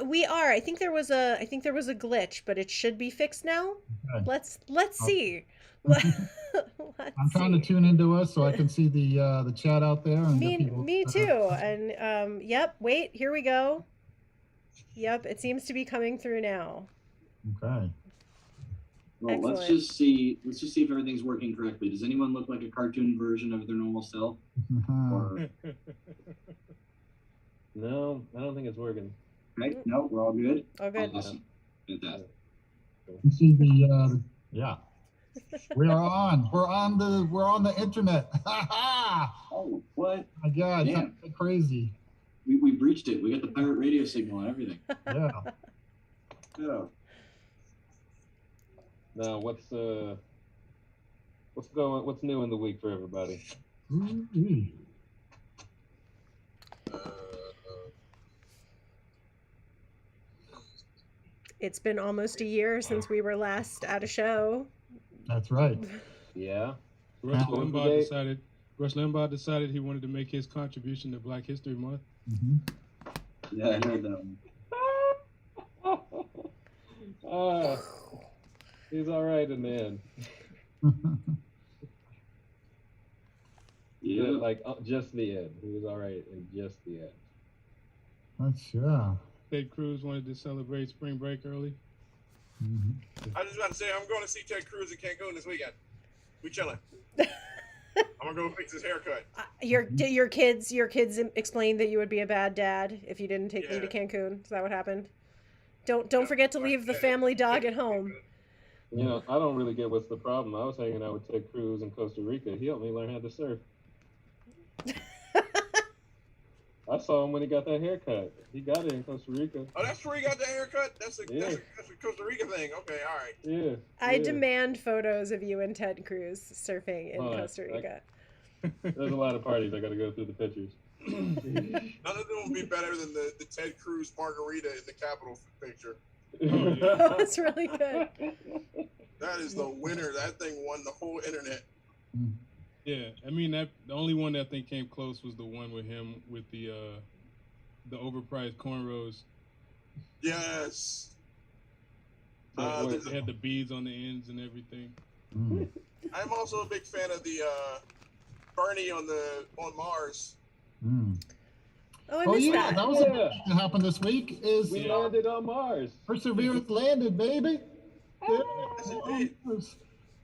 We are. I think there was a glitch, but it should be fixed now. Okay. Let's see. I'm trying to tune into us so I can see the chat out there and the people. Me too. And yep. Wait. Here we go. Yep. It seems to be coming through now. Okay. Well, Excellent. let's just see if everything's working correctly. Does anyone look like a cartoon version of their normal self? Or... No, I don't think it's working. Okay, no, we're all good. All good. Awesome. Fantastic. You see the yeah. We are on. We're on the internet. Oh, what? My God, damn. That's crazy. We breached it. We got the pirate radio signal and everything. Yeah. Yeah. Now, what's new in the week for everybody? It's been almost a year since we were last at a show. That's right. Yeah. Rush Limbaugh decided he wanted to make his contribution to Black History Month. Yeah, I heard that one. He's all right in the end. Yeah, like just the end. He was all right in just the end. That's yeah. Ted Cruz wanted to celebrate spring break early. I was just about to say, I'm going to see Ted Cruz in Cancun this weekend. We chilling. I'm gonna go fix his haircut. Your kids explained that you would be a bad dad if you didn't take them to Cancun. Is that what happened? Don't forget to leave the family dog at home. You know, I don't really get what's the problem. I was hanging out with Ted Cruz in Costa Rica. He helped me learn how to surf. I saw him when he got that haircut. He got it in Costa Rica. Oh, that's where he got the haircut? That's a Costa Rica thing. Okay, all right. Yeah. I demand photos of you and Ted Cruz surfing in Costa Rica. There's a lot of parties. I got to go through the pictures. None of them will be better than the Ted Cruz margarita in the Capitol picture. Oh, that's really good. That is the winner. That thing won the whole internet. Yeah, I mean the only one that I think came close was the one with him with the overpriced cornrows. Yes. They had the beads on the ends and everything. I'm also a big fan of the Bernie on Mars. Oh, I missed that. That was a big thing that happened this week. We landed on Mars. Perseverance landed, baby. Yes, it did.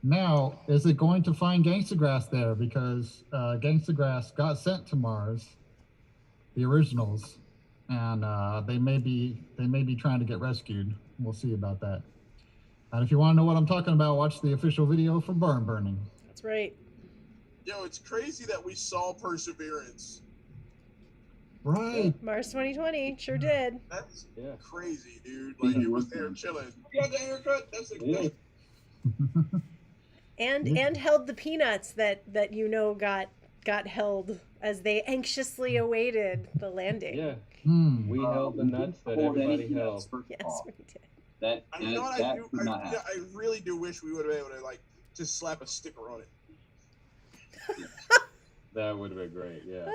Now, is it going to find Gangstagrass there? Because Gangstagrass got sent to Mars, the originals, and they may be trying to get rescued. We'll see about that. And if you want to know what I'm talking about, watch the official video for Burning. That's right. Yo, it's crazy that we saw Perseverance. Right. Mars 2020 sure did. That's crazy, dude. Like it was there chilling. You got the haircut? That's And held the peanuts that got held as they anxiously awaited the landing. Yeah. We held the nuts that everybody held. Yes, we did. I really do wish we would have been able to just slap a sticker on it. That would have been great, yeah.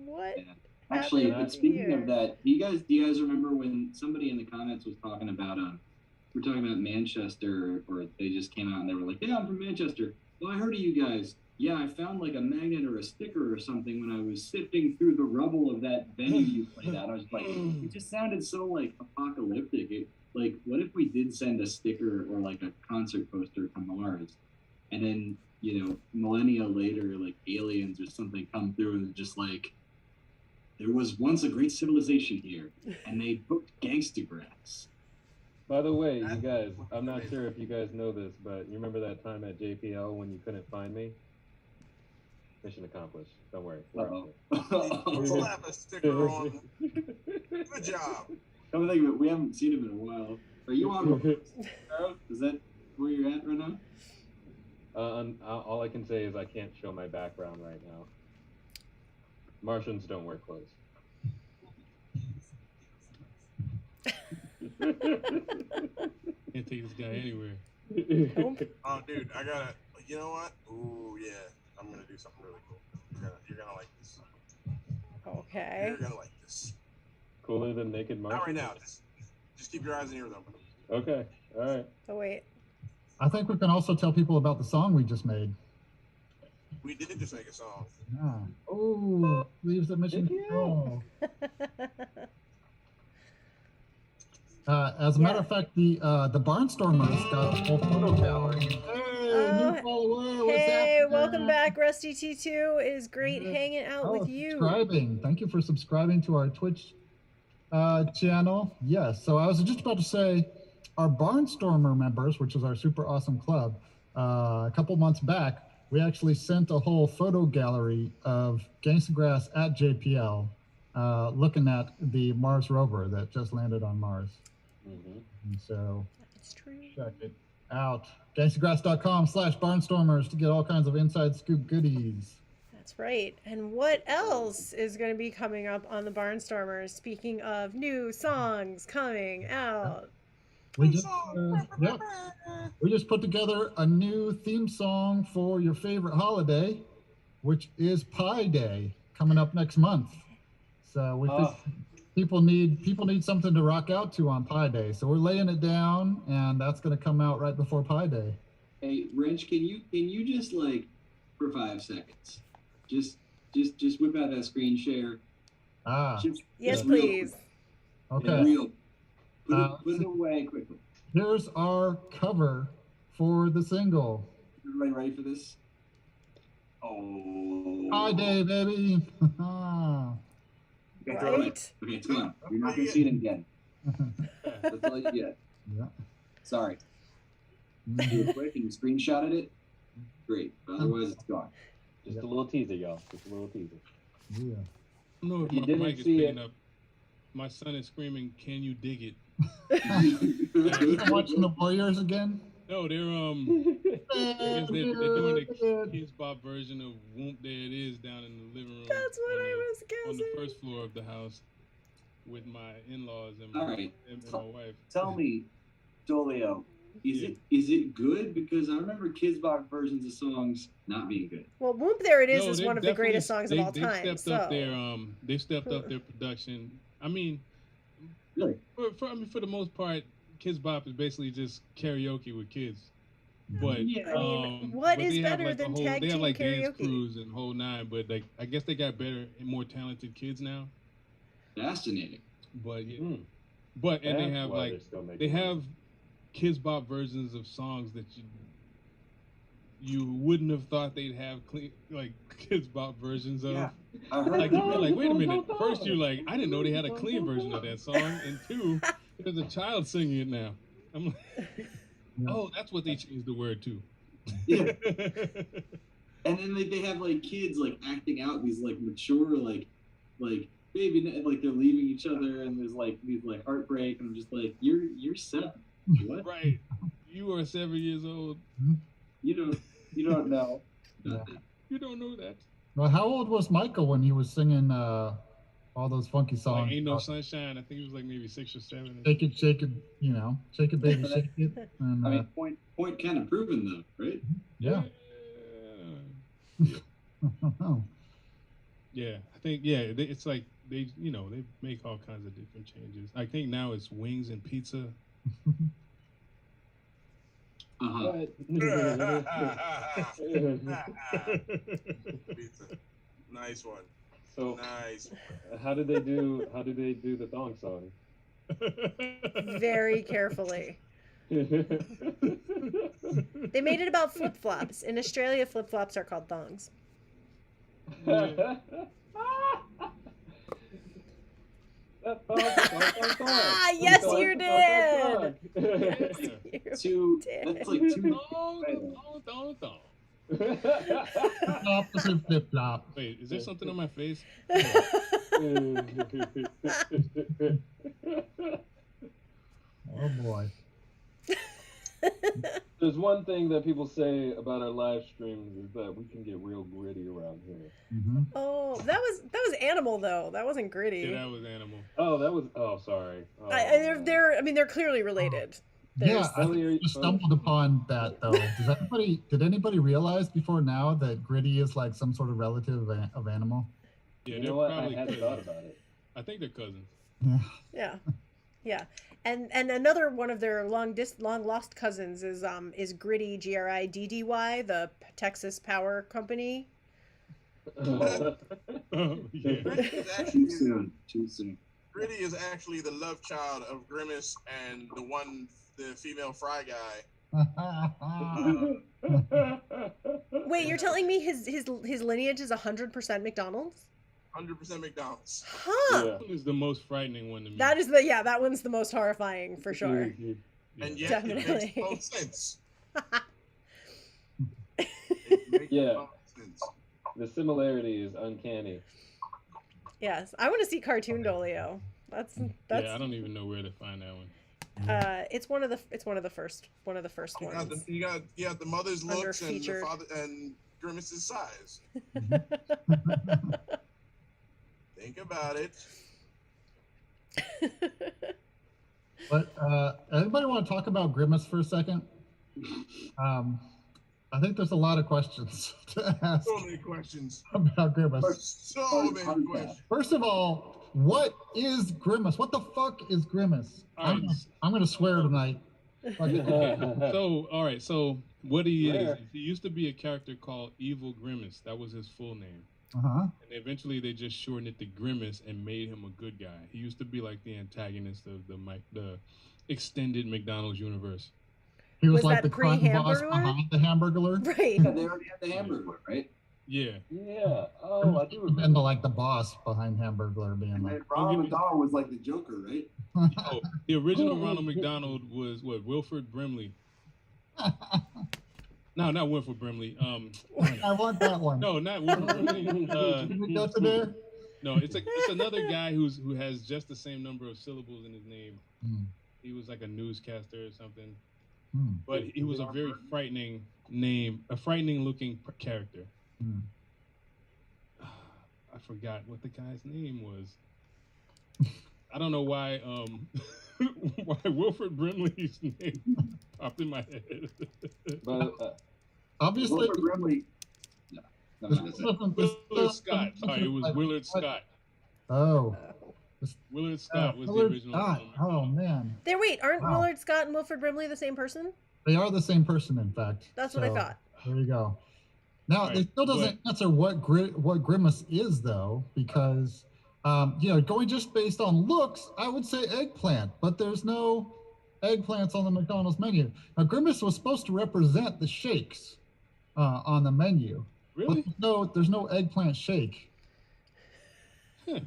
What? Yeah. Actually, but speaking of that, do you guys remember when somebody in the comments was talking about we're talking about Manchester, or they just came out and they were like, yeah, I'm from Manchester. Well, I heard of you guys. Yeah, I found like a magnet or a sticker or something when I was sifting through the rubble of that venue you played at. I was like, it just sounded so like apocalyptic. Like, what if we did send a sticker or like a concert poster to Mars, and then, you know, millennia later, like aliens or something come through and just like, there was once a great civilization here, and they booked Gangstagrass. By the way, you guys, I'm not sure if you guys know this, but you remember that time at JPL when you couldn't find me? Mission accomplished. Don't worry. Slap a sticker on. Good job. Come to think of it, we haven't seen him in a while. Are you on? Is that where you're at right now? All I can say is I can't show my background right now. Martians don't wear clothes. Can't take this guy anywhere. Oh, dude, I gotta. You know what? Ooh, yeah. I'm gonna do something really cool. You're gonna like this. Okay. You're gonna like this. Cooler than naked Martians? Not right now. Just keep your eyes and ears open. Okay. All right. Oh wait. I think we can also tell people about the song we just made. We did just make a song. Yeah. Oh, leaves the mission Yeah. control. As a matter of fact, the Barnstormers got a whole photo gallery. Hey, new follower. What's Hey, happening? welcome back, Rusty T2. It is great Yeah. hanging out with you. Subscribing. Thank you for subscribing to our Twitch channel. Yes. So I was just about to say, our Barnstormer members, which is our super awesome club, a couple months back, we actually sent a whole photo gallery of Gangstagrass at JPL, looking at the Mars rover that just landed on Mars. Mm-hmm. And so It's true. check it out. Gangstagrass.com/Barnstormers to get all kinds of inside scoop goodies. That's right. And what else is going to be coming up on the Barnstormers? Speaking of new songs coming out. We just put together a new theme song for your favorite holiday, which is Pi Day, coming up next month. So we think people need something to rock out to on Pi Day. So we're laying it down, and that's going to come out right before Pi Day. Hey, Wrench, can you just like for 5 seconds, just whip out that screen share. Yes, just real please. quick. Okay. Real. Put it away quickly. Here's our cover for the single. Everybody ready for this? Oh. Pi Day, baby. Okay, throw it away. Right. Okay, it's gone. You're not gonna see it again. That's all you get. Yeah. Sorry. Do it quick and you screenshotted it. Great. But otherwise, it's gone. Just a little teaser, y'all. Just a little teaser. Yeah. I don't know if You my didn't mic is see picking it. up. My son is screaming, "Can you dig it?" You watching the Warriors again? No, they're I guess they're doing the Kids Bop version of "Whoop." There it is down in the living room. That's what I was on the guessing. first floor of the house with my in-laws and All right. my wife. Tell me, Dolio, is it good? Because I remember Kids Bop versions of songs not being good. Well, Whoop There It Is No, is they've one of the definitely- greatest songs of all they've time. stepped up So. they stepped up their production. I mean, Really? for the most part, Kids Bop is basically just karaoke with kids. But Yeah. I mean, what but is they have, better like, than they tag have team like dance karaoke? crews and whole nine. But like, I guess they got better and more talented kids now. Fascinating. But yeah, Hmm. but and they That's have why like they're still making they money. have Kids Bop versions of songs that you wouldn't have thought they'd have like Kids Bop versions of. Yeah. I heard Like you'd be like, wait a minute. Don't. First, you're like, I didn't know they had a clean version of that song, and two, there's a child singing it now. I'm like, oh, that's what they changed the word to. Yeah. And then they have like kids like acting out these like mature like baby like they're leaving each other and there's like these like heartbreak and I'm just like you're 7. What? Right. You are 7 years old. You don't know. Nothing. You don't know that. Well, how old was Michael when he was singing all those funky songs? Like, Ain't No Sunshine. I think it was like maybe 6 or 7. Shake it, shake it, shake it, baby, shake it. And, I mean point kind of proven though, right? yeah. Yeah, I think it's like they make all kinds of different changes. I think now it's wings and pizza. Uh-huh. Pizza. Nice one. So Nice. how did they do the thong song? Very carefully. They made it about flip-flops. In Australia, flip-flops are called thongs. Yes, you did. Yes, you did. That's like two. Thong. Flip, flip, flip, flop. Wait, is there something on my face? Oh boy. There's one thing that people say about our live streams is that we can get real gritty around here. Mm-hmm. Oh, that was Animal though. That wasn't Gritty. Yeah, that was Animal. Sorry. Oh, they're clearly related. Yeah, I Ellie, just stumbled upon that though. Did anybody realize before now that Gritty is like some sort of relative of Animal? Yeah, you they're know what? I probably hadn't cousins. thought about it. I think they're cousins. Yeah, yeah. And another one of their long lost cousins is Gritty, Griddy, the Texas Power Company. Oh, yeah. Gritty is Too actually soon. Too soon. Gritty is actually the love child of Grimace and the female fry guy. Wait, you're telling me his lineage is 100% McDonald's? 100% McDonald's. Huh. Yeah. That is the most frightening one to me. That is that one's the most horrifying for sure. Yeah. And yet Definitely. it makes no sense. It makes Yeah. no sense. The similarity is uncanny. Yes, I want to see Cartoon Dolio. That's Yeah, I don't even know where to find that one. it's one of the first You got ones. the, you got the mother's looks and the Under-featured. father and Grimace's size. Think about it. But anybody want to talk about Grimace for a second? I think there's a lot of questions to ask So many questions. about Grimace. So many questions. First of all, what is Grimace? What the fuck is Grimace? All right. I'm gonna swear tonight. Fuck it. So, all right. So, what he Where? is, he used to be a character called Evil Grimace. That was his full name. Uh-huh. And eventually, they just shortened it to Grimace and made him a good guy. He used to be like the antagonist of the extended McDonald's universe. He was Was like that the crime boss pre-Hamburglar? behind the Hamburglar. Right. Yeah, they already had the hamburger, right? Yeah. Yeah. Oh, I do And remember. like the boss behind Hamburglar being And like, then Ronald McDonald was like the Joker, right? Oh, the original Ronald McDonald was what? Wilford Brimley. No, not Wilford Brimley. I want that one. No, not Wilford Brimley. Did we go to there? No, it's another guy who has just the same number of syllables in his name. Hmm. He was like a newscaster or something, Hmm. but he was a very frightening looking character. Hmm. I forgot what the guy's name was. I don't know why why Wilford Brimley's name popped in my head. But Obviously, Wilford Brimley. No, that's it. Willard Scott. Sorry, it was Willard Scott. Oh, Willard Scott was the Willard original. Scott. Oh man, Aren't Wow. Willard Scott and Wilford Brimley the same person? they are the same person, in fact. That's what I So, thought. There you go. Now, Right, it still doesn't answer what Grimace is, though, because going just based on looks, I would say eggplant, but there's no eggplants on the McDonald's menu. Now, Grimace was supposed to represent the shakes on the menu, Really? but there's no eggplant shake. So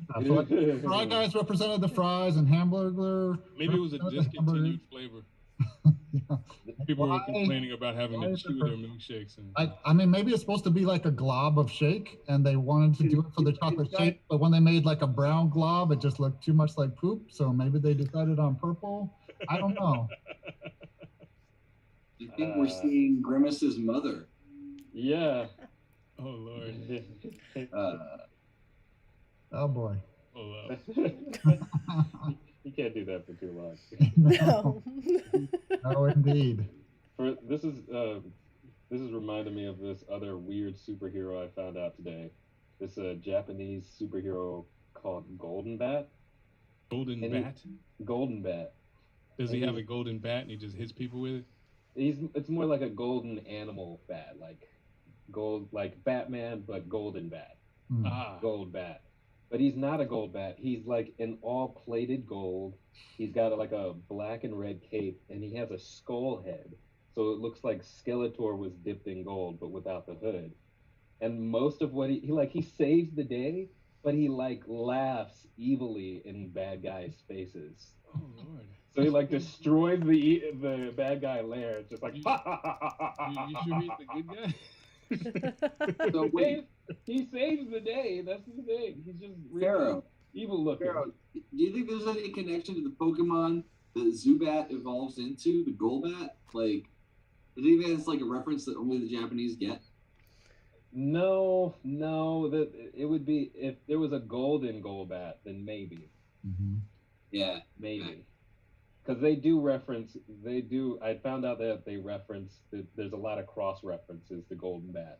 Fry Guys represented the fries, and Hamburglar. Maybe it was a represented the hamburger. discontinued flavor. Yeah. People were Why- complaining about having why to is it chew for- their milkshakes. And I mean, maybe it's supposed to be like a glob of shake, and they wanted to do it for the chocolate shake, but when they made like a brown glob, it just looked too much like poop. So maybe they decided on purple. I don't know. I think we're seeing Grimace's mother. yeah. oh Lord, Oh boy. oh You can't do that for too long. No. No, indeed. This is reminding me of this other weird superhero I found out today. This Japanese superhero called Golden Bat. golden And bat. Golden Bat. Does he have a golden bat and he just hits people with it? It's more like a golden animal bat, like Batman, but golden bat. Hmm. Ah, Gold bat. But he's not a gold bat. He's like in all plated gold. He's got like a black and red cape, and he has a skull head. So it looks like Skeletor was dipped in gold, but without the hood. And most of what he saves the day, but he like laughs evilly in bad guys' faces. oh Lord. So he like destroys the bad guy lair. It's just like You sure he's the good guy? So wait, he saves the day. That's the thing. He's just really Pharaoh, evil looking. Pharaoh, do you think there's any connection to the Pokemon that Zubat evolves into, the Golbat? Like, do you think that's like a reference that only the Japanese get? No, that it would be if there was a golden Golbat, then maybe, Mhm. Yeah. maybe, because they do reference. I found out that they reference. There's a lot of cross references to Golden Bat.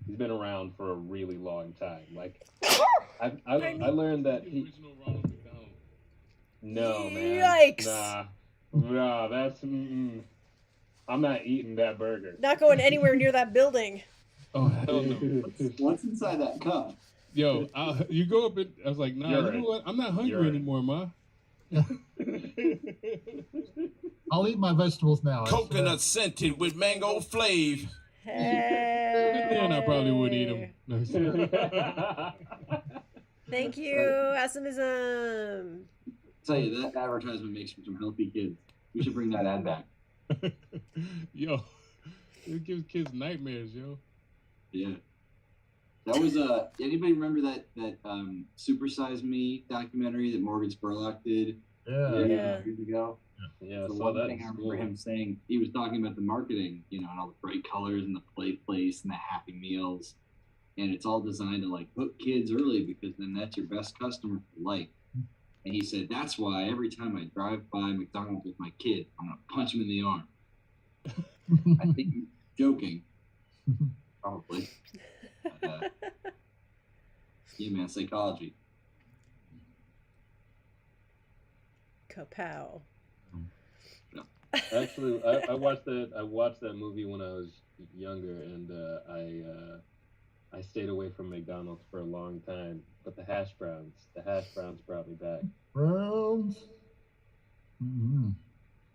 He's been around for a really long time. Like I learned that The he. original Ronald McDonald. No, man. Yikes. Nah, that's. I'm not eating that burger. Not going anywhere near that building. Oh hell no! What's inside that cup? Yo, you go up and I was like, nah, you Urine. know what? I'm not hungry Urine. anymore, ma. I'll eat my vegetables now. Coconut scented with mango flavor. Then I probably would eat them. Thank you, Essimism. Tell you, that advertisement makes for some healthy kids. We should bring that ad back. Yo, it gives kids nightmares, yo. Yeah. That was anybody remember that Super Size Me documentary that Morgan Spurlock did Yeah. years ago? Yeah, The so one that's thing I remember him saying, he was talking about the marketing, and all the bright colors and the play place and the Happy Meals, and it's all designed to like hook kids early because then that's your best customer for life. And he said that's why every time I drive by McDonald's with my kid, I'm gonna punch him in the arm. I think he's joking, probably. But, yeah, man, psychology. Kapow. Actually, I watched that movie when I was younger, and I stayed away from McDonald's for a long time. But the hash browns brought me back. Browns.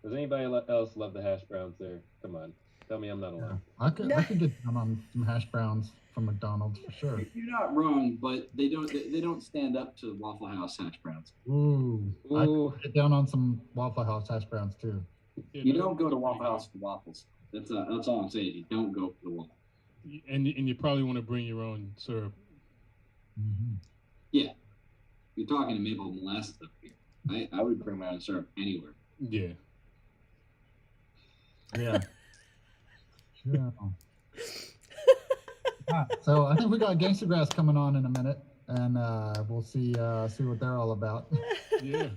Does anybody else love the hash browns there? Come on, tell me I'm not alone. I could get down on some hash browns from McDonald's for sure. You're not wrong, but they don't stand up to Waffle House hash browns. Ooh. I could get down on some Waffle House hash browns too. You don't go to Waffle House for waffles. That's all I'm saying. You don't go for the waffle. And you probably want to bring your own syrup. Yeah, you're talking to maple molasses up here. I would bring my own syrup anywhere. Yeah. Yeah. Yeah. So I think we got Gangstagrass coming on in a minute, and we'll see what they're all about. Yeah.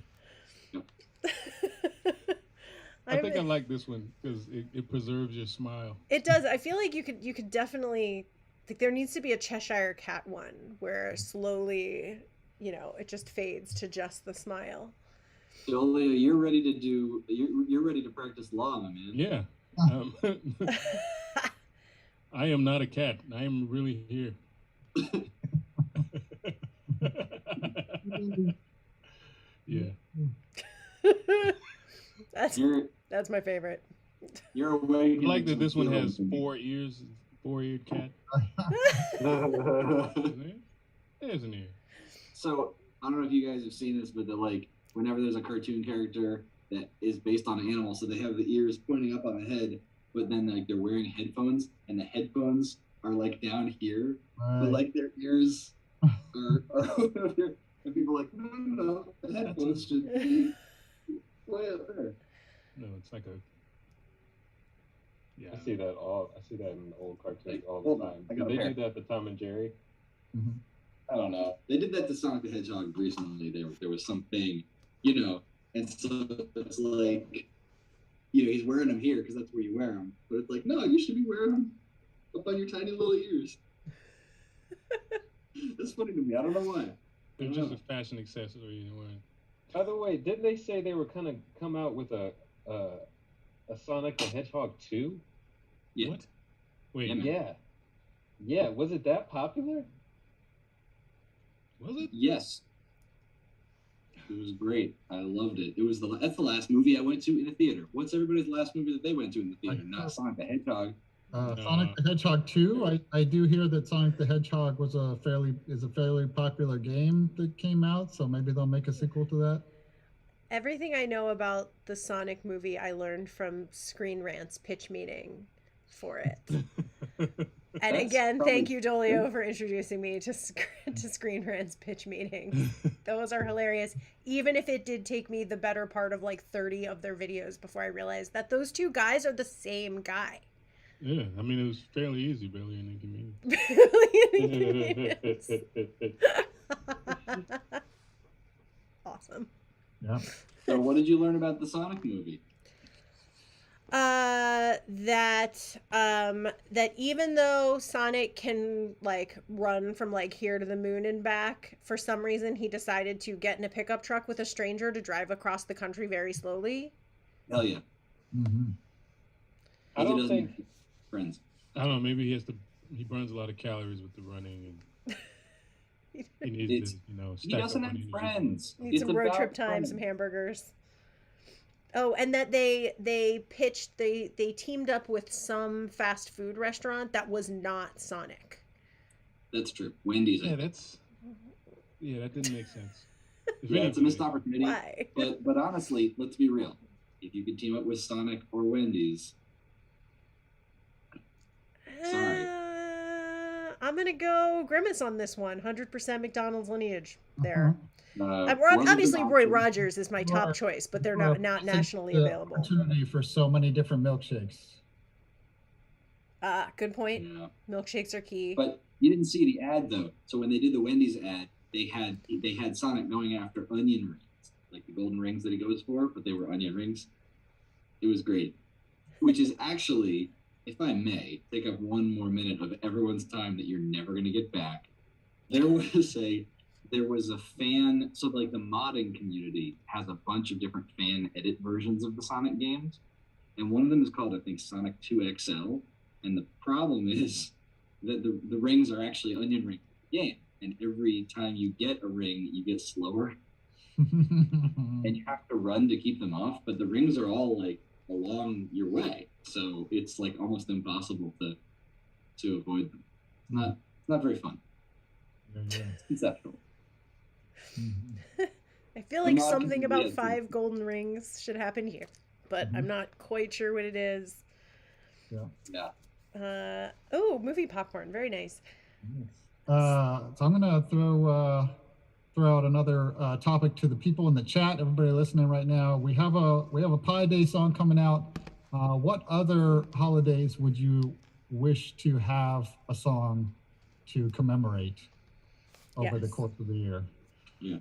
I think I like this one because it preserves your smile. It does. I feel like you could definitely, like, there needs to be a Cheshire Cat one where slowly, it just fades to just the smile. Julia, you're ready to practice law, my man. Yeah. I am not a cat. I am really here. Yeah. That's my favorite. You're awake. I like that this one has 4 ears, 4-eared cat. There's an ear. So I don't know if you guys have seen this, but whenever there's a cartoon character that is based on an animal, so they have the ears pointing up on the head, but then they're wearing headphones, and the headphones are down here, but their ears are over here. And people are like, no, the headphones should be way up there. No, it's like a. Yeah. I see that in old cartoons all the time. Did they do that to Tom and Jerry? I don't know. They did that to Sonic the Hedgehog recently. There was something, and so it's he's wearing them here because that's where you wear them. But it's no, you should be wearing them up on your tiny little ears. That's funny to me. I don't know why. They're just a fashion accessory. By the way, didn't they say they were kind of come out with a Sonic the Hedgehog 2? Yeah. What? Wait. Yeah. Was it that popular? Was it? Yes. It was great. I loved it. That's the last movie I went to in the theater. What's everybody's last movie that they went to in the theater? Not Sonic the Hedgehog. Sonic the Hedgehog 2. I do hear that Sonic the Hedgehog is a fairly popular game that came out, so maybe they'll make a sequel to that. Everything I know about the Sonic movie I learned from Screen Rant's pitch meeting for it. And again, thank you, Dolio, for introducing me to Screen Rant's pitch meetings. Those are hilarious. Even if it did take me the better part of 30 of their videos before I realized that those two guys are the same guy. Yeah, I mean, it was fairly easy, Billy and Community. Awesome. Yeah. So what did you learn about the Sonic movie? That even though Sonic can like run from like here to the moon and back, for some reason he decided to get in a pickup truck with a stranger to drive across the country very slowly. Hell yeah. Mm-hmm. I don't think have friends. I don't know. Maybe he burns a lot of calories with the running, and he needs to, He stack doesn't up have on energy. friends. Need It's some road about trip time, friends. some hamburgers. Oh, and that they teamed up with some fast food restaurant that was not Sonic. That's true. Wendy's. I Yeah, think. that didn't make sense. If Yeah, it's a missed anybody- opportunity. Why? But honestly, let's be real. If you could team up with Sonic or Wendy's, sorry. I'm gonna go Grimace on this one. 100% McDonald's lineage there. wasn't Obviously, an Roy option. Rogers is my top Right. choice, but they're Well, not I think nationally the available. Opportunity for so many different milkshakes. Good point. Yeah. Milkshakes are key. But you didn't see the ad though. So when they did the Wendy's ad, they had Sonic going after onion rings, like the golden rings that he goes for, but they were onion rings. It was great. Which is actually, if I may, take up one more minute of everyone's time that you're never going to get back. There was a fan, so like the modding community has a bunch of different fan edit versions of the Sonic games, and one of them is called, I think, Sonic 2XL, and the problem is that the rings are actually onion rings in the game, and every time you get a ring, you get slower, and you have to run to keep them off, but the rings are all like along your way, so it's like almost impossible to avoid them. It's not very fun. Yeah. It's conceptual. Mhm. I feel like not something about convinced. 5 golden rings should happen here, but I'm not quite sure what it is. Yeah. Movie popcorn. Very nice. So I'm gonna throw out another topic to the people in the chat. Everybody listening right now, we have a Pi Day song coming out. What other holidays would you wish to have a song to commemorate over the Yes. course of the year? Yeah.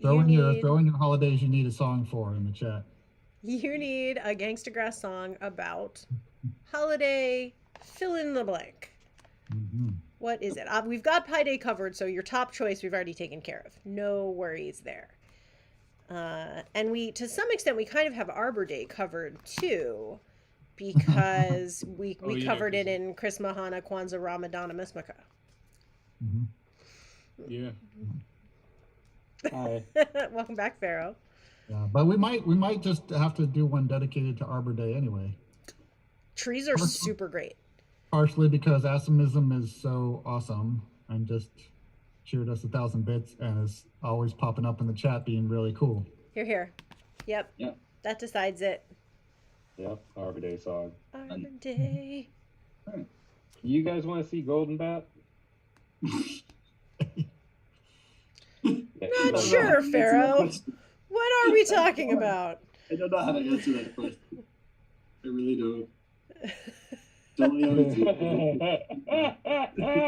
Throw in your need- holidays you need a song for in the chat. You need a Gangstagrass song about holiday fill in the blank. Mhm. What is it? We've got Pi Day covered, so your top choice we've already taken care of. No worries there. And we, to some extent, we kind of have Arbor Day covered too, because we yeah, covered it 'cause- in Christmas, Hanukkah, Kwanzaa, Ramadan, and Mismaka. Mhm. Yeah. Hi. Welcome back, Pharaoh. Yeah, but we might just have to do one dedicated to Arbor Day anyway. Trees are super great. Partially because Asimism is so awesome and just cheered us 1,000 bits and is always popping up in the chat being really cool. Here. Yep. Yep. That decides it. Yep, Arbor Day song. Arbor Day. You guys want to see Golden Bat? Not sure, Pharaoh. What are we talking about? I don't know how to answer that question. I really don't. Tell me how to do it.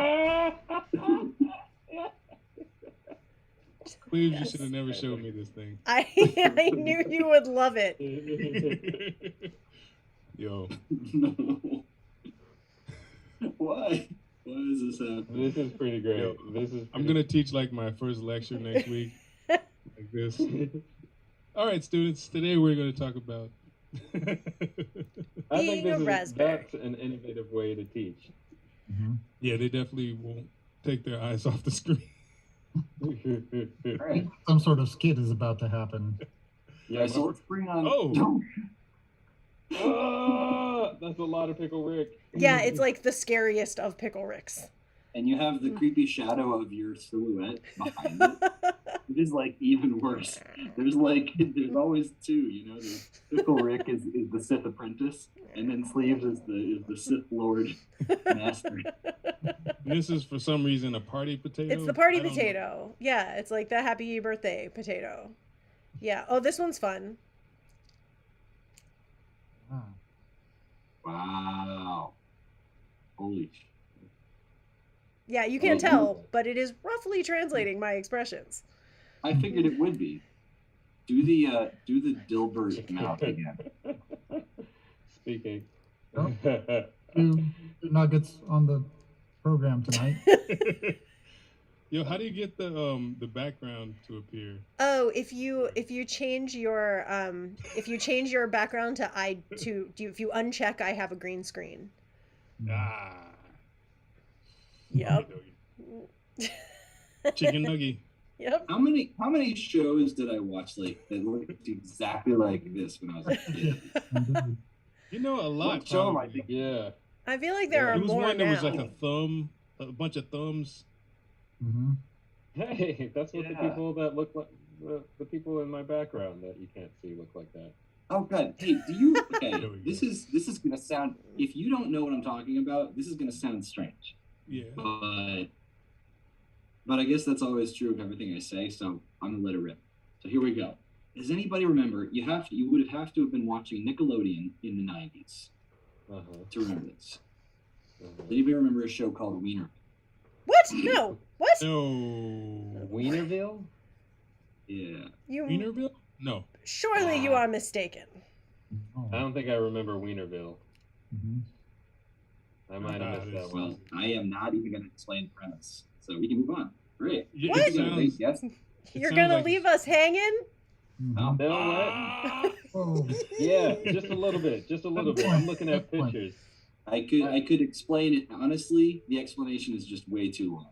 Please, you should have never showed me this thing. I knew you would love it. Yo, No. Why? Why is this happening? This is pretty great. Yo, This is. I'm gonna teach like my first lecture next week, like this. All right, students. Today we're gonna talk about. I Being think this a is raspberry. that's an innovative way to teach. Mhm. Yeah, they definitely won't take their eyes off the screen. All right. Some sort of skit is about to happen. Yeah, So let's bring on. Oh. that's a lot of Pickle Rick. Yeah, it's like the scariest of Pickle Ricks. And you have the creepy shadow of your silhouette behind it, which is like even worse. There's always two, you know. There's Pickle Rick is the Sith apprentice, and then Sleeves is the Sith Lord master. This is for some reason a party potato. It's the party I don't know. potato. Yeah, it's like the happy birthday potato. Yeah. Oh, this one's fun. Ah. Wow. Holy shit. Yeah, you can't Oh, tell, but it is roughly translating my expressions. I figured it would be. Do the Dilbert mouth again. speaking. Oh. Two nuggets on the program tonight. Yo, how do you get the background to appear? Oh, if you change your background to if you uncheck I have a green screen. Ah. Yep. Chicken nugget. Yep. How many shows did I watch that looked exactly like this when I was a kid? You know, a lot. What show am I thinking? Yeah. I feel like there are It was more one that now. was like a bunch of thumbs. Mm-hmm. Hey, that's what the Yeah. people that look like the people in my background that you can't see look like that. Oh god. Hey, do you? Okay, There we this is gonna sound. If you don't know what I'm talking about, this is gonna sound strange. Yeah. But I guess that's always true of everything I say, so I'm gonna let it rip. So here we go. Does anybody remember? You would have to have been watching Nickelodeon in the '90s to remember this. Does anybody remember a show called Wiener? What? No. What? No. Wienerville? Yeah. You Wienerville? No. surely you are mistaken. Oh. I don't think I remember Wienerville. Mm-hmm. I might have missed that one. Well, I am not even gonna explain the premise, so we can move on. Great. Yeah, What? it sounds, Yes. You're sounds gonna like- leave us hanging? Oh. You know what? Ah! Oh. Yeah, just a little bit. Just a little bit. I'm looking at Good point. pictures. I could explain it honestly. The explanation is just way too long.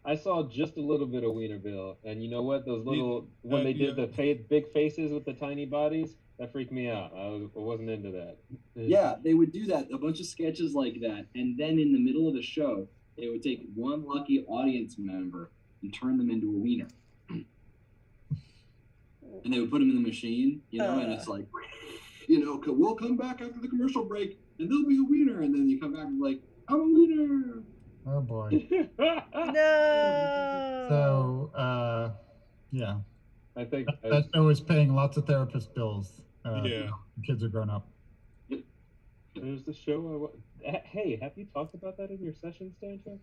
I saw just a little bit of Wienerville, and you know what? Those little when they did yeah. the big faces with the tiny bodies, that freaked me out. I wasn't into that. Yeah, they would do that, a bunch of sketches like that, and then in the middle of the show, they would take one lucky audience member and turn them into a wiener. And they would put them in the machine, and it's like, we'll come back after the commercial break, and there'll be a wiener, and then you come back and like, I'm a wiener. Oh boy. No. So, yeah, I think that show is paying lots of therapist bills. Yeah. Kids are grown up. there's the show. Hey, have you talked about that in your session, Stancho?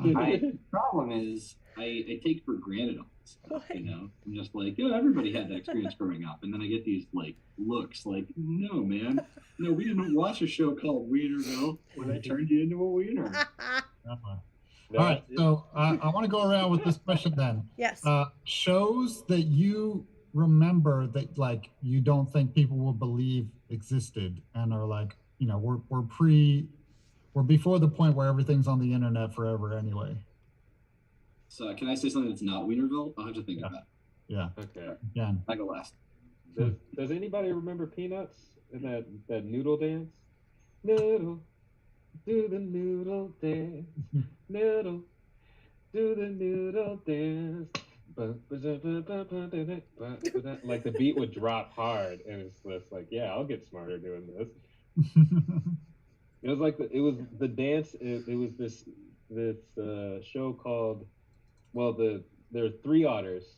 The problem is, I take for granted all this stuff, I'm just like, everybody had that experience growing up, and then I get these like looks like, no man, no, we didn't watch a show called Wienerville when I turned you into a wiener. All right, so I want to go around with this question then. Yes. Shows that you remember that like you don't think people will believe existed and are like, we're before the point where everything's on the internet forever anyway. So can I say something that's not Wienerville? I'll have to think about it. Yeah. Okay. Again. I go last. Does anybody remember Peanuts and that noodle dance? Noodle, do the noodle dance. Noodle, do the noodle dance. Like the beat would drop hard, and it's just like, yeah, I'll get smarter doing this. It was like the dance. It was this show called, there were three otters.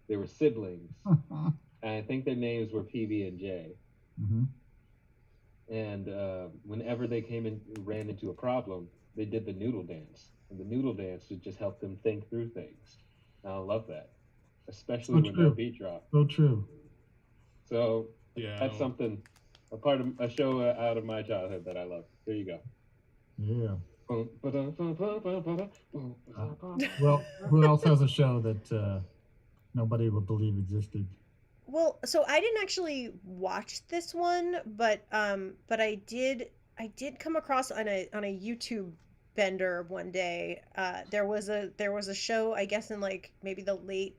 They were siblings, and I think their names were PB and J. Mm-hmm. And whenever they ran into a problem, they did the noodle dance, and the noodle dance would just help them think through things. And I love that, especially when that beat dropped. So true. So Yeah. that's something, a show out of my childhood that I love. There you go. Yeah. Well, who else has a show that nobody would believe existed? Well, so I didn't actually watch this one, but I did come across on a YouTube bender one day. There was a show, I guess in like maybe the late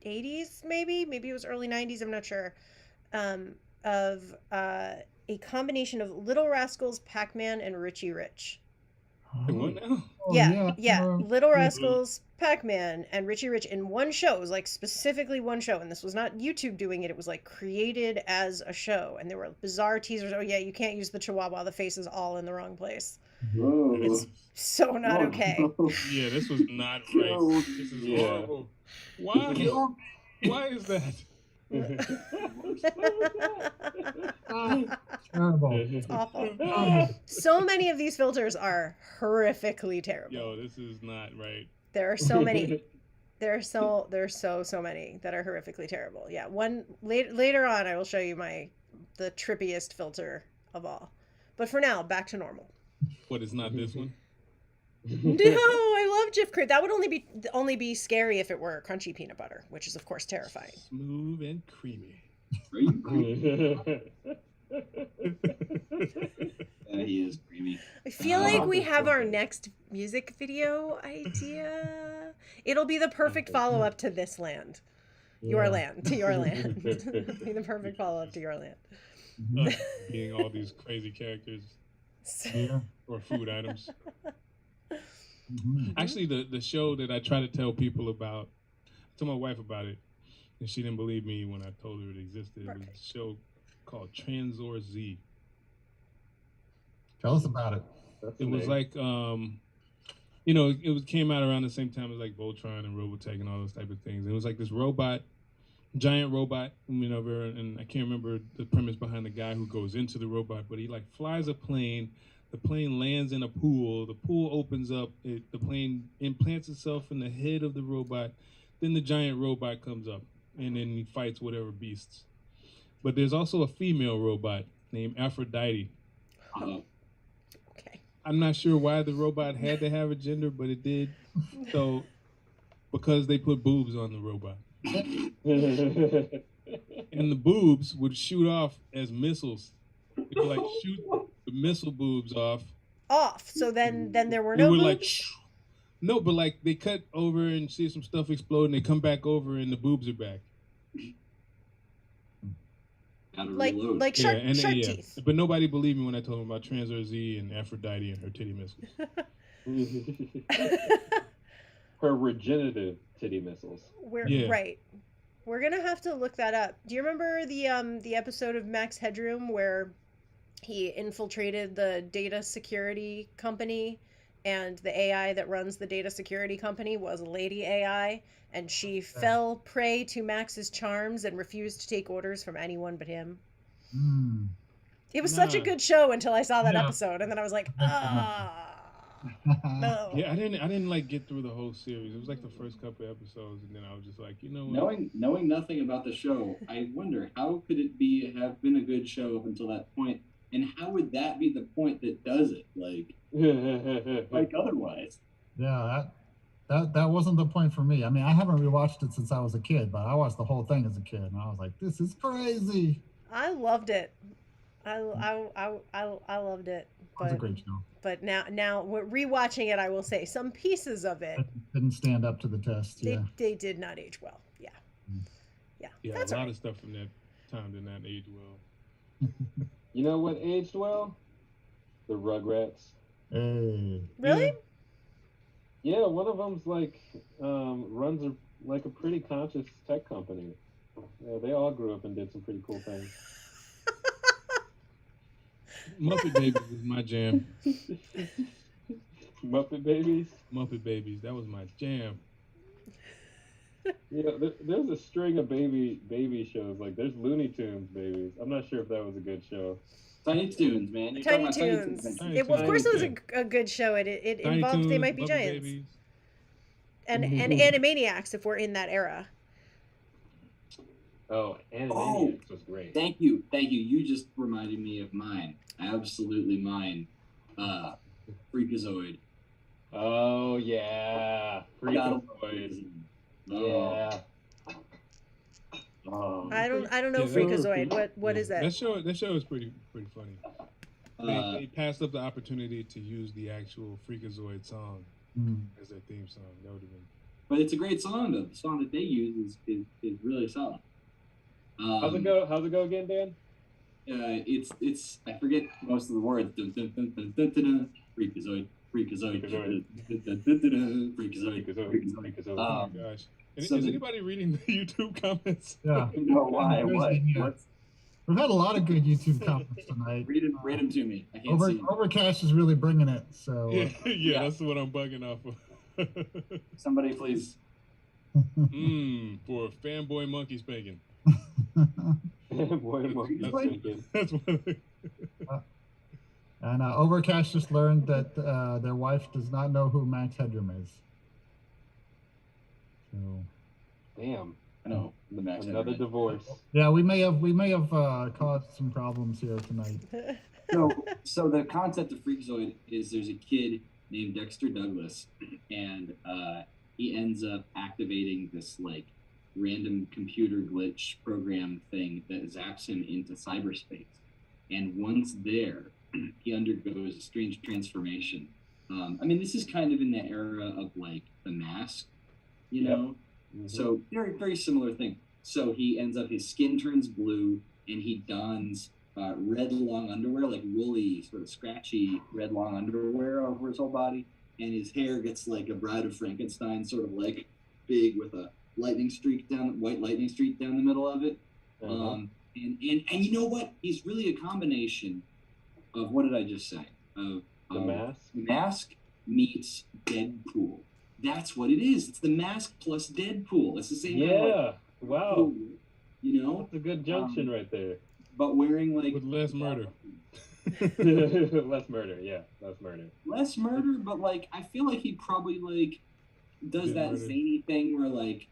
80s, maybe it was early 90s, I'm not sure. Of a combination of Little Rascals, Pac-Man, and Richie Rich. What now? Oh, Yeah. Little Rascals, Pac-Man, and Richie Rich in one show. It was like specifically one show, and this was not YouTube doing it. It was like created as a show, and there were bizarre teasers. Oh yeah, you can't use the Chihuahua. The face is all in the wrong place. Whoa. It's so not okay. Yeah, this was not right. This is horrible. Why? Why is that? Terrible. It's awful. So many of these filters are horrifically terrible. Yo, this is not right. There are so many. There's so many that are horrifically terrible. Yeah, one later on I will show you my the trippiest filter of all. But for now, back to normal. What is not this one? No, I love Jif Cream. That would only be scary if it were crunchy peanut butter, which is of course terrifying. Smooth and creamy. Are you creamy? Yeah, he is creamy. I feel like we have our next music video idea. It'll be the perfect follow-up to This Land. Your land, to your land. Be the perfect follow-up to your land. Being all these crazy characters Yeah. or food items. Mhm. Actually, the show that I try to tell people about, I told my wife about it, and she didn't believe me when I told her it existed. It was Perfect. a show called Transor Z. Tell us about it. That's It was amazing. like, you know, came out around the same time as like Voltron and Robotech and all those type of things. And it was like this robot, giant robot, you know, and I can't remember the premise behind the guy who goes into the robot, but he like flies a plane. The plane lands in a pool. The pool opens up. The plane implants itself in the head of the robot. Then the giant robot comes up, and then he fights whatever beasts. But there's also a female robot named Aphrodite. Okay. I'm not sure why the robot had to have a gender, but it did. So, because they put boobs on the robot. And the boobs would shoot off as missiles. It would like shoot the missile boobs off. Off. So then there were It no would boobs? like no, but like they cut over and see some stuff explode, and they come back over, and the boobs are back. Gotta like reload. like shark, and shark yeah. teeth. But nobody believed me when I told them about Transor Z and Aphrodite and her titty missiles. Her regenerative titty missiles. Yeah. Right. We're gonna have to look that up. Do you remember the episode of Max Headroom where he infiltrated the data security company, and the AI that runs the data security company was a lady AI, and she fell prey to Max's charms and refused to take orders from anyone but him? Mm. It was such a Nah. good show until I saw that Yeah. episode, and then I was like, no. Yeah, I didn't like get through the whole series. It was like the first couple episodes, and then I was just like, you know what? Knowing nothing about the show, I wonder how could it have been a good show up until that point, and how would that be the point that does it? Like otherwise. Yeah, that wasn't the point for me. I mean, I haven't rewatched it since I was a kid, but I watched the whole thing as a kid, and I was like, "This is crazy." I loved it. I loved it. It was a great show. But now rewatching it, I will say some pieces of it It didn't stand up to the test. Yeah. they did not age well. Yeah. Yeah. Yeah, That's a all lot right. of stuff from that time did not age well. You know what aged well? The Rugrats. Hey. Really? Yeah, one of them's like runs a pretty conscious tech company. Yeah, they all grew up and did some pretty cool things. Muppet Babies was my jam. Muppet Babies. Muppet Babies, that was my jam. Yeah, there's a string of baby shows. Like there's Looney Tunes babies. I'm not sure if that was a good show. Tiny Toons, man. You're Tiny talking about Toons. Tiny Of course, it was Toons. a good show. It Tiny involved They Toons, Might Be Muppet Giants Babies. and Animaniacs if we're in that era. Oh, Animaniacs was great. Thank you. You just reminded me of mine. Absolutely mine. Freakazoid. Oh yeah, Freakazoid. Yeah. Oh. I don't know Yeah, they were Freakazoid. What is that? That show is pretty funny. They passed up the opportunity to use the actual Freakazoid song Mm. as their theme song. That would have been. But it's a great song, though. The song that they use is really solid. How's it go again, Dan? It's I forget most of the words. Dun, dun, dun, dun, dun, dun, dun. Freakazoid. Freakazoid. Dun, dun, dun, dun, dun, dun. Freakazoid. Freakazoid. Oh my gosh! Is so anybody reading the YouTube comments? Yeah. No, why? What? What's, We've had a lot of good YouTube comments tonight. read them to me. I can't see. Overcast is really bringing it. So Yeah, that's what I'm bugging off of. Somebody please. For fanboy monkey spanking. Boy, That's, thinking. that's what. And Overcast just learned that their wife does not know who Max Headroom is. So Damn. I know the Max. Another divorce. Yeah, we may have caused some problems here tonight. So the concept of Freakazoid is there's a kid named Dexter Douglas, and he ends up activating this like random computer glitch program thing that zaps him into cyberspace. And once there, he undergoes a strange transformation. I mean, this is kind of in the era of like The Mask, you know? Mm-hmm. So very, very similar thing. So he ends up, his skin turns blue, and he dons red long underwear, like woolly, sort of scratchy red long underwear over his whole body. And his hair gets like a Bride of Frankenstein, sort of like big with a white lightning streak down the middle of it. And you know what? He's really a combination of, what did I just say? Of The Mask meets Deadpool. That's what it is. It's The Mask plus Deadpool. It's the same. Yeah. Kind of like, wow. You know, that's a good junction right there. But wearing like with less murder. Less murder. Yeah, less murder. Less murder, but like I feel like he probably like does that zany thing where like,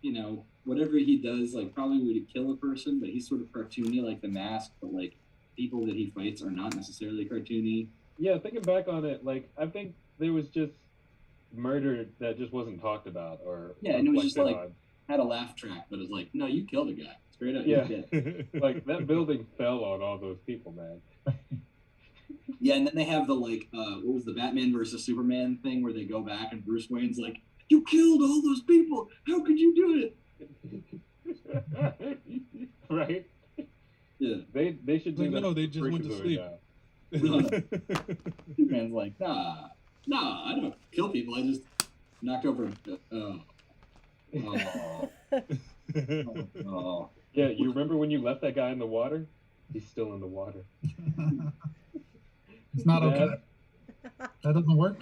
you know, whatever he does like probably would kill a person, but he's sort of cartoony like The Mask, but like people that he fights are not necessarily cartoony. Yeah, thinking back on it, like I think there was just murder that just wasn't talked about, or and it was just like had a laugh track, but it's like, no, you killed a guy straight up. Yeah, like that building fell on all those people, man. Yeah, and then they have the like, what was the Batman versus Superman thing where they go back and Bruce Wayne's like, you killed all those people. How could you do it? Right. Yeah. They should do that. No, they just went to sleep. Superman's like, nah, I don't kill people. I just knocked over. Yeah, you remember when you left that guy in the water? He's still in the water. It's not okay. That doesn't work.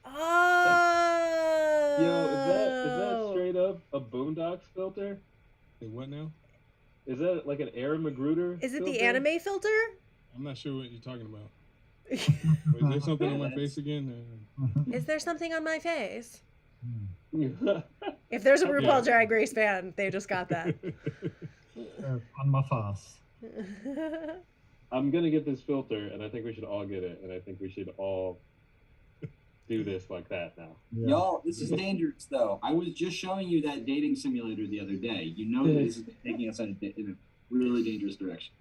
Oh. Yo, is that straight up a Boondocks filter? Hey, what now? Is that like an Aaron Magruder? Is it filter? the anime filter? I'm not sure what you're talking about. Is there something on my face again? Is there something on my face? If there's a RuPaul Drag Race fan, they just got that. On my face. I'm gonna get this filter, and I think we should all get it, and I think we should all do this like that now. Yeah. Y'all, this is dangerous, though. I was just showing you that dating simulator the other day. You know that this is taking us in a really dangerous direction.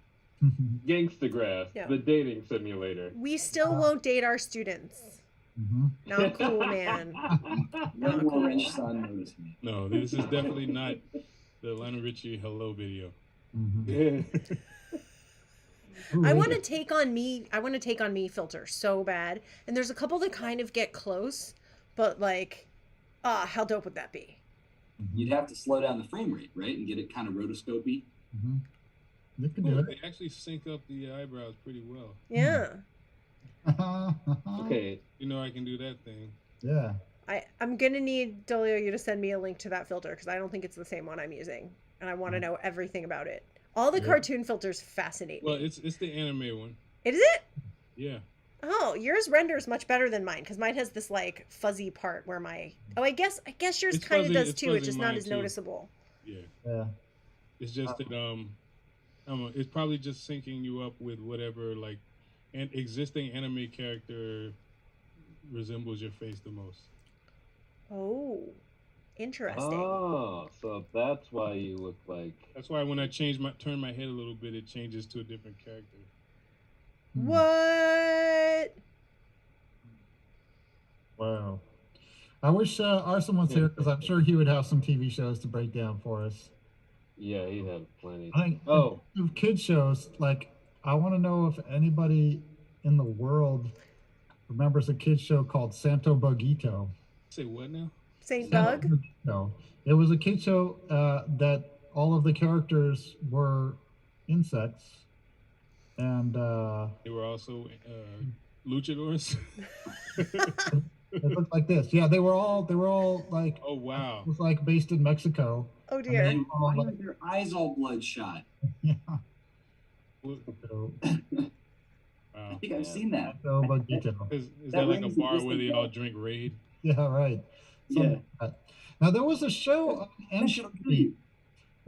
Gangstagrass, the dating simulator. We still won't date our students. Not cool, man. Not cool. Wrench son noticed me. No, this is definitely not the Lionel Richie hello video. I want to take on me filter so bad, and there's a couple that kind of get close, but like, how dope would that be? You'd have to slow down the frame rate, right, and get it kind of rotoscopy. You can do it. They actually sync up the eyebrows pretty well. Yeah. Okay. You know I can do that thing. Yeah. I'm gonna need Dolio you to send me a link to that filter because I don't think it's the same one I'm using, and I want to know everything about it. All the cartoon filters fascinate me. Well, it's the anime one. Is it? Yeah. Oh, yours renders much better than mine because mine has this like fuzzy part where my I guess yours It's kind of fuzzy- does it's too. It's fuzzy just mine not as too. noticeable. Yeah. Yeah. It's just that it's probably just syncing you up with whatever like an existing anime character resembles your face the most. Oh, interesting. Oh, so that's why you look like. That's why when I turn my head a little bit, it changes to a different character. What? Wow. I wish Arson was here because I'm sure he would have some TV shows to break down for us. Yeah, he had plenty. I think of kid shows, like I want to know if anybody in the world remembers a kid show called Santo Bugito. Say what now? Saint Bug? No, it was a kid show that all of the characters were insects, and they were also luchadors. It looked like this. Yeah, they were all like. Oh wow! It was like based in Mexico. Oh dear! And why are their eyes all bloodshot? Yeah. Wow. I think I've seen that. Santo Bugito. Is that like a bar where they all drink Raid? Yeah, right. Something like that. Now there was a show on MTV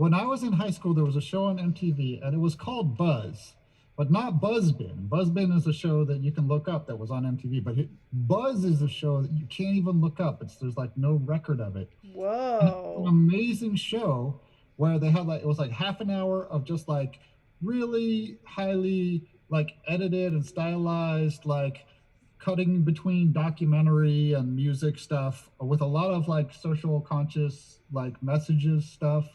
when I was in high school, there was a show on MTV, and it was called Buzz, but not Buzzbin. Buzzbin is a show that you can look up that was on MTV, but Buzz is a show that you can't even look up. There's like no record of it. Whoa. An amazing show where they had like, it was like half an hour of just like really highly like edited and stylized, like cutting between documentary and music stuff with a lot of like social conscious like messages stuff.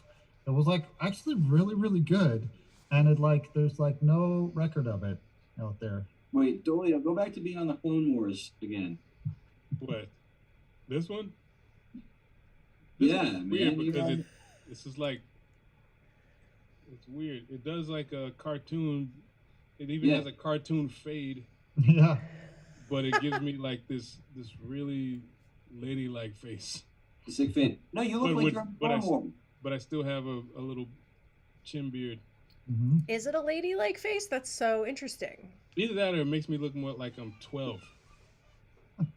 It was like actually really, really good. And it like, there's like no record of it out there. Wait, Dolio, go back to being on the Clone Wars again. What? This one? This Yeah, one's weird man. because this is like, it's weird. It does like a cartoon. It even has a cartoon fade. Yeah. But it gives me like this really ladylike face. Sick fade. No, you look like you're on Clone Wars. But I still have a little chin beard. Mm-hmm. Is it a ladylike face? That's so interesting. Either that or it makes me look more like I'm 12.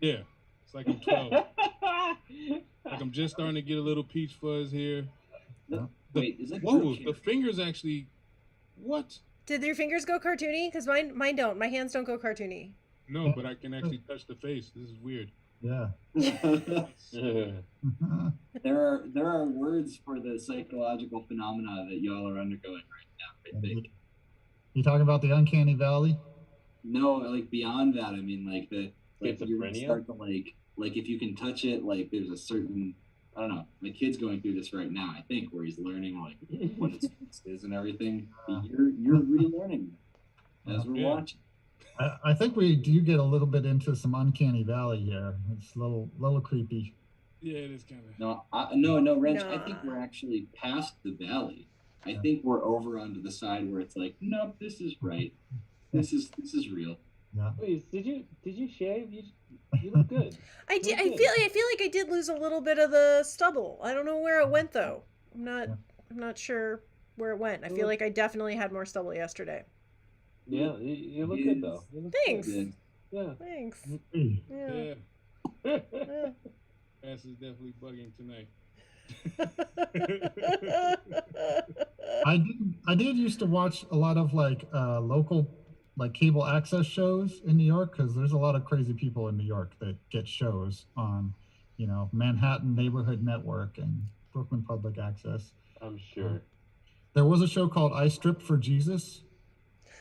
Yeah, it's like I'm 12. Like I'm just starting to get a little peach fuzz here. Wait, is that whoa, the fingers actually, what? Did your fingers go cartoony? Because mine don't. My hands don't go cartoony. No, but I can actually touch the face. This is weird. Yeah. There are words for the psychological phenomena that y'all are undergoing right now, I think. You talking about the uncanny valley? No, like beyond that, I mean like the you Schizophrenia? start to like if you can touch it, like there's a certain, I don't know, my kid's going through this right now, I think, where he's learning like what its is and everything. You're relearning as we're watching. I think we do get a little bit into some uncanny valley here. It's a little creepy. Yeah, it is kind of. No, Wrench. I think we're actually past the valley. I think we're over onto the side where it's like, nope, this is right. This is real. Yeah. Please, did you shave? You look good. I did. I feel like I did lose a little bit of the stubble. I don't know where it went though. I'm not sure where it went. I feel like I definitely had more stubble yesterday. Yeah, you look good though. You look Thanks. good. Yeah. Thanks. Yeah. Ass is definitely bugging tonight. I did used to watch a lot of like local like cable access shows in New York, because there's a lot of crazy people in New York that get shows on, Manhattan Neighborhood Network and Brooklyn Public Access. I'm sure. There was a show called I Strip for Jesus,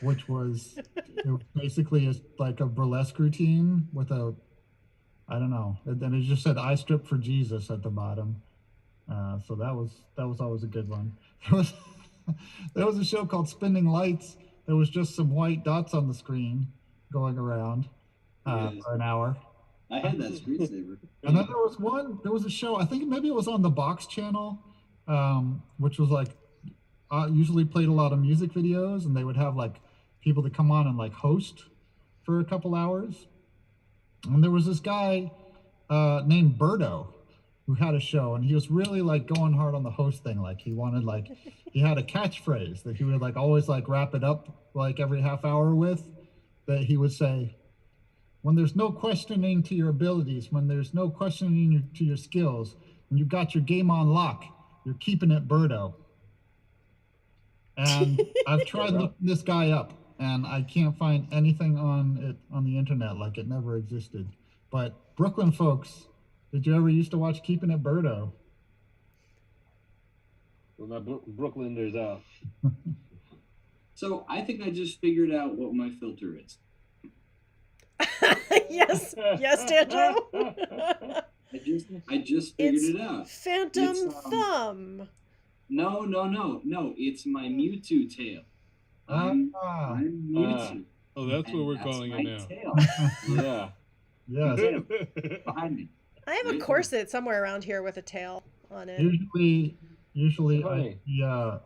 which was basically like a burlesque routine with I don't know, and then it just said I Strip for Jesus at the bottom. So that was always a good one. There was a show called Spinning Lights. There was just some white dots on the screen going around for an hour. I had that screensaver. And then there was a show, I think maybe it was on the Box channel, which was like usually played a lot of music videos, and they would have like people that come on and like host for a couple hours. And there was this guy named Birdo who had a show, and he was really like going hard on the host thing. Like he wanted he had a catchphrase that he would like always like wrap it up like every half hour with, that he would say, when there's no questioning to your abilities, when there's no questioning to your skills, when you got your game on lock, you're keeping it Birdo. And I've tried looking this guy up, and I can't find anything on the internet, like it never existed. But Brooklyn folks, did you ever used to watch Keeping It Birdo? Well, my Brooklyners out. So I think I just figured out what my filter is. yes, Danjo. I just figured it out. Phantom Thumb. No. It's my Mewtwo tail. I'm Mewtwo. Oh, that's what we're calling it now. Tail. Yeah. Yes. Behind me. I have a corset somewhere around here with a tail on it. Usually the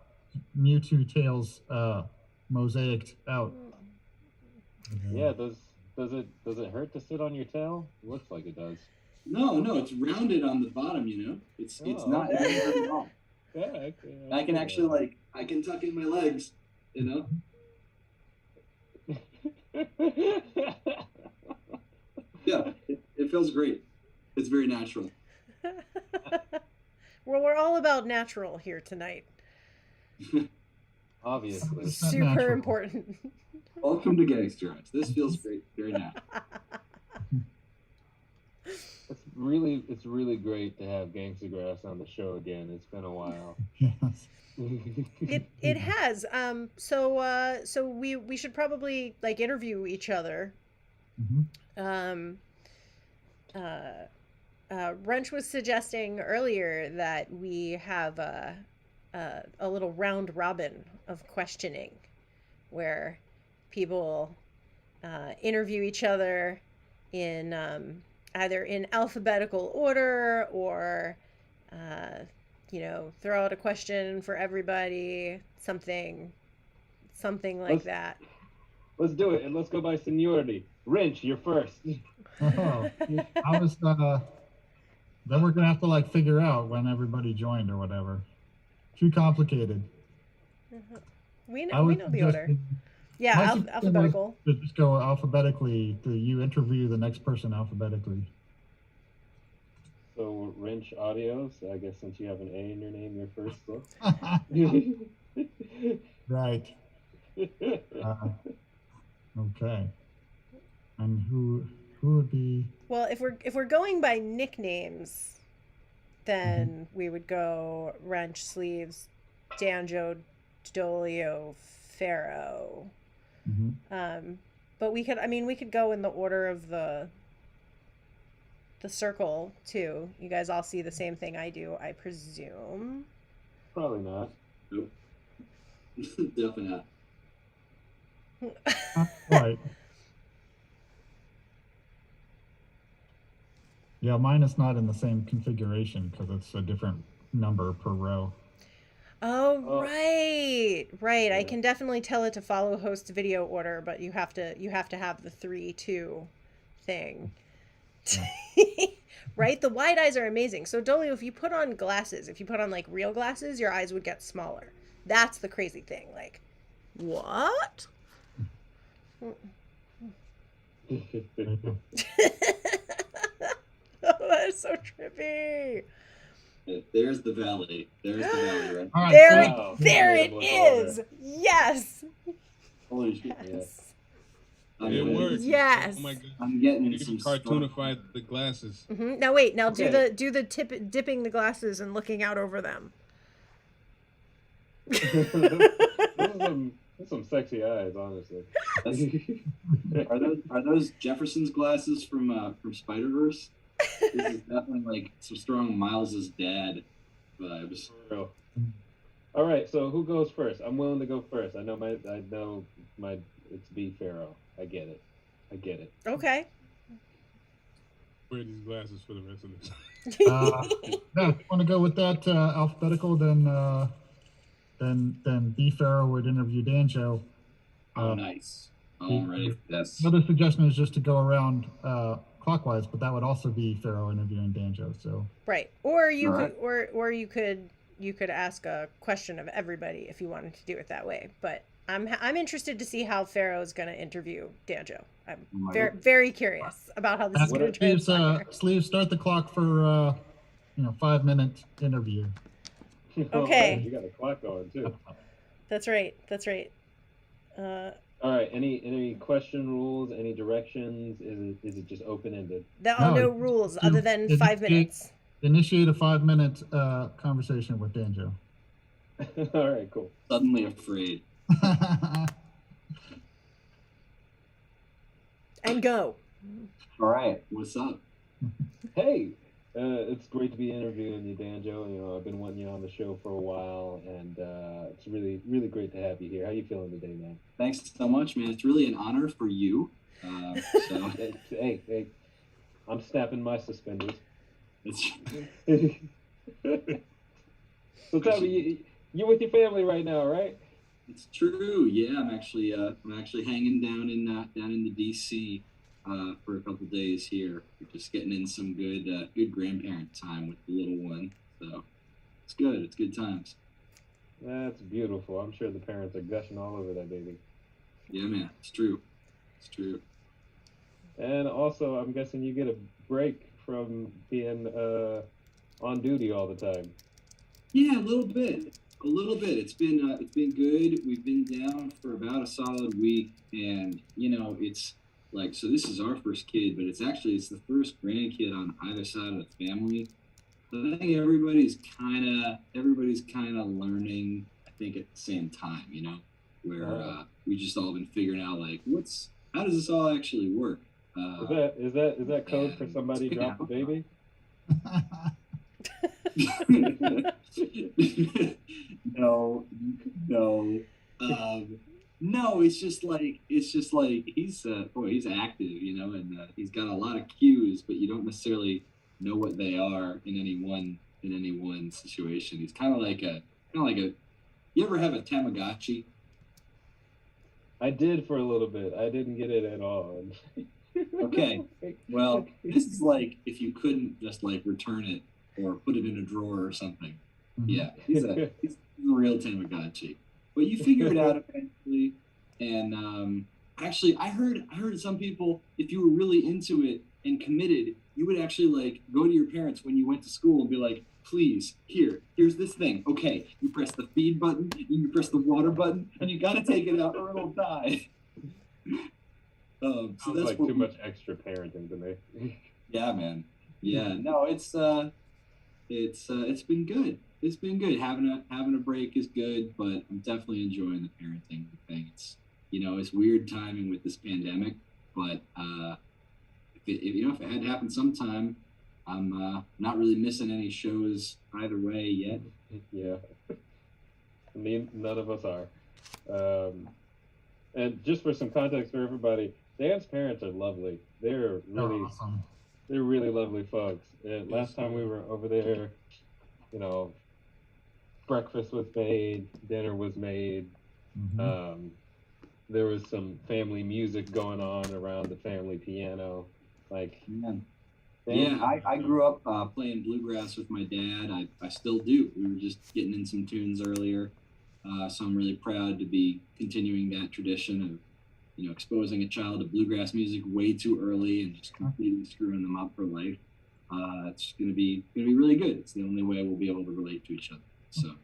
Mewtwo tails mosaicked out. Yeah, does it hurt to sit on your tail? It looks like it does. No, it's rounded on the bottom, It's not it doesn't hurt at all. Yeah, okay. I can actually I can tuck in my legs, Yeah, it feels great. It's very natural. Well, we're all about natural here tonight. Obviously. Super natural. important. Welcome to Gangstagrass. This feels great. Very nice. It's really great to have Gangstagrass on the show again. It's been a while. Yes. It has. So we should probably like interview each other. Mhm. Wrench was suggesting earlier that we have a little round robin of questioning, where people interview each other in either in alphabetical order or throw out a question for everybody, something like that. Let's do it, and let's go by seniority. Wrench, you're first. Oh, I was. Then we're gonna have to like figure out when everybody joined or whatever. Too complicated. We I know would the order. suggest- Yeah, my suggestion was alphabetical. to just go alphabetically. Do you interview the next person alphabetically? So, Wrench Audios, I guess since you have an A in your name, you're first. So. Right. Okay. And who would be? Well, if we're going by nicknames, then we would go Wrench, Sleeves, Danjo, Dolio, Pharaoh. Mhm. But we could go in the order of the circle too. You guys all see the same thing I do, I presume. Probably not. Nope. Definitely not. Right. Yeah, mine is not in the same configuration because it's a different number per row. Oh, right. I Yeah. can definitely tell it to follow host video order, but you have to have the 3-2 thing. Right? The wide eyes are amazing. So Dolio, if you put on glasses, if you put on like real glasses, your eyes would get smaller. That's the crazy thing. Like, what? Oh, that's so trippy. There's the valley. There's the valley, right? All right, There, Wow. there it Yeah, is. Yes. Holy shit. Yes. It works. Yes. Oh my god. I'm getting You some cartoonified the glasses. Now wait. Now Okay. do the dipping the glasses and looking out over them. Those are some sexy eyes, honestly. Are those Jefferson's glasses from Spider-Verse? This is definitely like some strong Miles's dad vibes. For real. All right, so who goes first? I'm willing to go first. I know my it's B Pharaoh. I get it. Okay. Wear these glasses for the rest of this. Yeah, if you want to go with that alphabetical, then B Pharaoh would interview Danjo. Oh, nice. All right. Yes. Another suggestion is just to go around clockwise, but that would also be Pharaoh interviewing Danjo. So Right. Or you All could or you could ask a question of everybody if you wanted to do it that way. But I'm interested to see how Pharaoh's going to interview Danjo. I'm Oh my very God. very curious about how this is going to transpire. Sleeves, start the clock for 5-minute interview. Okay. You got a clock going too. That's right. All right. Any question rules? Any directions? Is it just open ended? There are no rules other than 5 minutes. Initiate a 5-minute conversation with Danjo. All right. Cool. Suddenly afraid. And go. All right. What's up? Hey, it's great to be interviewing you, Danjo. You know, I've been wanting you on the show for a while, and it's really, really great to have you here. How you feeling today, man? Thanks so much, man. It's really an honor for you. So Hey, I'm snapping my suspenders. it's So tell me, you're with your family right now, right? It's true. Yeah, I'm actually hanging down in the DC for a couple days here. We're just getting in some good grandparent time with the little one. So it's good. It's good times. That's beautiful. I'm sure the parents are gushing all over that baby. Yeah, man. It's true. It's true. And also, I'm guessing you get a break from being on duty all the time. Yeah, a little bit. Of A little bit. It's been good. We've been down for about a solid week, and it's like, so this is our first kid, but it's the first grandkid on either side of the family. So I think everybody's kind of learning. I think at the same time, where we just all been figuring out like how does this all actually work? Is that code for somebody dropped a baby? No. No, it's just like he's active, and he's got a lot of cues, but you don't necessarily know what they are in any one situation. He's kind of like a. You ever have a Tamagotchi? I did for a little bit. I didn't get it at all. Okay, well, this is like if you couldn't just like return it or put it in a drawer or something. Mhm. Yeah, he's a real Tamagotchi. But you figure it out eventually. And actually, I heard some people, if you were really into it and committed, you would actually like go to your parents when you went to school and be like, please, here's this thing. Okay, you press the feed button, and you press the water button, and you got to take it out or it'll die. So Sounds that's like too much extra parenting to me. Yeah, man. Yeah, no, it's been good. It's been good. Having a break is good, but I'm definitely enjoying the parenting thing. It's weird timing with this pandemic, but if it had to happen sometime, I'm not really missing any shows either way yet. Yeah, I mean, none of us are. And just for some context for everybody, Dan's parents are lovely. They're Awesome. they're really lovely folks. And last time we were over there, breakfast was made, dinner was made. Mhm. There was some family music going on around the family piano. Like, Yeah, I grew up playing bluegrass with my dad. I still do. We were just getting in some tunes earlier, so I'm really proud to be continuing that tradition of exposing a child to bluegrass music way too early and just completely screwing them up for life. It's gonna be really good. It's the only way we'll be able to relate to each other. So,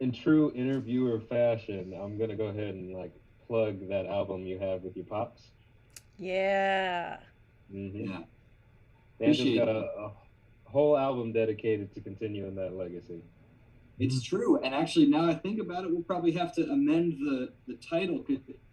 in true interviewer fashion, I'm gonna go ahead and like plug that album you have with your pops. Yeah. Mm-hmm. Yeah, Dan just got a whole album dedicated to continuing that legacy. it's true. And actually, now I think about it, we'll probably have to amend the title.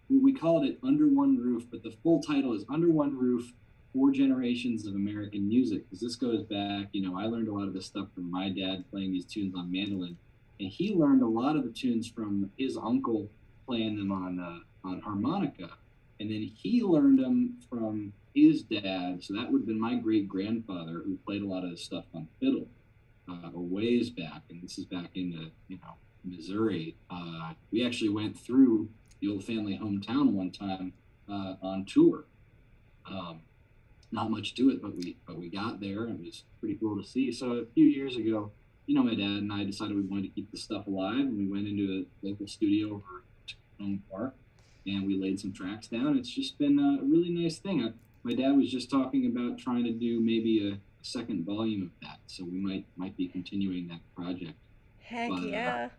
We called it Under One Roof, but the full title is Under One Roof: 4 Generations of American Music. Because this goes back, I learned a lot of this stuff from my dad playing these tunes on mandolin, and he learned a lot of the tunes from his uncle playing them on harmonica, and then he learned them from his dad. So that would have been my great grandfather, who played a lot of this stuff on fiddle. A ways back, and this is back in Missouri. We actually went through the old family hometown one time on tour. Not much to it, but we got there, and it was pretty cool to see. So a few years ago, my dad and I decided we wanted to keep this stuff alive, and we went into a local studio over at Home Park, and we laid some tracks down. It's just been a really nice thing. My dad was just talking about trying to do maybe a second volume of that, so we might be continuing that project. Heck yeah.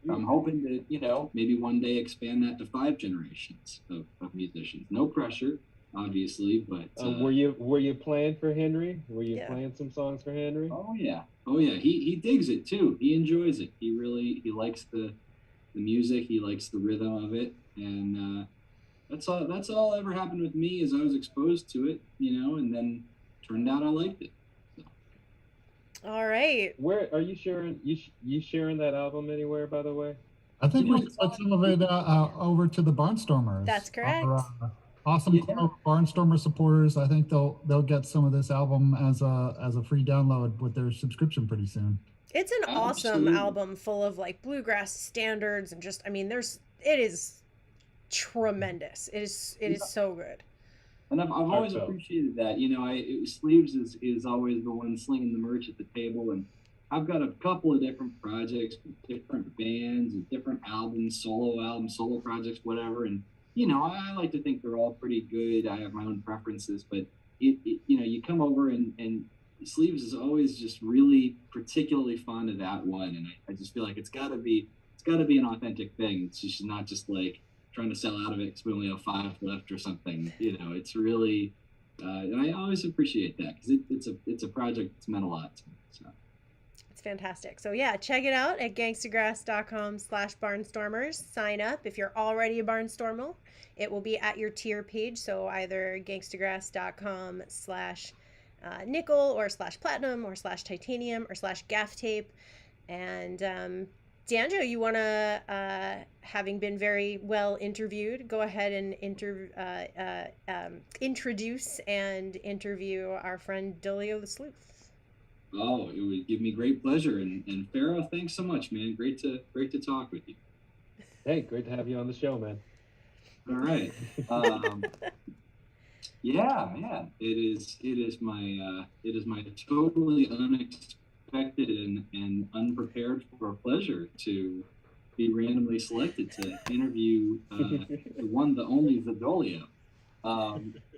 I'm hoping to maybe one day expand that to 5 generations of musicians. No pressure, obviously, but were you playing for Henry? Were you playing some songs for Henry? Oh yeah, he digs it too. He enjoys it. He likes the music. He likes the rhythm of it, and that's all ever happened with me is I was exposed to it, and then turned out I liked it. So. All right. Where are you sharing? You sharing that album anywhere, by the way? I think we should put some of it over to the Barnstormers. That's correct. Awesome Club Barnstormer supporters. I think they'll get some of this album as a free download with their subscription pretty soon. It's an awesome album full of like bluegrass standards and just it is tremendous. It is so good. And I've always appreciated that. Sleeves is always the one slinging the merch at the table, and I've got a couple of different projects with different bands and different albums, solo projects, whatever. And I like to think they're all pretty good. I have my own preferences, but you come over and Sleeves is always just really particularly fond of that one, and I just feel like it's got to be an authentic thing. It's just not just like trying to sell out of it because we only have 5 left or something. It's really, and I always appreciate that because it's a project that's meant a lot to me. So. It's fantastic. So yeah, check it out at gangstagrass.com/barnstormers. Sign up if you're already a barnstormer. It will be at your tier page. So either gangstagrass.com/nickel or /platinum or /titanium or /gaff tape. And D'Angelo, you want to, having been very well interviewed, go ahead and introduce and interview our friend Dolio the Sleuth. Oh, it would give me great pleasure. And Pharaoh, thanks so much, man. Great to talk with you. Hey, great to have you on the show, man. All right. Yeah, man. It is my totally unexpected and unprepared for pleasure to be randomly selected to interview the one, the only, the Dolio.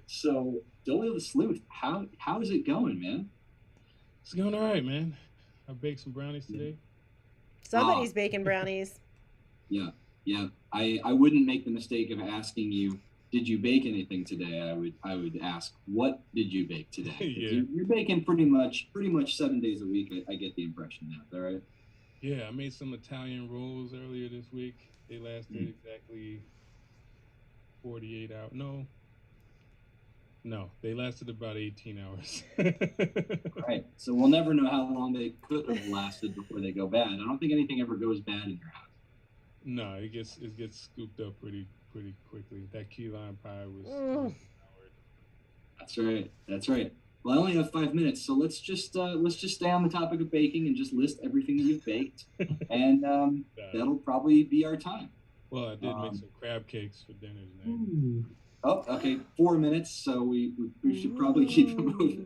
So Dolio the Sleuth, how is it going, man? It's going all right, man. I baked some brownies today. Somebody's baking brownies. Yeah. I wouldn't make the mistake of asking you, did you bake anything today? I would ask, what did you bake today? Yeah. You're baking pretty much 7 days a week. I get the impression now. Is that right? Yeah, I made some Italian rolls earlier this week. They lasted exactly 48 hours. No, they lasted about 18 hours. Right. So we'll never know how long they could have lasted before they go bad. I don't think anything ever goes bad in your house. No, it gets scooped up pretty quickly. That key lime pie was That's right. Well, I only have 5 minutes, so let's just stay on the topic of baking and just list everything that you've baked, and that'll probably be our time. Well, I did make some crab cakes for dinner tonight. Oh, okay. 4 minutes, so we should probably keep it moving.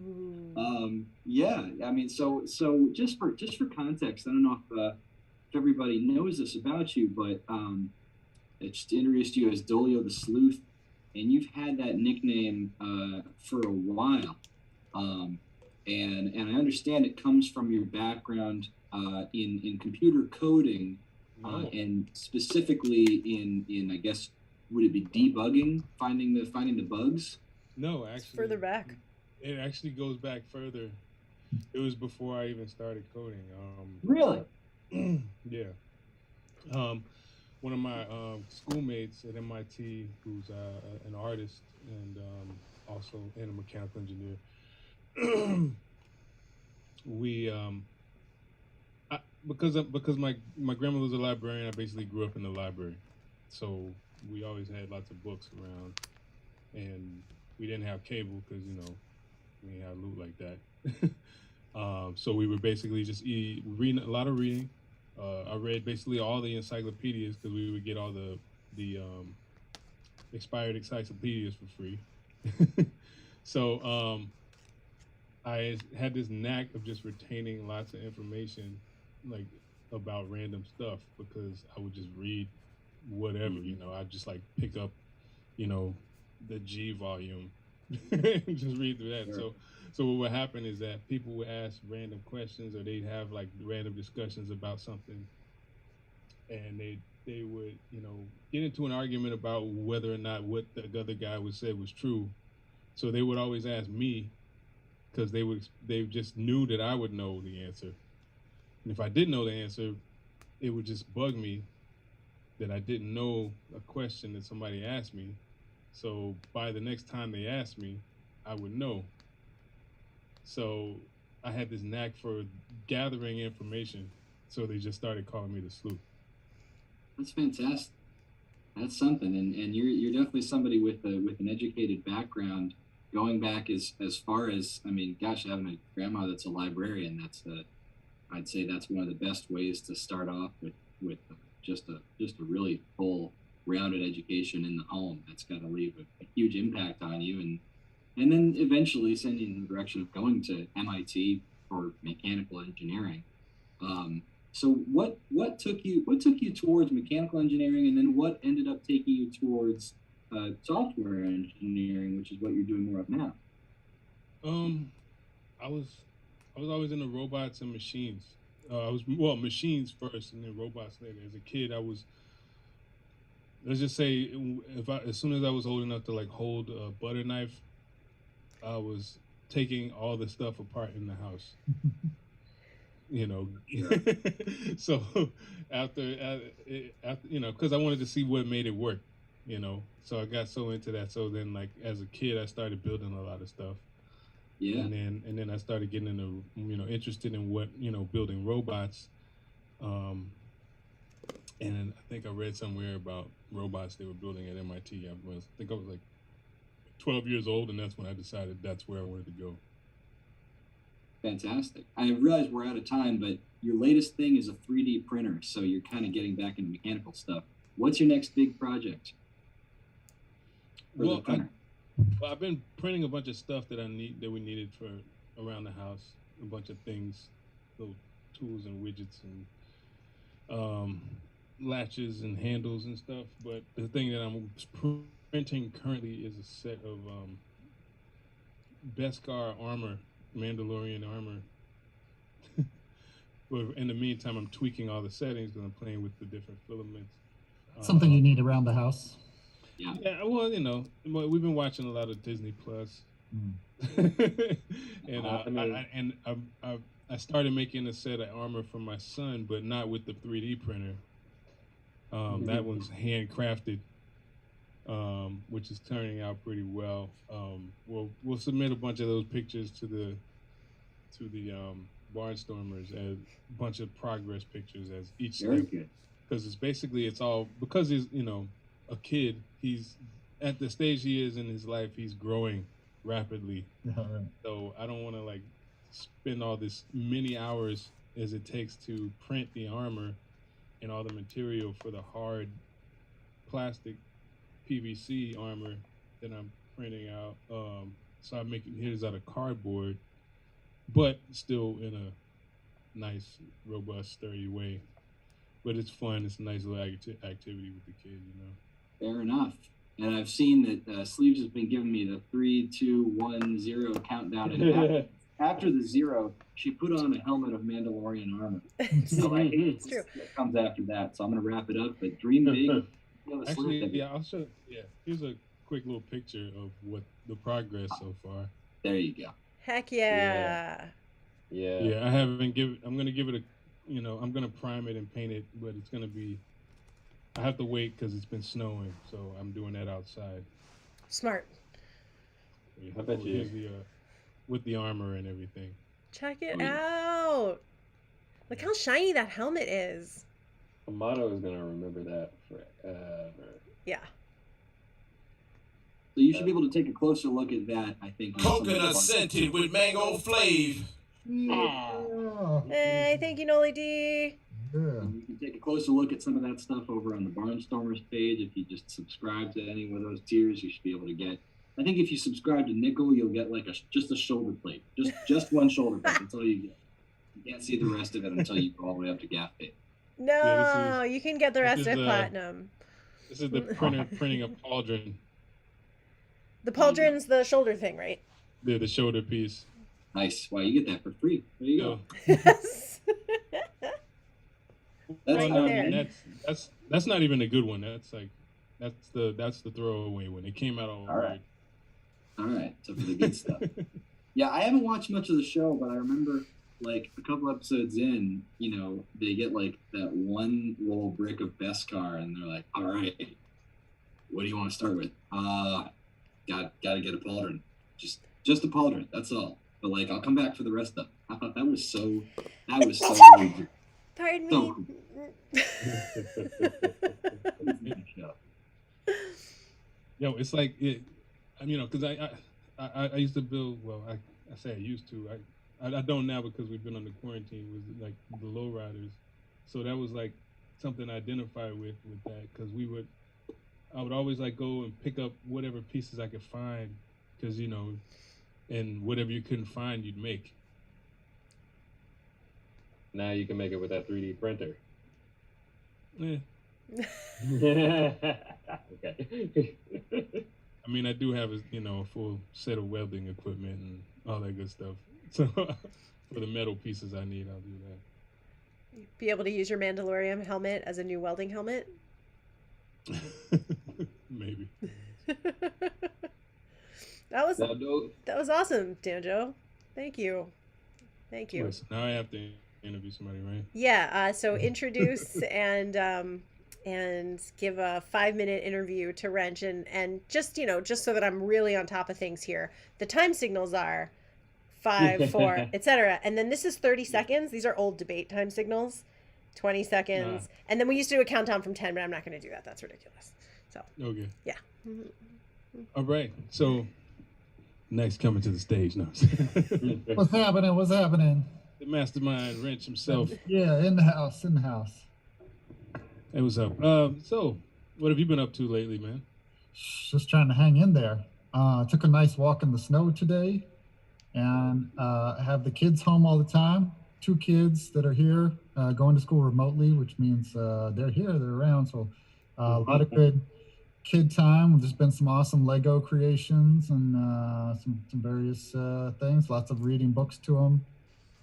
Yeah, I mean, so just for context, I don't know if everybody knows this about you, but I just introduced you as Dolio the Sleuth, and you've had that nickname for a while. And I understand it comes from your background in computer coding, and specifically in I guess, would it be debugging, finding the bugs? No, actually. Further back. It actually goes back further. It was before I even started coding. Really? Yeah. One of my schoolmates at MIT, who's an artist and also a mechanical engineer, we because my grandmother was a librarian, I basically grew up in the library, so we always had lots of books around, and we didn't have cable because we didn't have loot like that. So we were basically just reading a lot of reading. I read basically all the encyclopedias because we would get all the expired encyclopedias for free. So I had this knack of just retaining lots of information, like about random stuff, because I would just read whatever, I'd just like pick up, the G volume and just read through that. Sure. So what would happen is that people would ask random questions, or they'd have like random discussions about something, and they would, get into an argument about whether or not what the other guy would say was true. So they would always ask me, because they just knew that I would know the answer. And if I didn't know the answer, it would just bug me that I didn't know a question that somebody asked me. So by the next time they asked me, I would know. So I had this knack for gathering information. So they just started calling me the sleuth. That's fantastic. That's something, and you're definitely somebody with an educated background, going back as far as, I mean, gosh, having a grandma that's a librarian, I'd say that's one of the best ways to start off with just a really full rounded education in the home. That's got to leave a huge impact on you, and then eventually send you in the direction of going to MIT for mechanical engineering. So what took you towards mechanical engineering, and then what ended up taking you towards software engineering, which is what you're doing more of now? I was I was always into robots and machines. Machines first and then robots later. As a kid, I was, let's just say, as soon as I was old enough to like hold a butter knife, I was taking all the stuff apart in the house. Yeah. So after because I wanted to see what made it work, so I got so into that. So then, like as a kid, I started building a lot of stuff. Yeah. And then I started getting into interested in what building robots, and then I think I read somewhere about robots they were building at MIT. I think I was like 12 years old, and that's when I decided that's where I wanted to go. Fantastic. I realize we're out of time, but your latest thing is a 3D printer, so you're kind of getting back into mechanical stuff. What's your next big project? Well, I've been printing a bunch of stuff that we needed for around the house. A bunch of things, little tools and widgets and latches and handles and stuff. But the thing that I'm printing currently is a set of Beskar armor, Mandalorian armor. But in the meantime, I'm tweaking all the settings because I'm playing with the different filaments. Something you need around the house. Yeah, well, we've been watching a lot of Disney Plus, and I started making a set of armor for my son, but not with the 3D printer. That one's handcrafted, which is turning out pretty well. We'll submit a bunch of those pictures to the Barnstormers as a bunch of progress pictures as each Very step, good. because it's all because he's a kid. He's at the stage he is in his life. He's growing rapidly. So I don't want to like spend all this many hours as it takes to print the armor and all the material for the hard plastic PVC armor that I'm printing out. So I'm making his out of cardboard, but still in a nice, robust, sturdy way. But it's fun. It's a nice little activity with the kid, Fair enough. And I've seen that Sleeves has been giving me the 3, 2, 1, 0 countdown. And after the 0, she put on a helmet of Mandalorian armor. So I hate It's true. what comes after that. So I'm going to wrap it up. But dream big. Actually, I'll show. Yeah, here's a quick little picture of what the progress so far. There you go. Heck yeah. Yeah, I haven't I'm gonna give it I'm gonna prime it and paint it, but it's gonna be. I have to wait because it's been snowing, so I'm doing that outside. Smart. Yeah, I bet you. here's the, with the armor and everything. Check it out. Look how shiny that helmet is. Amato is gonna remember that forever. Yeah. So you should be able to take a closer look at that, I think. Coconut scented with mango flavor. Hey, thank you, Noli D. Yeah. You can take a closer look at some of that stuff over on the Barnstormers page. If you just subscribe to any of those tiers, you should be able to get. I think if you subscribe to Nickel, you'll get like just a shoulder plate, just one shoulder plate. That's all you get. You can't see the rest of it until you go all the way up to gaff tape. No, Yeah, you can get the rest of platinum. This is the printer printing a pauldron. The pauldron's the shoulder thing, right? Yeah, the shoulder piece. Nice. Wow, you get that for free. There you go. Yes. That's Right how- there. That's not even a good one. That's the throwaway one. It came out all right. All right. So for the good stuff. Yeah, I haven't watched much of the show, but I remember like a couple episodes in, they get like that one little brick of Beskar, and they're like, "All right, what do you want to start with?" Got to get a pauldron. Just a pauldron. That's all. But like, I'll come back for the rest of it. I thought that was so. Pardon So me. cool. Yo, it's like it. Because I used to build. Well, I say I used to. I don't now because we've been under quarantine with like the lowriders. So that was like something I identified with that because I would always like go and pick up whatever pieces I could find because and whatever you couldn't find you'd make. Now you can make it with that 3D printer. Yeah. Okay. I mean, I do have a full set of welding equipment and all that good stuff. So For the metal pieces I need, I'll do Be able to use your Mandalorian helmet as a new welding helmet. that. Maybe. That was Now, no, awesome, Danjo. Thank you. Thank you. Wait, so now I have to interview somebody, right? Yeah. So introduce and give a 5-minute interview to Wrench and just just so that I'm really on top of things here. The time signals are 5, 4, etc. And then this is 30 seconds. These are old debate time signals. 20 seconds. And then we used to do a countdown from 10, but I'm not going to do that. That's ridiculous. So. Okay. Yeah. All right. So next coming to the stage now. What's happening? What's happening? The mastermind Wrench himself. Yeah, in the house. In the house. Hey, what's up? So what have you been up to lately, man? Just trying to hang in there. Took a nice walk in the snow today, and have the kids home all the time. 2 kids that are here, going to school remotely, which means they're here, they're around. So a lot of good kid time. There's been some awesome Lego creations and some various things. Lots of reading books to them,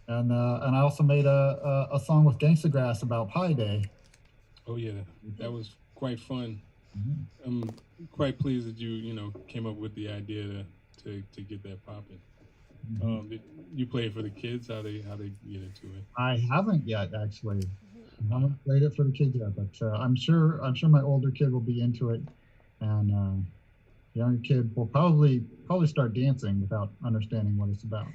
and I also made a song with Gangstagrass about Pi Day. Oh yeah, that was quite fun. Mm-hmm. I'm quite pleased that you came up with the idea to get that popping. Mm-hmm. Did you play it for the kids? How they get into it? I haven't yet, actually. I haven't played it for the kids yet, but I'm sure my older kid will be into it, and the younger kid will probably start dancing without understanding what it's about.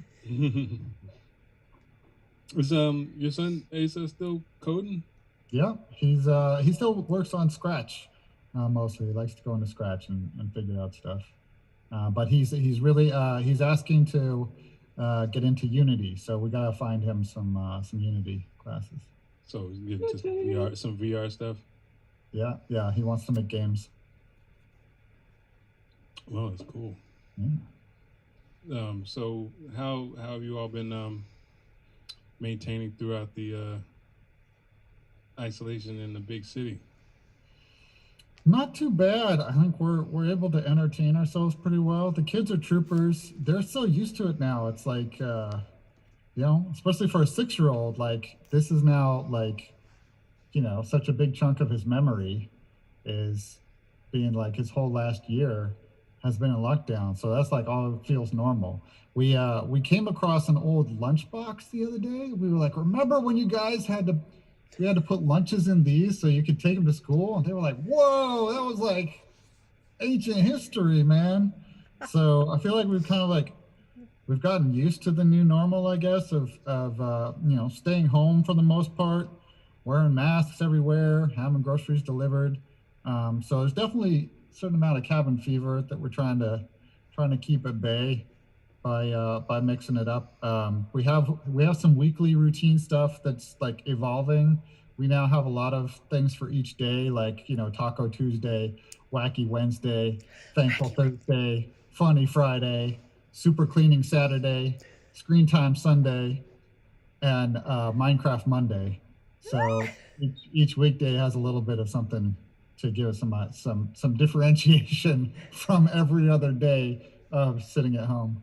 Is your son Asa still coding? Yeah, he still works on Scratch mostly. He likes to go into Scratch and figure out stuff. But he's really he's asking to get into Unity, so we gotta find him some Unity classes. So get into some VR stuff. Yeah, he wants to make games. Well, that's cool. Yeah. So how have you all been maintaining throughout the isolation in the big city? Not too bad. I think we're able to entertain ourselves pretty well. The kids are troopers. They're so used to it now. It's like, especially for a 6-year-old, like this is now like, such a big chunk of his memory is being like his whole last year has been in lockdown. So that's like all it feels normal. We came across an old lunchbox the other day. We were like, remember when you guys we had to put lunches in these so you could take them to school? And they were like, whoa, that was like ancient history, man. So I feel like we've gotten used to the new normal, I guess, of staying home for the most part, wearing masks everywhere, having groceries delivered. So there's definitely a certain amount of cabin fever that we're trying to keep at bay by mixing it up. We have some weekly routine stuff that's like evolving. We now have a lot of things for each day, like Taco Tuesday, Wacky Wednesday, Thankful Thursday, Funny Friday, Super Cleaning Saturday, Screen Time Sunday, and Minecraft Monday. So each weekday has a little bit of something to give us some differentiation from every other day of sitting at home.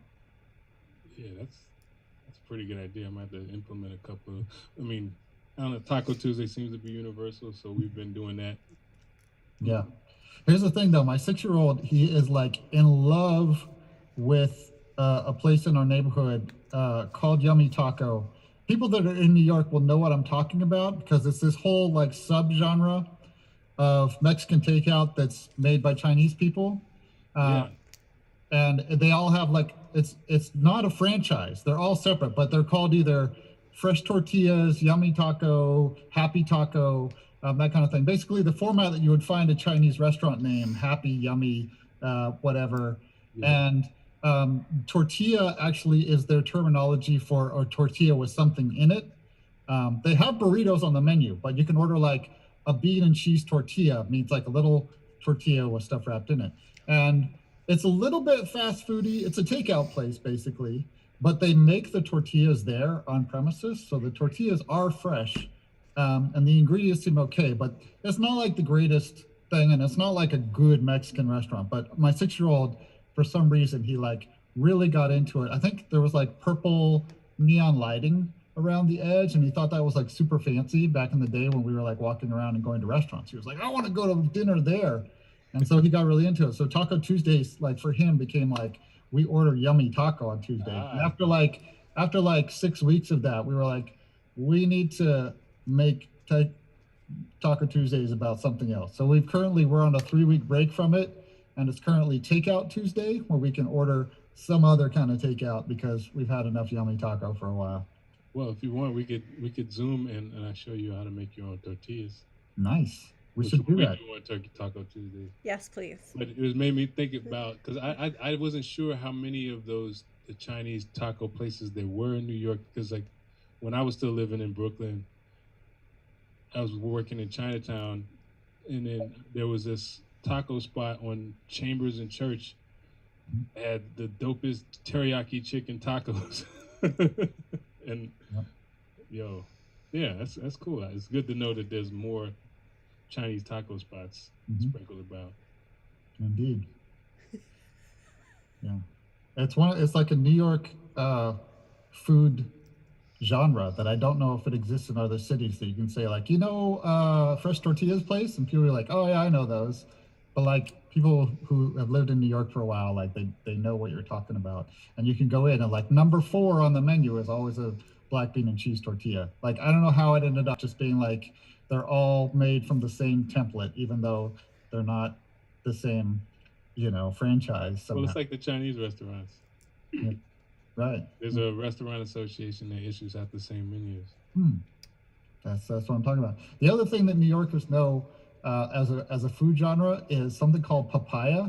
Yeah, that's a pretty good idea. I might have to implement a couple of. I don't know. Taco Tuesday seems to be universal, so we've been doing that. Yeah. Here's the thing, though. My 6-year-old, he is like in love with a place in our neighborhood called Yummy Taco. People that are in New York will know what I'm talking about because it's this whole like subgenre of Mexican takeout that's made by Chinese people. And they all have like, it's not a franchise. They're all separate, but they're called either Fresh Tortillas, Yummy Taco, Happy Taco, that kind of thing. Basically the format that you would find a Chinese restaurant name, Happy, Yummy, whatever. Yeah. And tortilla actually is their terminology for a tortilla with something in it. They have burritos on the menu, but you can order like a bean and cheese tortilla, means like a little tortilla with stuff wrapped in it. And it's a little bit fast foody. It's a takeout place basically, but they make the tortillas there on premises. So the tortillas are fresh and the ingredients seem okay, but it's not like the greatest thing. And it's not like a good Mexican restaurant, but my 6-year-old, for some reason, he like really got into it. I think there was like purple neon lighting around the edge, and he thought that was like super fancy back in the day when we were like walking around and going to restaurants. He was like, I want to go to dinner there. And so he got really into it. So Taco Tuesdays, like for him, became like, we order yummy taco on Tuesday. And after like 6 weeks of that, we were like, we need to make Taco Tuesdays about something else. So we're on a 3-week break from it, and it's currently Takeout Tuesday, where we can order some other kind of takeout because we've had enough yummy taco for a while. Well, if you want, we could Zoom and I show you how to make your own tortillas. Nice. We should do that. On Turkey Taco Tuesday. Yes, please. But it was made me think about, because I wasn't sure how many of the Chinese taco places there were in New York, because like when I was still living in Brooklyn, I was working in Chinatown, and then there was this taco spot on Chambers and Church. It had the dopest teriyaki chicken tacos. And that's cool. It's good to know that there's more Chinese taco spots sprinkled about. Indeed. Yeah, it's like a New York food genre that I don't know if it exists in other cities, that you can say like, Fresh Tortillas place, and people are like, oh yeah, I know those. But like people who have lived in New York for a while, like they know what you're talking about. And you can go in and like number 4 on the menu is always a black bean and cheese tortilla. Like, I don't know how it ended up just being like, they're all made from the same template, even though they're not the same, franchise. Somehow. Well, it's like the Chinese restaurants. Yeah. Right. There's a restaurant association that issues out the same menus. That's what I'm talking about. The other thing that New Yorkers know as a food genre is something called papaya.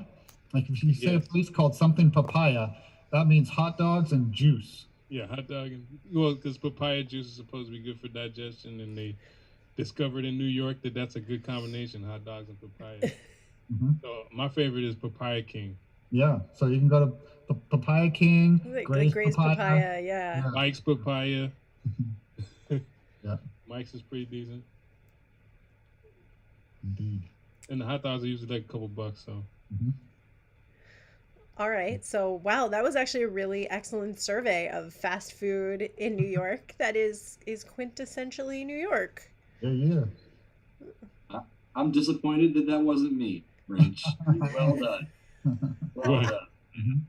Like if you say a place called something papaya, that means hot dogs and juice. Yeah, hot dog because papaya juice is supposed to be good for digestion, and they discovered in New York that that's a good combination, hot dogs and papaya. So my favorite is Papaya King. Yeah, so you can go to Papaya King, Gray's papaya, yeah. Mike's papaya. Yeah. Mike's is pretty decent. Indeed. And the hot dogs are usually like a couple bucks, so. All right. So, wow, that was actually a really excellent survey of fast food in New York that is quintessentially New York. Yeah. I'm disappointed that wasn't me, Rich. Well done. Well done.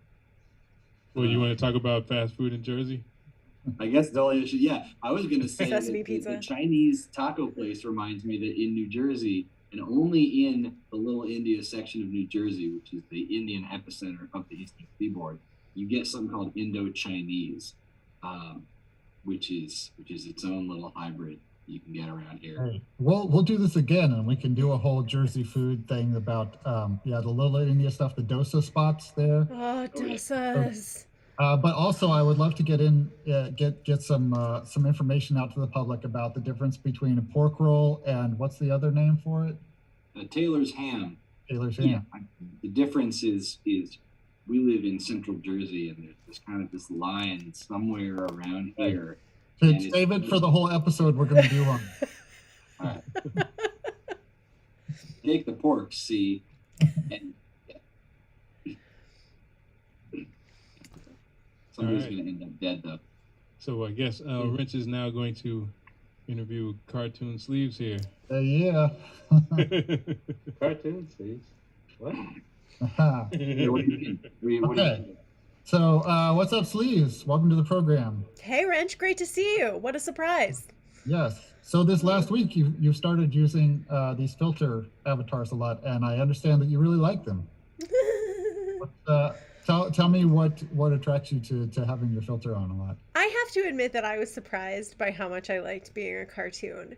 Well, you want to talk about fast food in Jersey? I guess Delia should. Yeah, I was going to say Sesame pizza. The Chinese taco place reminds me that in New Jersey, and only in the Little India section of New Jersey, which is the Indian epicenter of the Eastern Seaboard, you get something called Indo-Chinese, which is its own little hybrid you can get around here. Hey, we'll do this again, and we can do a whole Jersey food thing about the Little India stuff, the dosa spots there. Oh, dosas. But also, I would love to get some information out to the public about the difference between a pork roll and what's the other name for it? Taylor's ham. Taylor's ham. Yeah, the difference is we live in Central Jersey, and there's kind of this line somewhere around here. To save it for the whole episode, we're going to do one. All right. Take the pork, see, and somebody's going to end up dead, though. So I guess Wrench is now going to interview Cartoon Sleeves here. Yeah. Cartoon Sleeves? What? Okay. So, what's up, Sleeves? Welcome to the program. Hey, Wrench, great to see you. What a surprise. Yes. So this last week, you started using these filter avatars a lot, and I understand that you really like them. Tell me what attracts you to having your filter on a lot. I have to admit that I was surprised by how much I liked being a cartoon.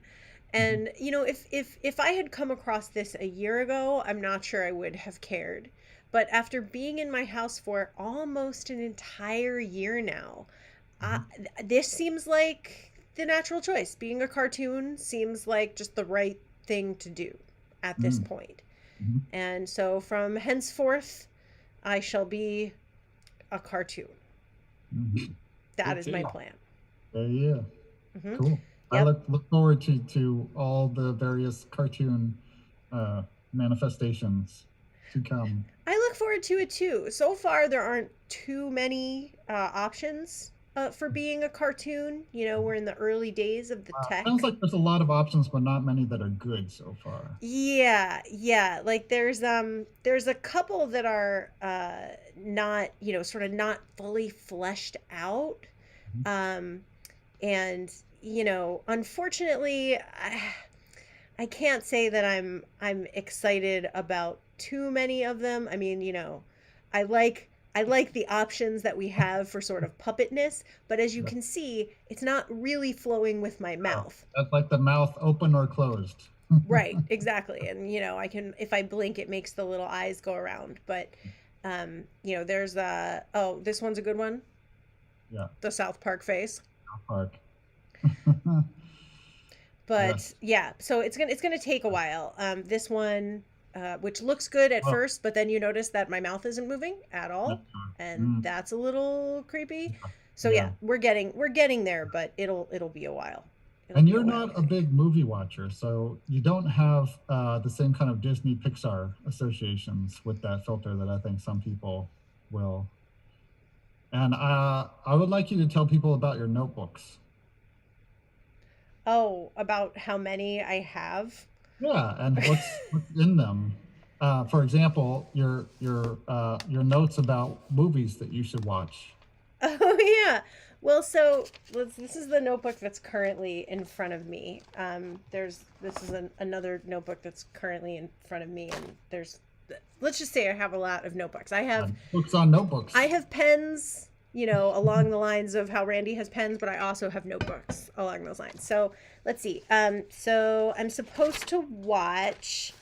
And, if I had come across this a year ago, I'm not sure I would have cared. But after being in my house for almost an entire year now, this seems like the natural choice. Being a cartoon seems like just the right thing to do at this point. And so from henceforth, I shall be a cartoon. That is my plan. Yeah. Cool. Yep. I look forward to all the various cartoon manifestations to come. I look forward to it too. So far, there aren't too many options for being a cartoon. You know, we're in the early days of the tech. Sounds like there's a lot of options, but not many that are good so far. Yeah, yeah. Like there's a couple that are not, you know, sort of not fully fleshed out. And you know, unfortunately, I can't say that I'm excited about too many of them. I mean, you know, I like the options that we have for sort of puppetness, but as you can see, it's not really flowing with my mouth. That's like the mouth open or closed. Right, exactly. And you know, I can, if I blink, it makes the little eyes go around. But you know, there's oh, this one's a good one. Yeah. The South Park face. South Park. But yeah, so it's gonna take a while. This one, which looks good at first, but then you notice that my mouth isn't moving at all, and that's a little creepy. So yeah, we're getting there, but it'll be a while. And you're not a big movie watcher, so you don't have the same kind of Disney Pixar associations with that filter that I think some people will. And I would like you to tell people about your notebooks. Oh, about how many I have? Yeah, and what's in them. For example, your notes about movies that you should watch. Oh yeah. Well, so this is the notebook that's currently in front of me. This is another notebook that's currently in front of me, and let's just say I have a lot of notebooks. I have books on notebooks. I have pens, you know, along the lines of how Randy has pens, but I also have notebooks along those lines. So let's see. So I'm supposed to watch.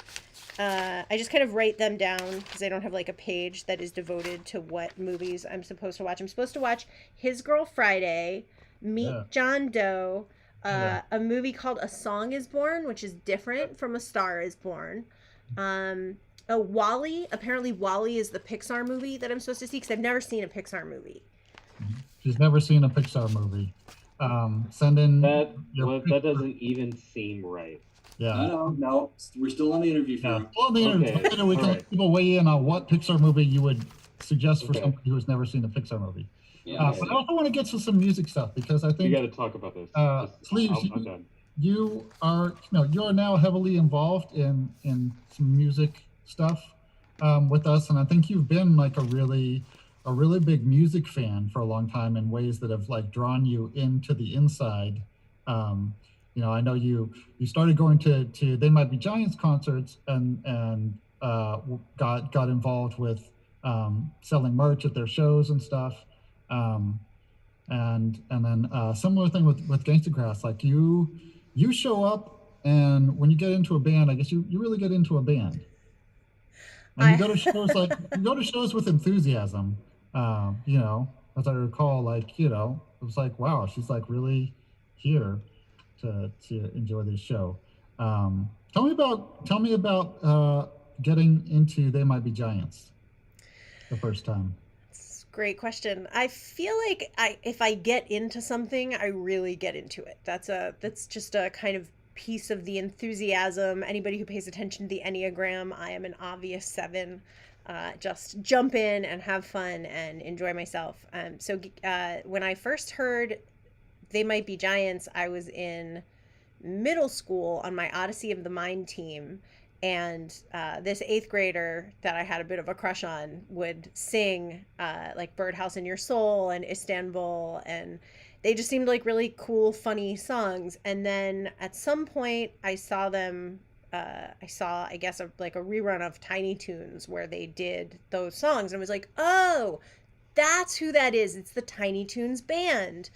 I just kind of write them down because I don't have like a page that is devoted to what movies I'm supposed to watch. I'm supposed to watch His Girl Friday, Meet John Doe, a movie called A Song Is Born, which is different from A Star Is Born. WALL-E. Apparently WALL-E is the Pixar movie that I'm supposed to see because I've never seen a Pixar movie. She's never seen a Pixar movie. Send in that doesn't even seem right. Yeah. No. We're still on the interview. Yeah. On the interview, we can people weigh in on what Pixar movie you would suggest for somebody who has never seen a Pixar movie. Yeah, but I also want to get to some music stuff because I think we got to talk about this. Sleeves, you are now heavily involved in some music stuff with us, and I think you've been like a really big music fan for a long time in ways that have like drawn you into the inside. I know you started going to They Might Be Giants concerts and got involved with selling merch at their shows and stuff. And then similar thing with Gangstagrass, like you show up, and when you get into a band, I guess you really get into a band. And you go to shows with enthusiasm. As I recall, it was like, wow, she's like really here to enjoy this show. Tell me about getting into They Might Be Giants the first time. That's a great question. I feel like if I get into something, I really get into it. That's just a kind of piece of the enthusiasm. Anybody who pays attention to the Enneagram, I am an obvious 7. Just jump in and have fun and enjoy myself. So when I first heard They Might Be Giants, I was in middle school on my Odyssey of the Mind team, and this 8th grader that I had a bit of a crush on would sing like Birdhouse in Your Soul and Istanbul, and they just seemed like really cool, funny songs. And then at some point I saw them, I guess a rerun of Tiny Toons where they did those songs, and I was like, oh, that's who that is. It's the Tiny Toons band.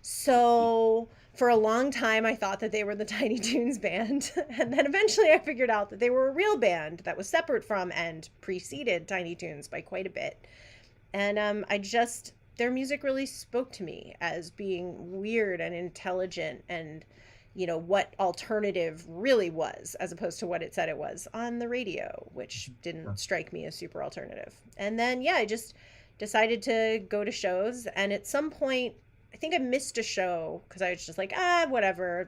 So for a long time, I thought that they were the Tiny Toons band. And then eventually I figured out that they were a real band that was separate from and preceded Tiny Toons by quite a bit. And their music really spoke to me as being weird and intelligent and, what alternative really was, as opposed to what it said it was on the radio, which didn't strike me as super alternative. And then, I just decided to go to shows. And at some point, I think I missed a show because I was just like, whatever.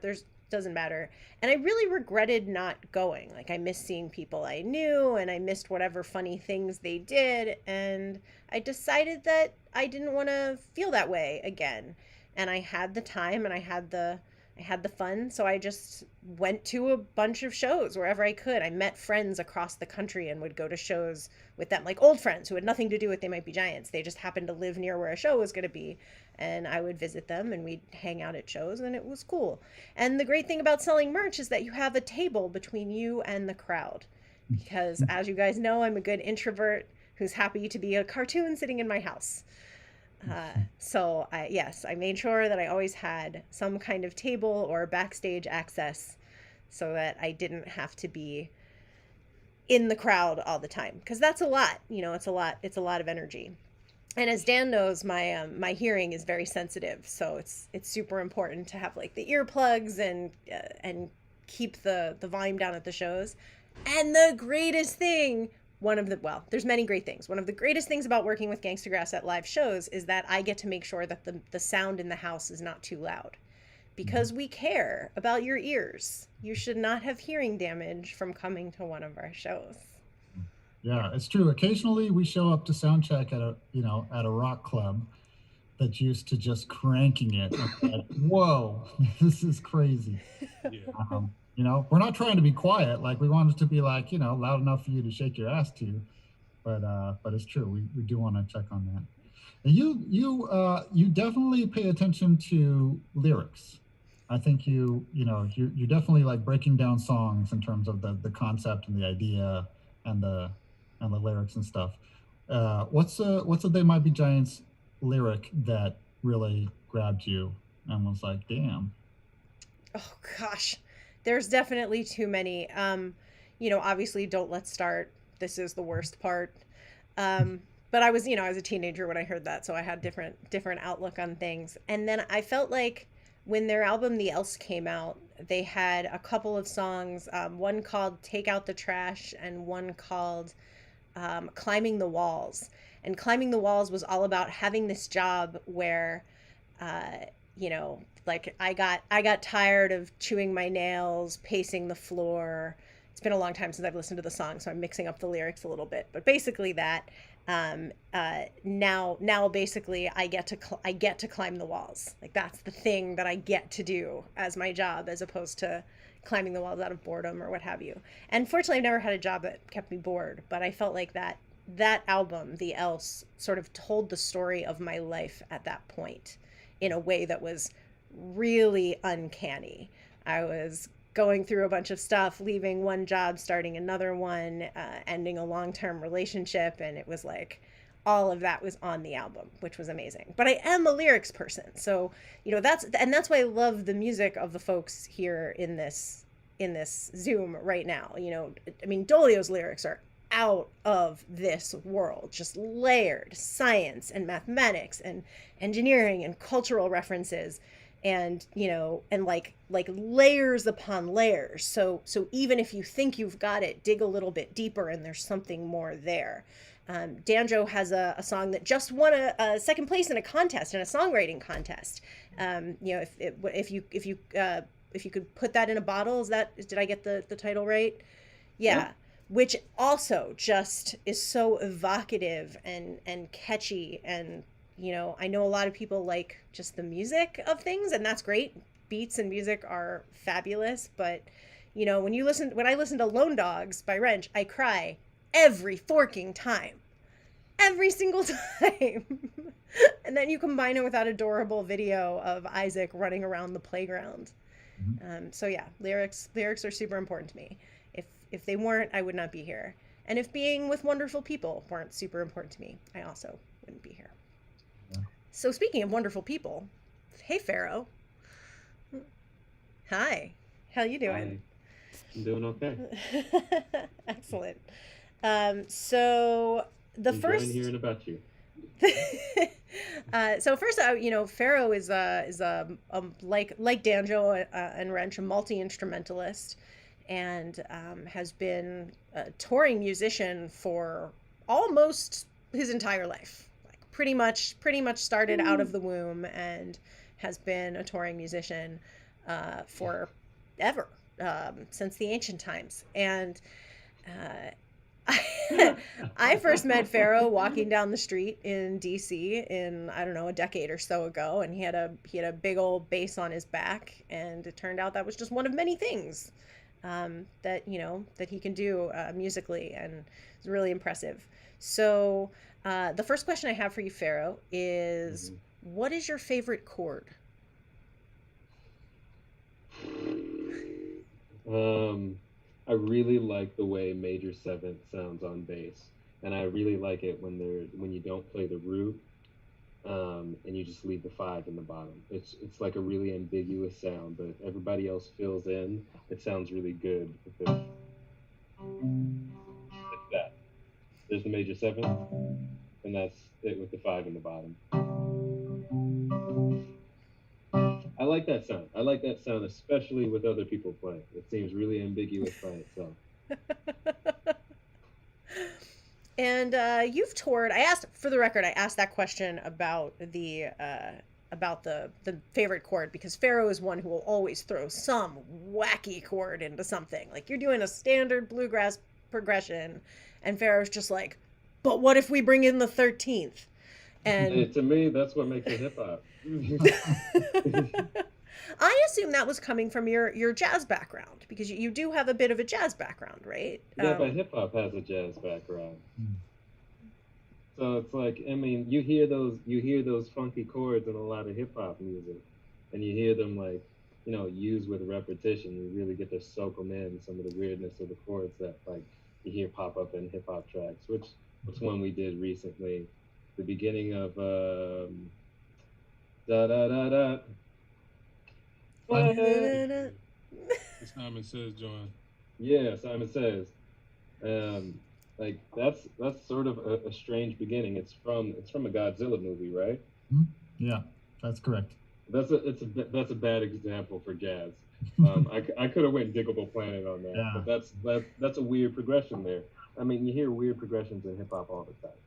doesn't matter. And I really regretted not going. Like, I missed seeing people I knew, and I missed whatever funny things they did, and I decided that I didn't want to feel that way again. And I had the time, and I had the fun, so I just went to a bunch of shows wherever I could. I met friends across the country and would go to shows with them, like old friends who had nothing to do with They Might Be Giants. They just happened to live near where a show was going to be, and I would visit them, and we'd hang out at shows, and it was cool. And the great thing about selling merch is that you have a table between you and the crowd, because as you guys know, I'm a good introvert who's happy to be a cartoon sitting in my house. So I made sure that I always had some kind of table or backstage access so that I didn't have to be in the crowd all the time, because that's a lot. It's a lot of energy. And as Dan knows, my hearing is very sensitive, so it's super important to have like the earplugs and keep the volume down at the shows. And the greatest thing, there's many great things. One of the greatest things about working with Gangstagrass at live shows is that I get to make sure that the sound in the house is not too loud, because we care about your ears. You should not have hearing damage from coming to one of our shows. Yeah, it's true. Occasionally we show up to sound check at a rock club that's used to just cranking it. Like, whoa, this is crazy. Yeah. We're not trying to be quiet. Like, we want it to be like, loud enough for you to shake your ass to. But it's true. We do want to check on that. And you definitely pay attention to lyrics. I think you're definitely like breaking down songs in terms of the concept and the idea and the lyrics and stuff. What's a They Might Be Giants lyric that really grabbed you and was like, damn? Oh gosh, there's definitely too many. Obviously, Don't Let's Start. This is the worst part. But I was a teenager when I heard that, so I had different outlook on things. And then I felt like when their album The Else came out, they had a couple of songs, one called Take Out the Trash and one called Climbing the Walls. And Climbing the Walls was all about having this job where, like I got tired of chewing my nails, pacing the floor. It's been a long time since I've listened to the song, so I'm mixing up the lyrics a little bit. But basically that. Now basically I get to climb the walls. Like, that's the thing that I get to do as my job, as opposed to climbing the walls out of boredom or what have you. And fortunately, I've never had a job that kept me bored, but I felt like that album, The Else, sort of told the story of my life at that point in a way that was really uncanny. I was going through a bunch of stuff, leaving one job, starting another one, ending a long-term relationship, and it was like all of that was on the album, which was amazing. But I am a lyrics person, so that's why I love the music of the folks here in this Zoom right now. Dolio's lyrics are out of this world, just layered science and mathematics and engineering and cultural references. And like layers upon layers. So even if you think you've got it, dig a little bit deeper and there's something more there. Danjo has a song that just won a second place in a contest, in a songwriting contest. If you could put that in a bottle, did I get the title right? Yeah. Which also just is so evocative and catchy, and I know a lot of people like just the music of things, and that's great. Beats and music are fabulous, but when I listen to Lone Dogs by Wrench, I cry every forking time. Every single time. And then you combine it with that adorable video of Isaac running around the playground. So yeah, lyrics are super important to me. If they weren't, I would not be here. And if being with wonderful people weren't super important to me, I also wouldn't be here. So speaking of wonderful people, hey Pharaoh. Hi. How you doing? I'm doing okay. Excellent. So the Enjoying first hearing about you. So first, Pharaoh is like Danjo and Wrench, a multi-instrumentalist, and has been a touring musician for almost his entire life. Pretty much started out of the womb and has been a touring musician for ever, since the ancient times. And I first met Pharaoh walking down the street in DC in, I don't know, a decade or so ago, and he had a big old bass on his back, and it turned out that was just one of many things that that he can do musically, and it's really impressive. So the first question I have for you, Pharaoh, is what is your favorite chord? I really like the way major seventh sounds on bass, and I really like it when you don't play the root, and you just leave the 5 in the bottom. It's like a really ambiguous sound, but everybody else fills in. It sounds really good. It's that. There's the major seventh, and that's it with the 5 in the bottom. I like that sound. I like that sound, especially with other people playing. It seems really ambiguous by itself. And you've toured. For the record, I asked that question about the favorite chord, because Pharaoh is one who will always throw some wacky chord into something. Like, you're doing a standard bluegrass progression, and Pharaoh's just like, but what if we bring in the 13th? And to me, that's what makes it hip hop. I assume that was coming from your jazz background, because you do have a bit of a jazz background, right? Yeah, but hip hop has a jazz background. So it's like, I mean, you hear those funky chords in a lot of hip hop music, and you hear them like, used with repetition. You really get to soak them in, some of the weirdness of the chords that like you hear pop up in hip hop tracks, which one we did recently, the beginning of da da da da. Simon Says, John. Yeah, Simon Says. Like that's sort of a strange beginning. It's from a Godzilla movie, right? Yeah, that's correct. That's a bad example for jazz. I could have went Diggable Planet on that, Yeah. but that's a weird progression there. I mean, you hear weird progressions in hip hop all the time.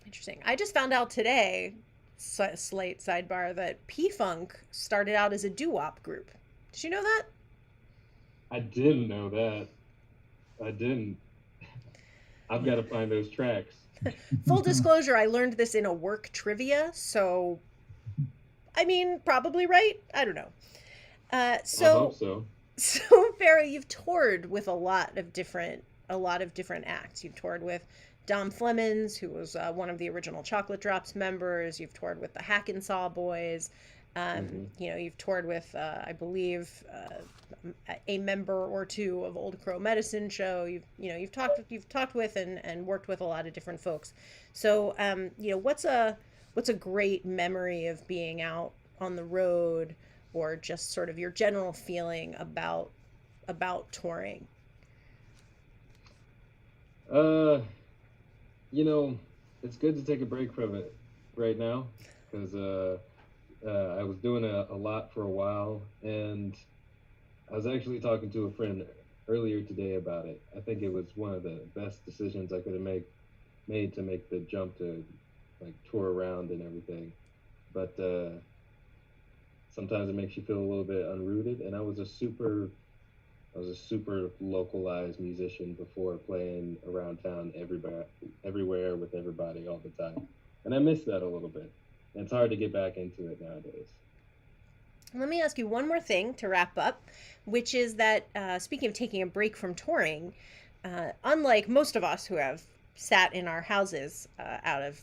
Interesting. I just found out today, slight sidebar, that P-Funk started out as a doo-wop group. Did you know that? I didn't know that. I didn't. I've got to find those tracks. Full disclosure, I learned this in a work trivia, so I mean, probably right. I don't know. I hope so. So Pharaoh, you've toured with a lot of different acts. You've toured with Dom Flemons, who was one of the original Chocolate Drops members. You've toured with the Hack and Saw Boys. You've toured with, I believe, a member or two of Old Crow Medicine Show. You've talked with and worked with a lot of different folks. So, what's a great memory of being out on the road, or just sort of your general feeling about touring? It's good to take a break from it right now, because I was doing a lot for a while, and I was actually talking to a friend earlier today about it. I think it was one of the best decisions I could have made to make the jump to like tour around and everything. But sometimes it makes you feel a little bit unrooted, and I was a super localized musician before, playing around town everywhere with everybody all the time. And I miss that a little bit. And it's hard to get back into it nowadays. Let me ask you one more thing to wrap up, which is that speaking of taking a break from touring, unlike most of us who have sat in our houses out of,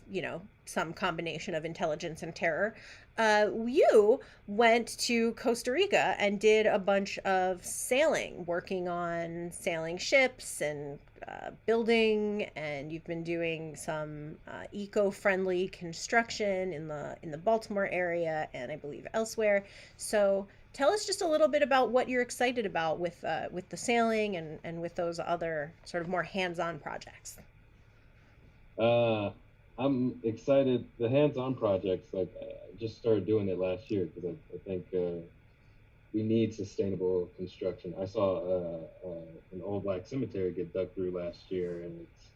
some combination of intelligence and terror, you went to Costa Rica and did a bunch of sailing, working on sailing ships and building, and you've been doing some eco-friendly construction in the Baltimore area and I believe elsewhere. So tell us just a little bit about what you're excited about with the sailing and with those other sort of more hands-on projects. I'm excited. The hands-on projects, like I just started doing it last year because I think we need sustainable construction. I saw an old black cemetery get dug through last year, and it's,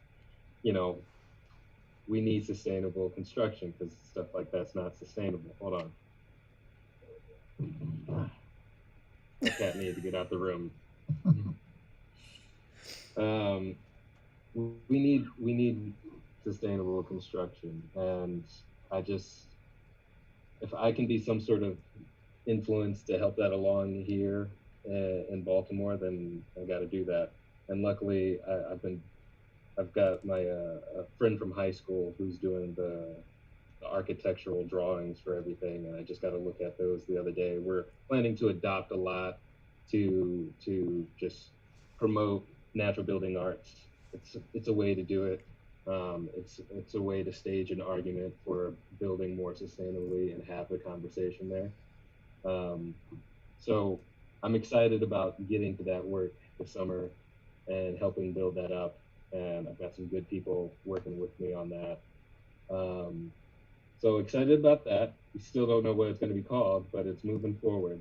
we need sustainable construction because stuff like that's not sustainable. Hold on. The cat needed to get out the room. We need sustainable construction, and if I can be some sort of influence to help that along here in Baltimore, then I got to do that. And luckily, I've got my a friend from high school who's doing the architectural drawings for everything, and I just got to look at those the other day. We're planning to adopt a lot to just promote natural building arts. It's a way to do it. It's a way to stage an argument for building more sustainably and have the conversation there. So I'm excited about getting to that work this summer and helping build that up. And I've got some good people working with me on that. So excited about that. We still don't know what it's going to be called, but it's moving forward.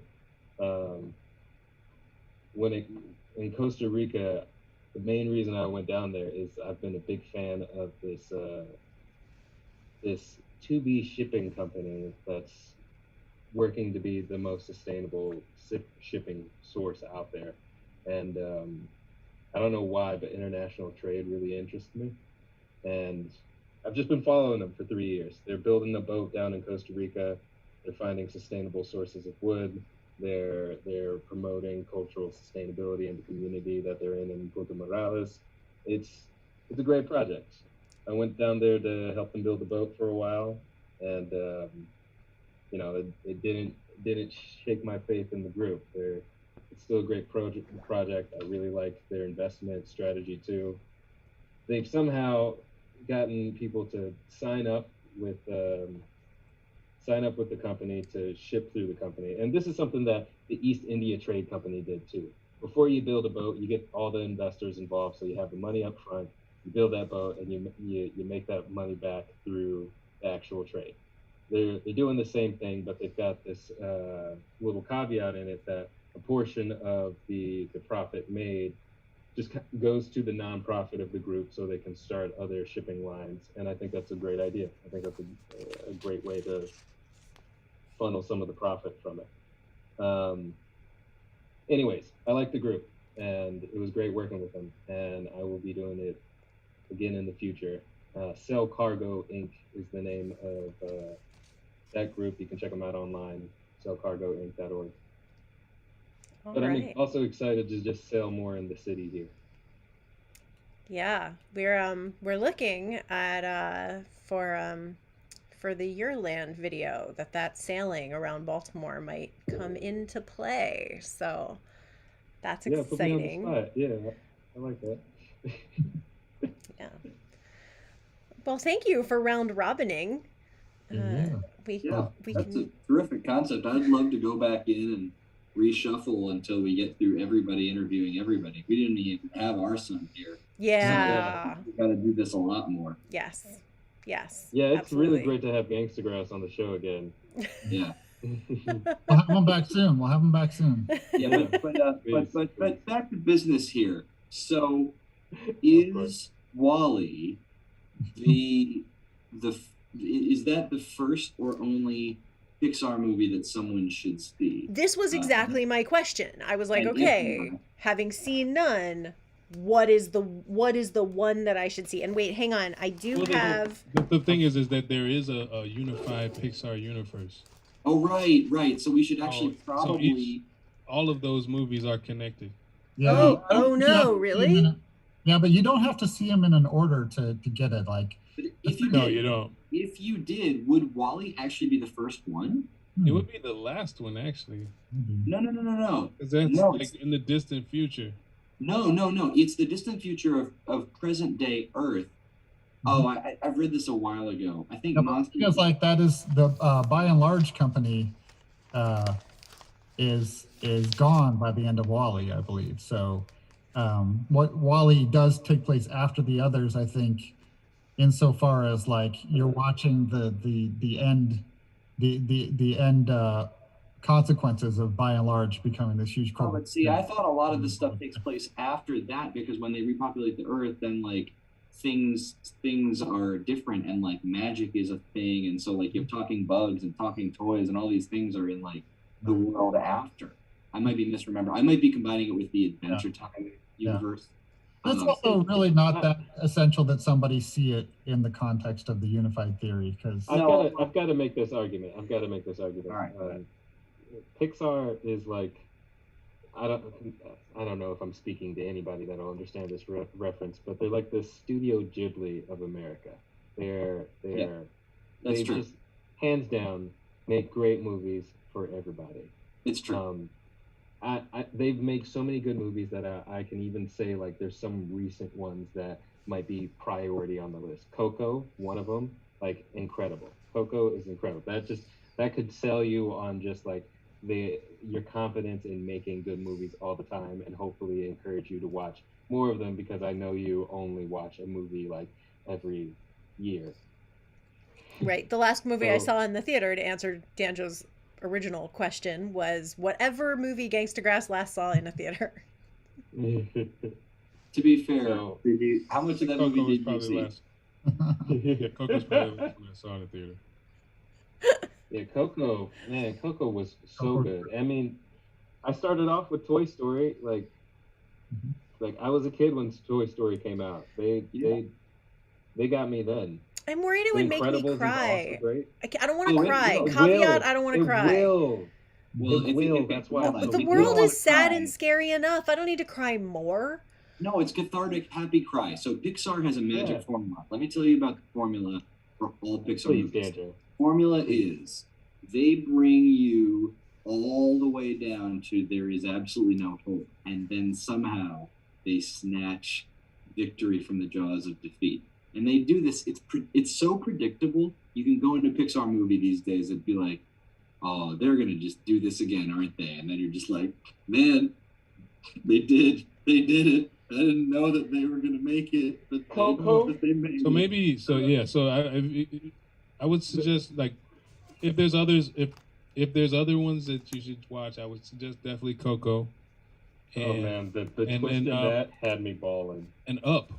In Costa Rica, the main reason I went down there is I've been a big fan of this 2B shipping company that's working to be the most sustainable shipping source out there. And I don't know why, but international trade really interests me. And I've just been following them for 3 years. They're building a boat down in Costa Rica. They're finding sustainable sources of wood. They're promoting cultural sustainability in the community that they're in Puerto Morales. It's a great project. I went down there to help them build the boat for a while, and it didn't shake my faith in the group. It's still a great project. I really like their investment strategy too. They've somehow gotten people to sign up with the company to ship through the company. And this is something that the East India Trade Company did too. Before you build a boat, you get all the investors involved, so you have the money up front, you build that boat, and you make that money back through the actual trade. They're doing the same thing, but they've got this little caveat in it that a portion of the profit made just goes to the nonprofit of the group so they can start other shipping lines. And I think that's a great idea. I think that's a great way to funnel some of the profit from it. Anyways, I like the group, and it was great working with them, and I will be doing it again in the future. Cell Cargo Inc. is the name of that group. You can check them out online, cellcargoinc.org. But right. I'm also excited to just sail more in the city here. Yeah, we're looking at for the Yearland video that sailing around Baltimore might come into play. So that's exciting. Put me on the spot. Yeah, I like that. Yeah. Well, thank you for round robining. That's a terrific concept. I'd love to go back in and reshuffle until we get through everybody interviewing everybody. We didn't even have our son here. Yeah. So, we got to do this a lot more. Yes. Yeah, it's absolutely. Really great to have Gangstagrass on the show again. Yeah. We'll have them back soon. Yeah, but back to business here. So, is Wall-E is that the first or only Pixar movie that someone should see? This was exactly my question. I was like, okay, having seen none, what is the one that I should see? And wait, hang on, I do have. The thing is that there is a unified Pixar universe. Oh right. So we should actually probably. All of those movies are connected. Yeah. Oh no, really? Yeah, but you don't have to see them in an order to get it. Like, if you no, you don't. If you did, would Wall-E actually be the first one? It would be the last one, actually. No. Because that's like in the distant future. No. It's the distant future of present day Earth. Oh, I've read this a while ago. I think because like that is the By and Large company is gone by the end of Wall-E, I believe. So what Wall-E does take place after the others, I think, insofar as like you're watching the end consequences of By and Large becoming this huge corporate. Oh, but see, I thought a lot of this stuff takes place after that, because when they repopulate the Earth, then like things are different, and like magic is a thing, and so like you have talking bugs and talking toys and all these things are in like the world after. I might be misremembering. I might be combining it with the Adventure Time universe. It's also really not that essential that somebody see it in the context of the unified theory, because I've got to make this argument. All right. Pixar is like, I don't know if I'm speaking to anybody that'll understand this reference, but they're like the Studio Ghibli of America. They true. just hands down make great movies for everybody. It's true. They've made so many good movies that I can even say like there's some recent ones that might be priority on the list. Coco, one of them, like incredible. Coco is incredible. That could sell you on just like your confidence in making good movies all the time, and hopefully encourage you to watch more of them, because I know you only watch a movie like every year. Right. The last movie I saw in the theater, to answer Danjo's original question, was whatever movie Gangstagrass last saw in a theater. To be fair, how much of that movie did you see? Yeah, Coco's probably the last one I saw in the theater. Yeah, Coco was so good. I mean, I started off with Toy Story, like I was a kid when Toy Story came out. They got me then. I'm worried it would make me cry. I don't want to cry. It Caveat, I don't want to cry. It will. That's why. But the world is sad and scary enough. I don't need to cry more. No, it's cathartic, happy cry. So Pixar has a magic formula. Let me tell you about the formula for all Pixar movies. Formula is they bring you all the way down to there is absolutely no hope, and then somehow they snatch victory from the jaws of defeat. And they do this. It's so predictable. You can go into a Pixar movie these days and be like, oh, they're gonna just do this again, aren't they? And then you're just like, man, they did it. I didn't know that they were gonna make it, but they made it. So maybe, I would suggest, like, if there's other ones that you should watch, I would suggest definitely Coco. Oh man, the twist in that had me bawling. And Up.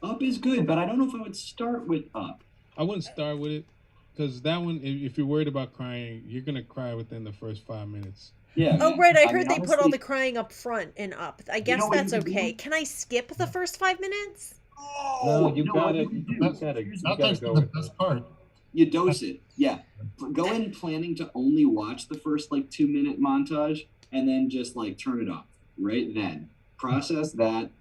Up is good, but I don't know if I would start with Up. I wouldn't start with it, because that one, if you're worried about crying, you're gonna cry within the first 5 minutes. Yeah. Oh, right. I heard they put all the crying up front in Up. I guess that's okay. Can I skip the first 5 minutes? No, you gotta go with the best part. You dose it. Yeah. Go in planning to only watch the first 2-minute montage, and then just turn it off right then. Process that,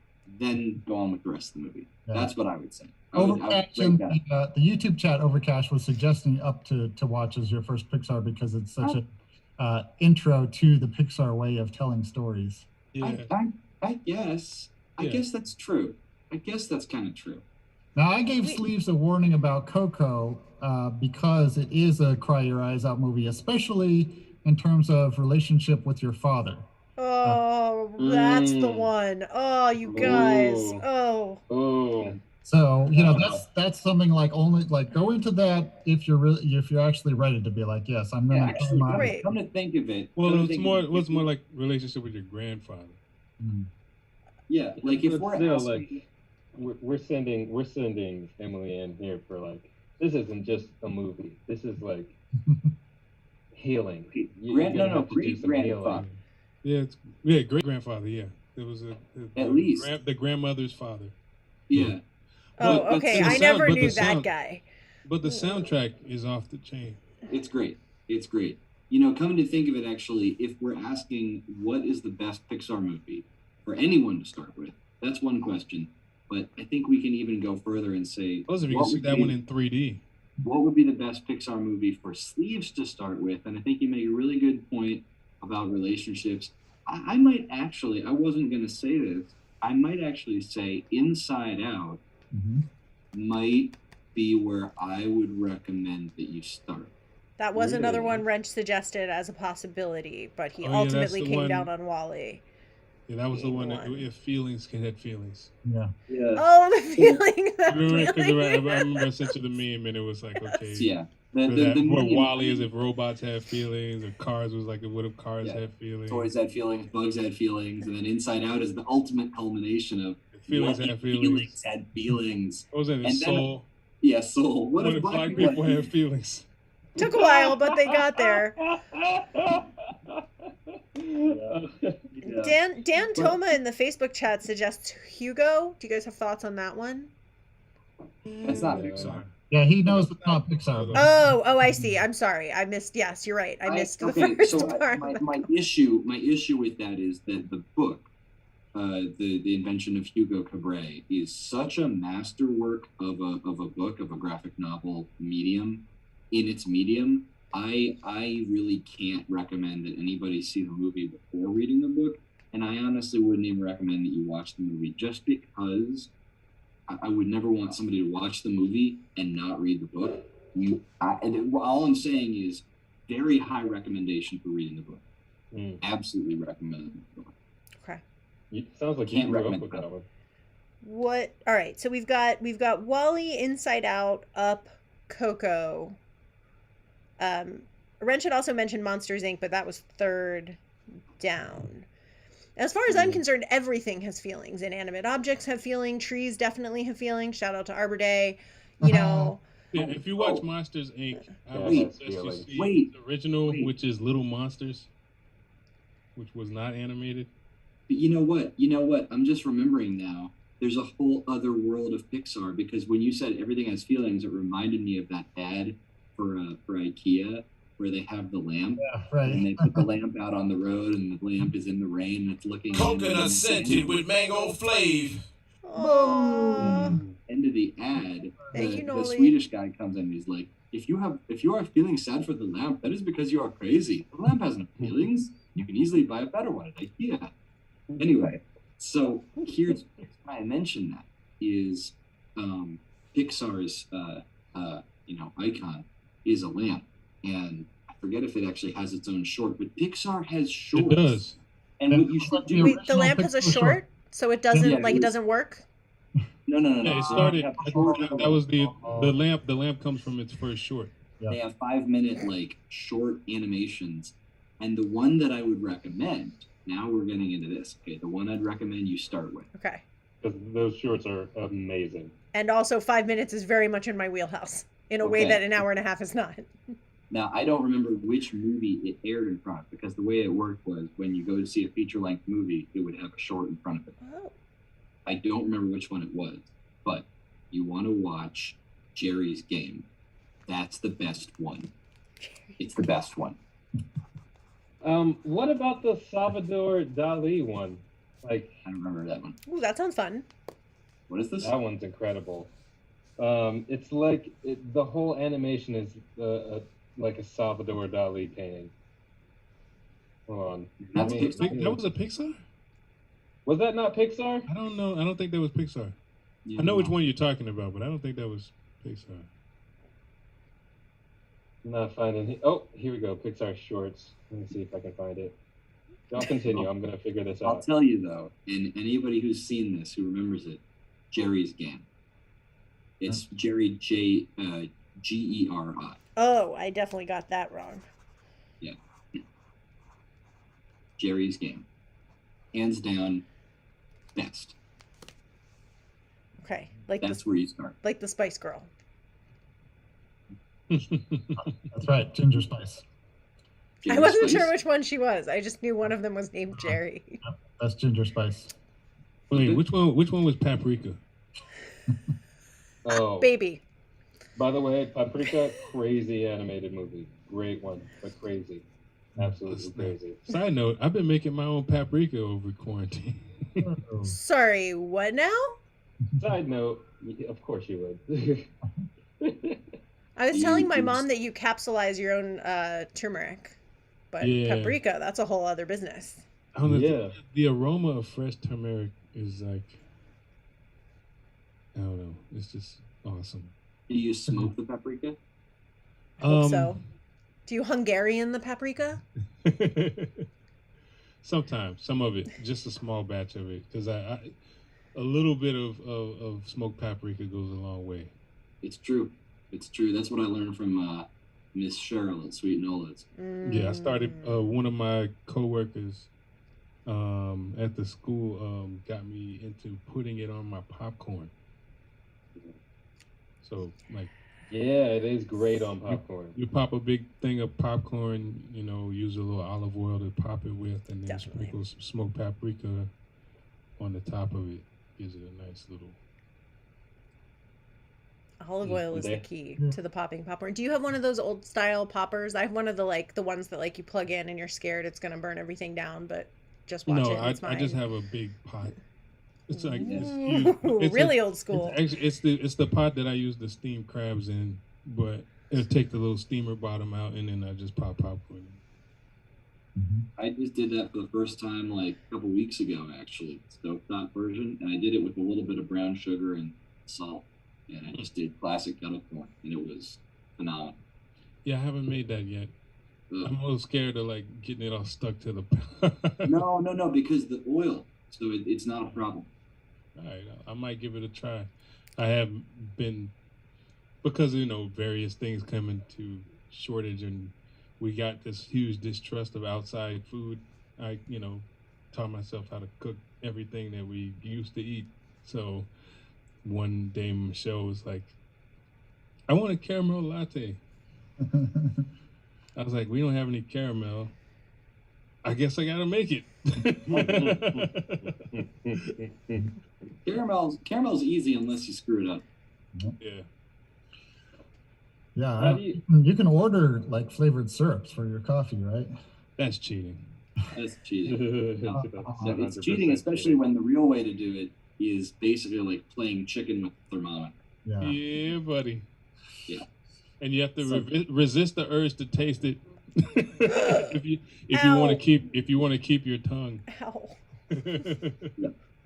then go on with the rest of the movie. Yeah. That's what I would say. The YouTube chat Overcash was suggesting Up to watch as your first Pixar because it's such an intro to the Pixar way of telling stories. Yeah. I guess that's true. I guess that's kind of true. Now, I gave Sleeves a warning about Coco because it is a cry your eyes out movie, especially in terms of relationship with your father. Oh, that's the one. Oh, you guys. Oh. So that's something go into that if you're actually ready to be like, yes, I'm gonna. Come to think of it. Well, it's more like relationship with your grandfather. Mm. Yeah, if we're asking, we're sending Emily in here for this isn't just a movie. This is healing. Great grandfather. Yeah, great grandfather. Yeah, it was the grandmother's father. Yeah. Oh, okay. I never knew that guy. But the soundtrack is off the chain. It's great. Coming to think of it, actually, if we're asking what is the best Pixar movie for anyone to start with, that's one question. But I think we can even go further and say, if you can see that one in 3D. What would be the best Pixar movie for Sleeves to start with? And I think you make a really good point about relationships. I might actually, I wasn't going to say this, I might actually say Inside Out might be where I would recommend that you start. That was another one Wrench suggested as a possibility, but he ultimately came down on Wall-E. Yeah, that was the one that if feelings can have feelings. Yeah. Oh, the feeling. I remember I sent you the meme and it was like, okay. Yeah. Where Wall-E is if robots have feelings, or Cars was like, what if cars have feelings? Toys had feelings, bugs had feelings, and then Inside Out is the ultimate culmination of feelings had feelings. Had feelings. What was that? Soul. Soul. What if black people have feelings? Took a while, but they got there. Yeah. Dan Toma in the Facebook chat suggests Hugo. Do you guys have thoughts on that one? That's not Pixar. Yeah, he knows it's not Pixar. But Oh, I see. I'm sorry. I missed. Yes, you're right. I missed the first part. My issue with that is that the book, the invention of Hugo Cabret, is such a masterwork of a book, of a graphic novel medium. In its medium, I really can't recommend that anybody see the movie before reading the book, and I honestly wouldn't even recommend that you watch the movie, just because I would never want somebody to watch the movie and not read the book. All I'm saying is very high recommendation for reading the book. Absolutely recommend the book. Okay. Sounds like you grew up with that one. What? All right. So we've got Wall-E, Inside Out, Up, Coco. Wrench had also mentioned Monsters Inc., but that was third down. As far as I'm concerned, everything has feelings. Inanimate objects have feeling. Trees definitely have feelings. Shout out to Arbor Day. You know. Yeah, if you watch Monsters Inc., I would Wait, suggest you see the original, which is Little Monsters, which was not animated. But you know what? I'm just remembering now. There's a whole other world of Pixar, because when you said everything has feelings, it reminded me of that ad for IKEA, where they have the lamp, and they put the lamp out on the road, and the lamp is in the rain, and it's looking Coconut scented with mango flavor. End of the ad, Thank the you, Swedish guy comes in and he's like, if you are feeling sad for the lamp, that is because you are crazy. The lamp has no feelings. You can easily buy a better one at IKEA. Anyway, so here's why I mentioned that is Pixar's icon is a lamp, and I forget if it actually has its own short, but Pixar has shorts. It does. And what you should do. Wait, the lamp has a short, so it doesn't it doesn't work. No. Yeah, it started. That was the lamp. The lamp comes from its first short. They have 5-minute short animations, and the one that I would recommend. Now we're getting into this. Okay, the one I'd recommend you start with. Okay. Because those shorts are amazing. And also 5 minutes is very much in my wheelhouse in a way that an hour and a half is not. Now, I don't remember which movie it aired in front of, because the way it worked was when you go to see a feature-length movie, it would have a short in front of it. Oh. I don't remember which one it was, but you want to watch Jerry's Game. That's the best one. It's the best one. What about the Salvador Dali one? I don't remember that one. Ooh, that sounds fun. What is this? That one's incredible. It's like the whole animation is like a Salvador Dali painting. Hold on. That's That was a Pixar? Was that not Pixar? I don't know. I don't think that was Pixar. Yeah, I know which one you're talking about, but I don't think that was Pixar. I'm not finding it. Oh, here we go. Pixar shorts. Let me see if I can find it. I'll continue. I'm gonna figure this I'll out. tell you though, and anybody who's seen this, who remembers it, Jerry's Game. It's Jerry Geri. Oh, I definitely got that wrong. Yeah. Jerry's Game. Hands down, best. Okay, That's where you start. Like the Spice Girl. That's right, Ginger Spice. Jerry I wasn't Spice. sure which one she was. I just knew one of them was named Jerry. That's Ginger Spice. Wait, which one was Paprika? Oh, Baby. by the way, Paprika, crazy animated movie. Great one, but crazy. Absolutely crazy. Side note, I've been making my own paprika over quarantine. Sorry, what now? Side note, of course you would. I was telling my mom that you capsulize your own turmeric. But Yeah. paprika, that's a whole other business. I don't know, Yeah. the aroma of fresh turmeric is I don't know. It's just awesome. Do you smoke the paprika? I hope so. Do you Hungarian the paprika? Sometimes, some of it, just a small batch of it, because a little bit of smoked paprika goes a long way. It's true. It's true. That's what I learned from Miss Cheryl at Sweet Nola's. Yeah, I started. One of my coworkers at the school got me into putting it on my popcorn. So Yeah, it is great on popcorn. You pop a big thing of popcorn, use a little olive oil to pop it with, and then Definitely. sprinkle some smoked paprika on the top of it. Gives it a nice little. Olive oil is the They- key to the popping popcorn. Do you have one of those old style poppers? I have one of the ones that you plug in and you're scared it's gonna burn everything down, but just watch No, it. And it's I just mine. have a big pot. It's like it's Ooh, huge. It's really a- old school. It's the pot that I use to steam crabs in, but it'll take the little steamer bottom out, and then I just pop popcorn. I just did that for the first time like a couple weeks ago, actually, stovetop version, and I did it with a little bit of brown sugar and salt, and I just did classic kettle corn, and it was phenomenal. Yeah, I haven't made that yet. Ugh. I'm a little scared of getting it all stuck to the. No, because the oil, so it's not a problem. All right, I might give it a try. I have been because various things come into shortage, and we got this huge distrust of outside food. I taught myself how to cook everything that we used to eat. So one day Michelle was like, "I want a caramel latte." I was like, "We don't have any caramel. I guess I gotta make it." Caramel's easy unless you screw it up. Yeah. Yeah, How do you- you can order like flavored syrups for your coffee, right? That's cheating. That's cheating. No, it's 100% cheating, especially when the real way to do it is basically like playing chicken with a thermometer. Yeah. Yeah, buddy. Yeah. And you have to So- resist the urge to taste it. if you want to keep your tongue. Ow.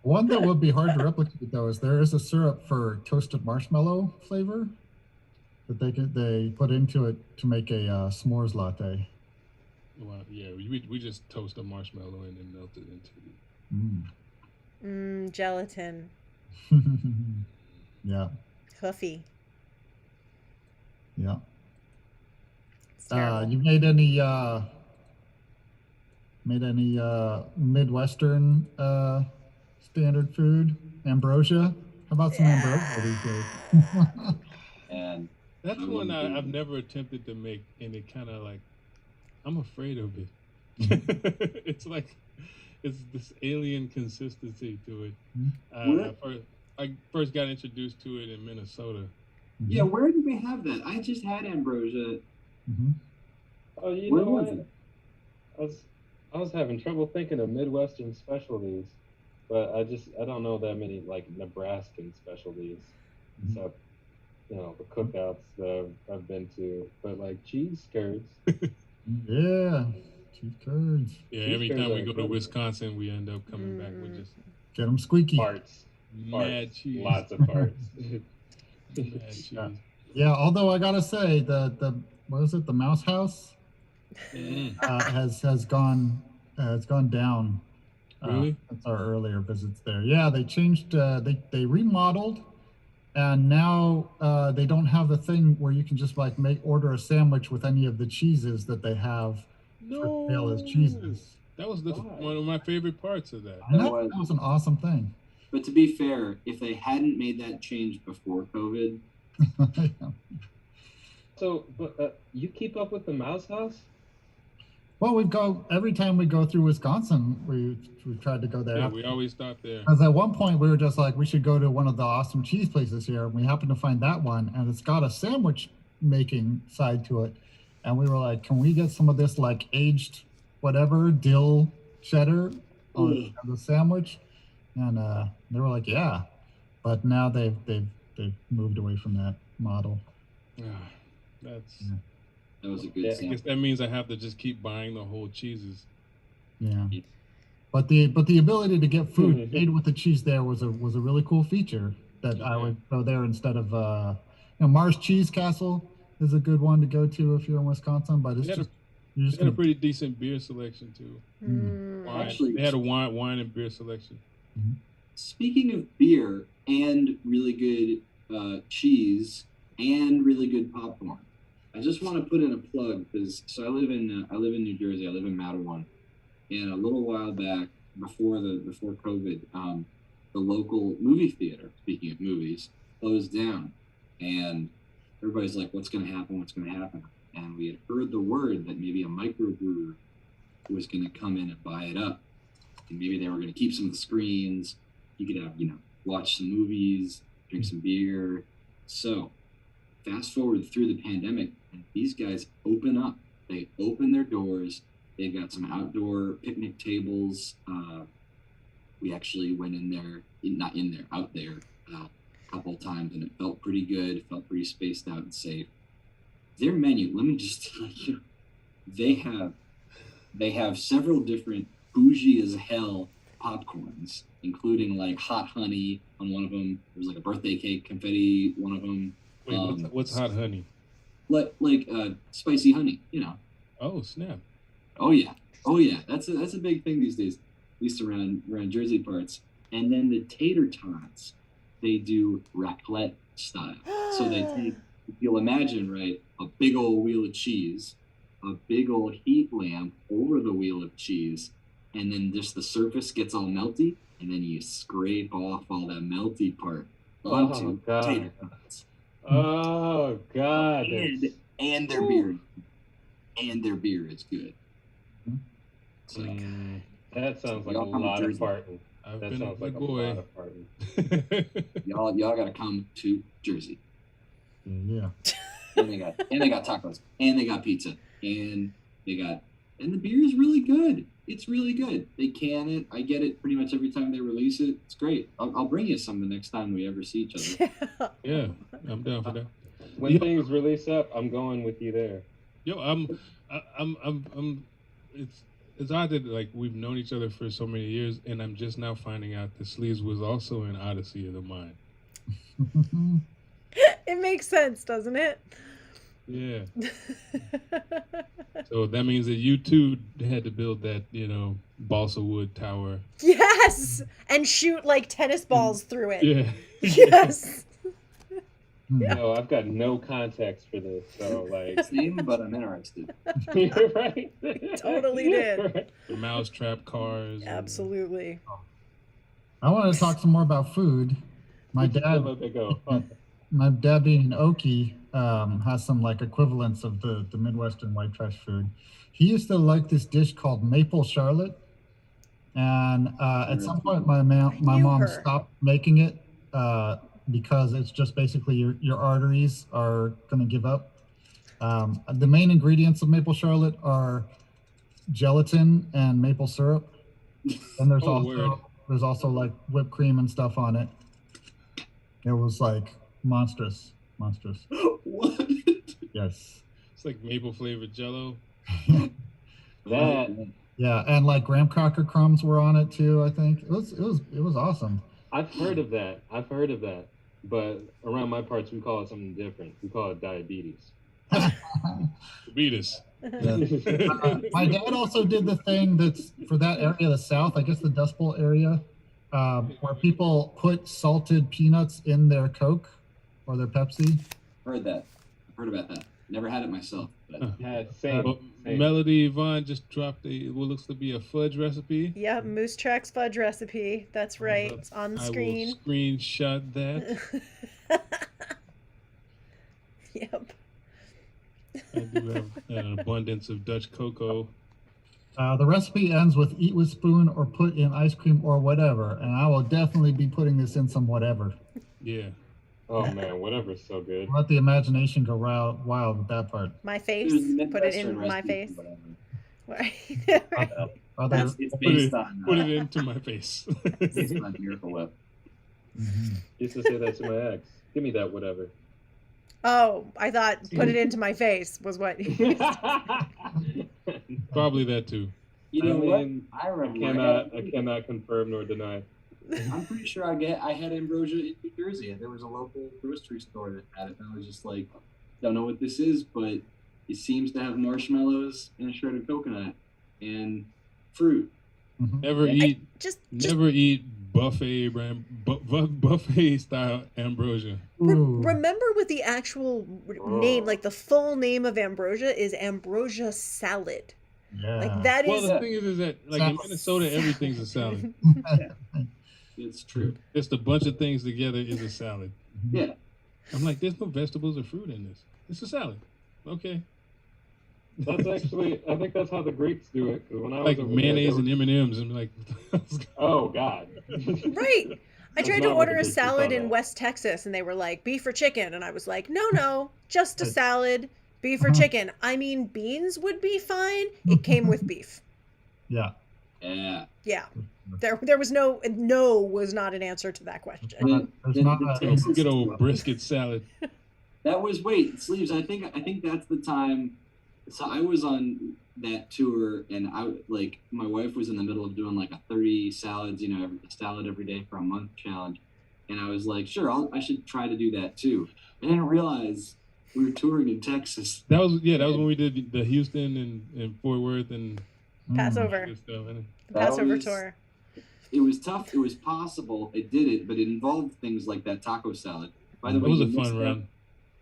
One that would be hard to replicate though is there is a syrup for toasted marshmallow flavor that they put into it to make a s'mores latte. Well, yeah, we just toast a marshmallow and then melt it into it. Gelatin. Yeah, Hoofy. yeah. It's terrible. You made any Midwestern standard food? Ambrosia? How about some ambrosia these days? And That's I one wouldn't do I've it. never attempted to make, and it kind of I'm afraid of it. It's this alien consistency to it. I first got introduced to it in Minnesota. yeah, where did we have that? I just had ambrosia. Mhm. Oh, you Where know was what? it? I was having trouble thinking of Midwestern specialties, but I don't know that many Nebraskan specialties, except the cookouts that I've been to. But cheese curds. Yeah, cheese curds. Yeah, Cheese every curds time we are go to incredible. Wisconsin, we end up coming back with just Get them squeaky. Farts. mad Farts. cheese. Lots of farts. Mad cheese. Yeah, although I gotta say the what is it, the Mouse House Mm. has gone down. Really? Since our earlier visits there. Yeah, they changed. They remodeled, and now they don't have the thing where you can just order a sandwich with any of the cheeses that they have for sale as cheeses. That was Why? one of my favorite parts of that. I know, that was an awesome thing. But to be fair, if they hadn't made that change before COVID, So, but you keep up with the Mouse House? Well, every time we go through Wisconsin, we've tried to go there. Yeah, we always stop there. Because at one point we were just like, we should go to one of the awesome cheese places here. And we happened to find that one, and it's got a sandwich making side to it. And we were like, can we get some of this aged whatever dill cheddar on the sandwich? And they were like, yeah. But now they've moved away from that model. That's. Yeah. that was a good Yeah, I I sample. guess that means I have to just keep buying the whole cheeses. Yeah. But the ability to get food made with the cheese there was a really cool feature that I would go there instead of Mars Cheese Castle is a good one to go to if you're in Wisconsin, but it's They had just you're They just had a gonna pretty decent beer selection too. Wine. Actually- They had a wine and beer selection. Speaking of beer and really good cheese and really good popcorn, I just want to put in a plug because I live in New Jersey. I live in Mattawan, and a little while back, before COVID, the local movie theater, speaking of movies, closed down, and everybody's like, what's going to happen? What's going to happen? And we had heard the word that maybe a microbrewer was going to come in and buy it up. And maybe they were going to keep some of the screens. You could have, watch some movies, drink some beer. So fast forward through the pandemic, and these guys open up. They open their doors. They've got some outdoor picnic tables. We actually went in there, out there a couple of times, and it felt pretty good. It felt pretty spaced out and safe. Their menu, let me just tell you, they have several different bougie as hell popcorns, including like hot honey on one of them. There's like a birthday cake confetti, one of them. Wait, what's hot honey? Like spicy honey, Oh, snap. Oh yeah. That's a big thing these days, at least around Jersey parts. And then the tater tots, they do raclette style. So they take, if you'll imagine, right, a big old wheel of cheese, a big old heat lamp over the wheel of cheese, and then just the surface gets all melty, and then you scrape off all that melty part onto tater tots. Oh God! And their beer is good. It's like, that sounds like a lot of farting. That sounds like a lot of farting. y'all got to come to Jersey. Yeah. And they got tacos, and they got pizza, and the beer is really good. It's really good. They can it. I get it pretty much every time they release it. It's great. I'll bring you some the next time we ever see each other. Yeah, I'm down for that. When things release up, I'm going with you there. Yo, I'm. It's odd that like we've known each other for so many years, and I'm just now finding out that Sleeves was also in Odyssey of the Mind. It makes sense, doesn't it? Yeah. So that means that you too had to build that, balsa wood tower. Yes, and shoot like tennis balls through it. Yeah. Yes. No, I've got no context for this, so like. Same, but I'm interested. You're right. Totally did. The mousetrap cars. Absolutely. I wanted to talk some more about food. My dad being an Okie, has some like equivalents of the Midwestern white trash food. He used to like this dish called maple charlotte, and at some point my mom stopped making it because it's just basically your arteries are going to give up. The main ingredients of maple charlotte are gelatin and maple syrup, and there's also like whipped cream and stuff on it. It was like monstrous. What? Yes. It's like maple flavored Jello. That. Yeah, and like graham cracker crumbs were on it too. I think it was awesome. I've heard of that, but around my parts we call it something different. We call it diabetes. Diabetes. My dad also did the thing that's for that area of the South, I guess the Dust Bowl area, where people put salted peanuts in their Coke or their Pepsi. I've heard about that. Never had it myself. But... Same. Melody Vaughn just dropped what looks to be a fudge recipe. Yep, Moose Track's fudge recipe. That's right. It's on the screen. I will screenshot that. Yep. I do have an abundance of Dutch cocoa. The recipe ends with eat with spoon or put in ice cream or whatever, and I will definitely be putting this in some whatever. Yeah. Oh man, whatever's so good. Let the imagination go wild with that part. My face. Put it in my face. Right. It's based on. Put it into my face. It's my Miracle Whip. Used to say that to my ex. Give me that whatever. Oh, I thought put it into my face was what. Probably that too. You know what? I remember. I cannot confirm nor deny. I'm pretty sure I had ambrosia in New Jersey, and there was a local grocery store that had it, and I was just like, don't know what this is, but it seems to have marshmallows and a shredded coconut and fruit. Mm-hmm. Never eat buffet style ambrosia. Remember what the actual name, like the full name of ambrosia is ambrosia salad. Yeah. Like that is. Well, the thing is that like in Minnesota, everything's a salad. It's true. Just a bunch of things together is a salad. Yeah. I'm like, there's no vegetables or fruit in this. It's a salad. Okay. That's actually, I think that's how the Greeks do it. 'Cause when I was Like over mayonnaise there, and M&Ms, and like, oh God. Right. I That's tried to not what order the a Greeks do, salad saw in that. West Texas, and they were like, beef or chicken? And I was like, no, just a Right. salad, beef or Uh-huh. chicken. I mean, beans would be fine. It came with beef. Yeah. Yeah. Yeah. There was no was not an answer to that question. There's not a- Texas- good old brisket salad. That was Sleeves. I think that's the time. So I was on that tour, and my wife was in the middle of doing like a 30 salads, a salad every day for a month challenge, and I was like, sure, I should try to do that too. I didn't realize we were touring in Texas. That was when we did the Houston and Fort Worth and Passover. good stuff. The Passover was- tour. It was tough. It was possible. It did it, but it involved things like that taco salad. By the It way, was you a missed fun out. run.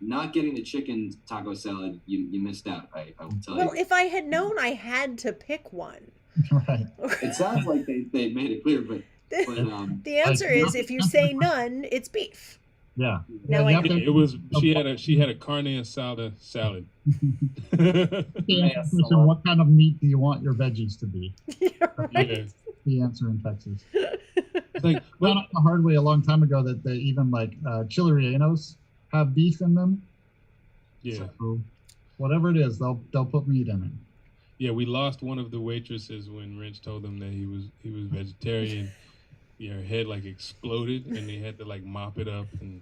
Not getting the chicken taco salad, you missed out. I will tell Well, you. if I had known I had to pick one. Right. It sounds like they made it clear, but The answer is if you say none, it's beef. Yeah. Now you I have know. to- It was she had a carne asada salad. the answer to what kind of meat do you want your veggies to be? Right? Yeah. The answer in Texas. It's like, Found well, out the hard way a long time ago that they even chili rellenos have beef in them. yeah. So whatever it is, they'll put meat in it. Yeah, we lost one of the waitresses when Wrench told them that he was vegetarian. Yeah, her head like exploded, and they had to like mop it up and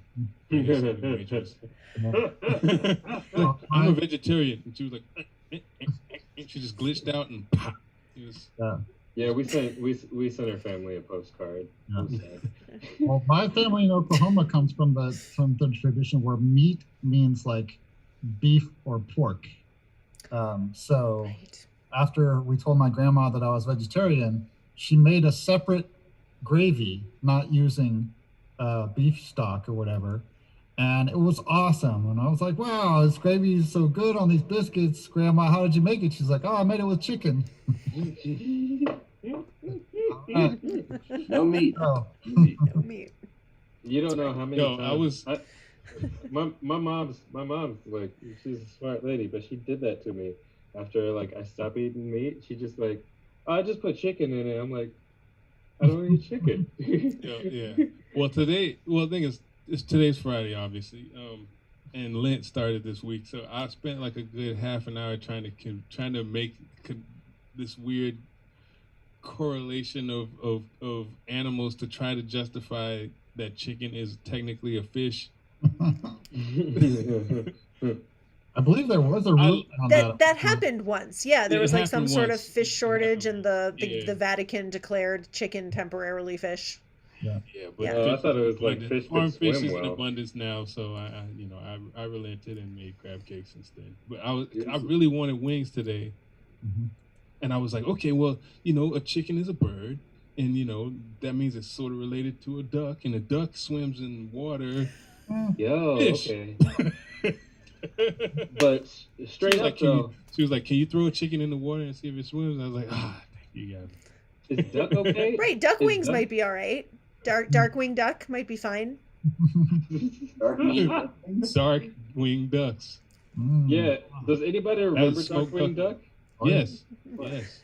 bring us a new waitress. Like, I'm a vegetarian, and she was like, and she just glitched out and pop. It was, Yeah, we sent her family a postcard. Yeah. It was sad. Well, my family in Oklahoma comes from the tradition where meat means like beef or pork. So Right. after we told my grandma that I was vegetarian, she made a separate gravy, not using beef stock or whatever. And it was awesome. And I was like, wow, this gravy is so good on these biscuits. Grandma, how did you make it? She's like, oh, I made it with chicken. no meat. Oh, No meat. You don't know how many Yo, times my mom's like, she's a smart lady, but she did that to me after like I stopped eating meat. She just like, oh, I just put chicken in it. I'm like, I don't eat chicken. yeah. Well, the thing is, today's Friday, obviously, and Lent started this week, so I spent like a good half an hour trying to make this weird correlation of animals to try to justify that chicken is technically a fish. I believe there was a root on That happened once. Yeah, there It was like some happened sort once. of fish shortage, and the Yeah. Vatican declared chicken temporarily fish. Yeah, but Yeah. Oh, I thought it was like abundant. fish that Farm fish swim is in well. abundance now, so I relented and made crab cakes instead. But I really wanted wings today, Mhm. and I was like, okay, well, a chicken is a bird, and that means it's sort of related to a duck, and a duck swims in water. Yo, Fish. okay. But straight up though, She was like, can you throw a chicken in the water and see if it swims? I was like, thank you guys. is duck okay? Right, duck Is wings duck- might be all right. Darkwing duck might be fine. Dark meat. Dark winged ducks. Mm. Yeah. Does anybody remember smoked Darkwing duck. Duck? Oh, yeah. Yes.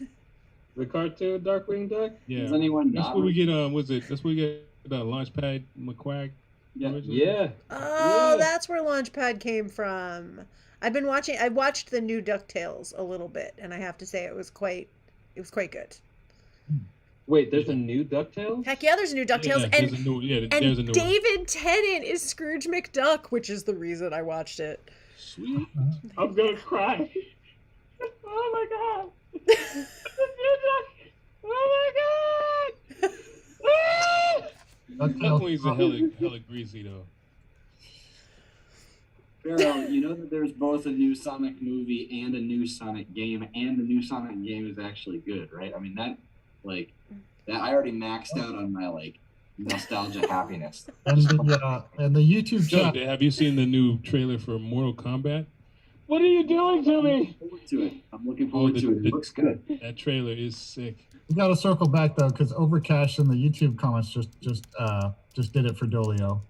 The cartoon Darkwing Duck? Yeah. Does anyone That's not? where we get that's where we get Launchpad McQuack. Yeah. originally. Yeah. Oh, Yeah. that's where Launchpad came from. I watched the new DuckTales a little bit, and I have to say it was quite good. Wait, there's a new DuckTales? Heck yeah, there's a new DuckTales, Yeah, there's a new, there's a new one. David Tennant is Scrooge McDuck, which is the reason I watched it. Sweet. I'm gonna cry. Oh my god. It's a new Duck. Oh my god. That wing's a hella greasy though. Farrell, you know that there's both a new Sonic movie and a new Sonic game, and the new Sonic game is actually good, right? I mean, that I already maxed out on my nostalgia happiness. And the YouTube So, chat. have you seen the new trailer for Mortal Kombat? What are you doing to me? I'm looking forward to it. It looks good. That trailer is sick. We got to circle back though, because Overcash in the YouTube comments just did it for Dolio,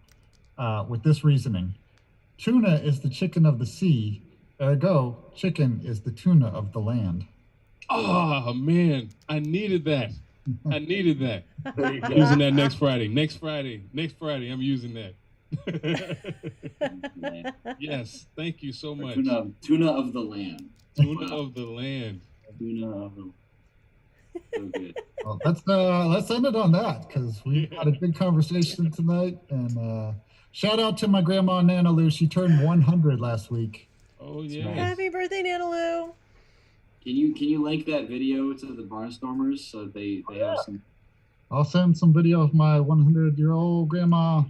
with this reasoning. tuna is the chicken of the sea. Ergo, chicken is the tuna of the land. Oh man, I needed that. I needed that. There you I'm go. using that next Friday. Next Friday, I'm using that. Yes, thank you so much. Tuna of the land. Tuna of the land. Tuna of the so good. Well, let's end it on that because we had a good conversation tonight. And shout out to my grandma Nana Lou. She turned 100 last week. Oh yeah. right. Happy birthday, Nana Lou. Can you link that video to the Barnstormers so they have some? I'll send some video of my 100-year-old grandma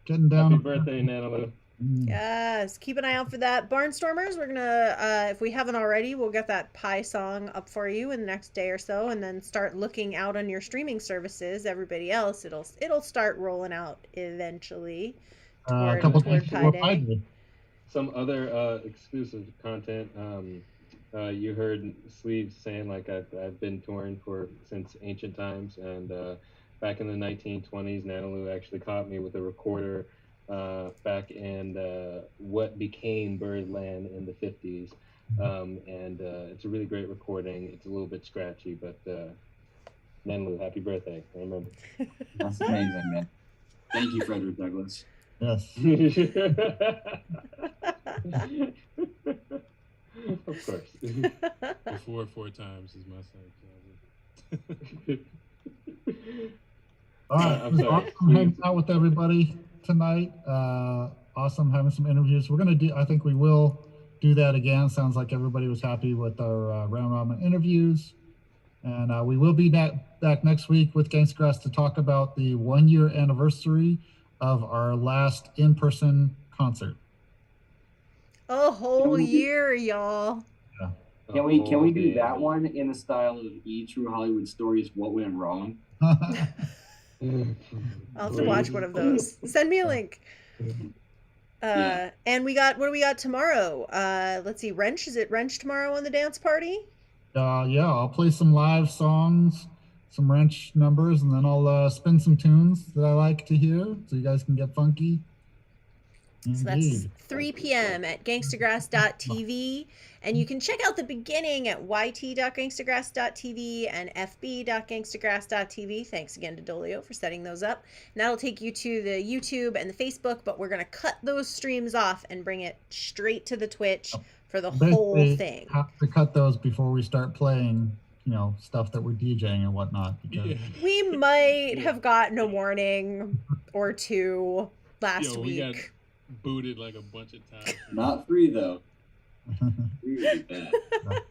getting down. Happy birthday, Nana Lou. Yes, keep an eye out for that. Barnstormers, we're gonna, if we haven't already, we'll get that pie song up for you in the next day or so, and then start looking out on your streaming services. Everybody else, it'll start rolling out eventually A couple toward days Pi before Day. Pi Day. Some other exclusive content. You heard Sleeves saying like I've been touring since ancient times, and back in the 1920s, Nana Lou actually caught me with a recorder back in what became Birdland in the 50s, and it's a really great recording. It's a little bit scratchy, but Nana Lou, happy birthday! I remember. That's amazing, man. Thank you, Frederick Douglass. Yes. Of course. Before 4 times is my son. All right. I'm sorry. Awesome hanging out with everybody tonight. Awesome having some interviews. I think we will do that again. Sounds like everybody was happy with our round robin interviews. And we will be back next week with Gangstagrass to talk about the 1-year anniversary of our last in-person concert. A whole Can we- year, y'all. Can we do that one in the style of E! True Hollywood Stories? What went wrong? I'll have to watch one of those. Send me a link. Yeah. And what do we got tomorrow? Let's see, Wrench. Is it Wrench tomorrow on the dance party? Yeah, I'll play some live songs, some Wrench numbers, and then I'll spin some tunes that I like to hear so you guys can get funky. So that's Indeed. 3 p.m. at gangstagrass.tv. And you can check out the beginning at yt.gangstagrass.tv and fb.gangstagrass.tv. Thanks again to Dolio for setting those up. And that'll take you to the YouTube and the Facebook, but we're going to cut those streams off and bring it straight to the Twitch for the whole Basically, thing. have to cut those before we start playing, stuff that we're DJing and whatnot. Because Yeah. We might have gotten a warning or two last We got week. booted like a bunch of times. Not 3 though. 3 would be bad.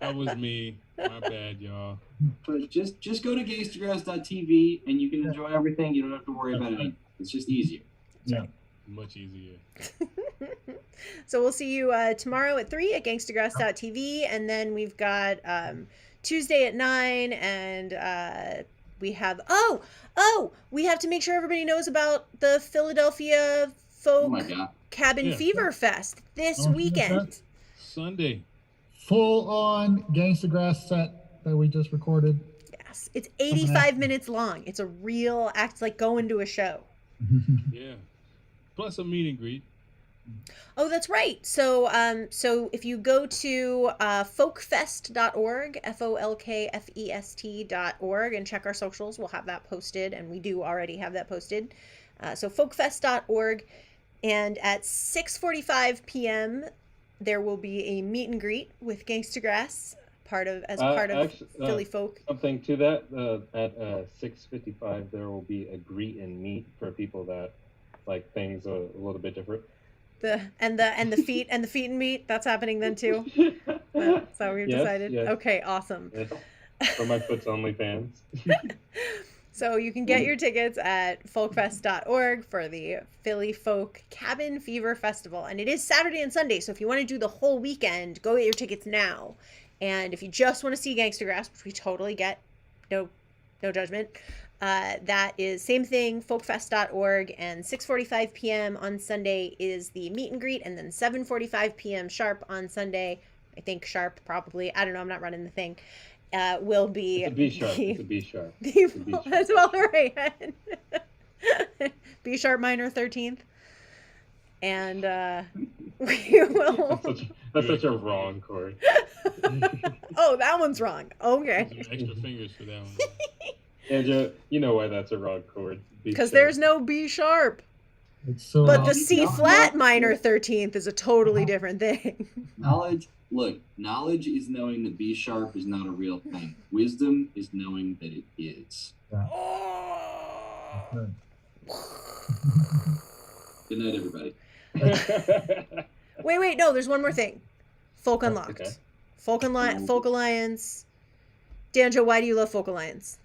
That was me. My bad, y'all. But just go to gangstagrass.tv and you can enjoy everything. You don't have to worry about anything. It's just easier. yeah. Much easier. So we'll see you tomorrow at 3 at gangstagrass.tv, and then we've got Tuesday at 9, and we have we have to make sure everybody knows about the Philadelphia Oh Folk my god. Cabin Yeah. Fever Fest this Oh, weekend. Sunday. Full on Gangstagrass set that we just recorded. Yes, it's 85 minutes long. It's a real act, like going to a show. Yeah. Plus a meet and greet. Oh, that's right. So, so if you go to folkfest.org, folkfest.org, and check our socials, we'll have that posted, and we do already have that posted. So folkfest.org, and at 6:45 p.m. there will be a meet and greet with Gangstagrass, part of Philly Folk. Something to that. At 6:55, there will be a greet and meet for people that like things a little bit different. The feet and meet, that's happening then too. That's how we've decided. Yes. Okay, awesome. Yes. For my Foots Only fans. So you can get your tickets at folkfest.org for the Philly Folk Cabin Fever Festival. And it is Saturday and Sunday, so if you want to do the whole weekend, go get your tickets now. And if you just want to see Gangstagrass, which we totally get, no judgment, that is same thing, folkfest.org, and 6:45 p.m. on Sunday is the meet and greet, and then 7:45 p.m. sharp on Sunday, I think sharp probably, I don't know, I'm not running the thing, will be... It's a B sharp. It's a B sharp. That's well right. B sharp minor 13th. And We will. That's such a wrong chord. Oh, that one's wrong. Some Okay. extra fingers for that one. Andrew, you know why that's a wrong chord. Because there's no B sharp. It's so But the No, C no, flat no. minor 13th is a totally different thing. Knowledge is knowing that B sharp is not a real thing. Wisdom is knowing that it is. Oh. Good night, everybody. Wait, no, there's one more thing. Folk Unlocked. Okay. Folk Alliance. Danjo, why do you love Folk Alliance?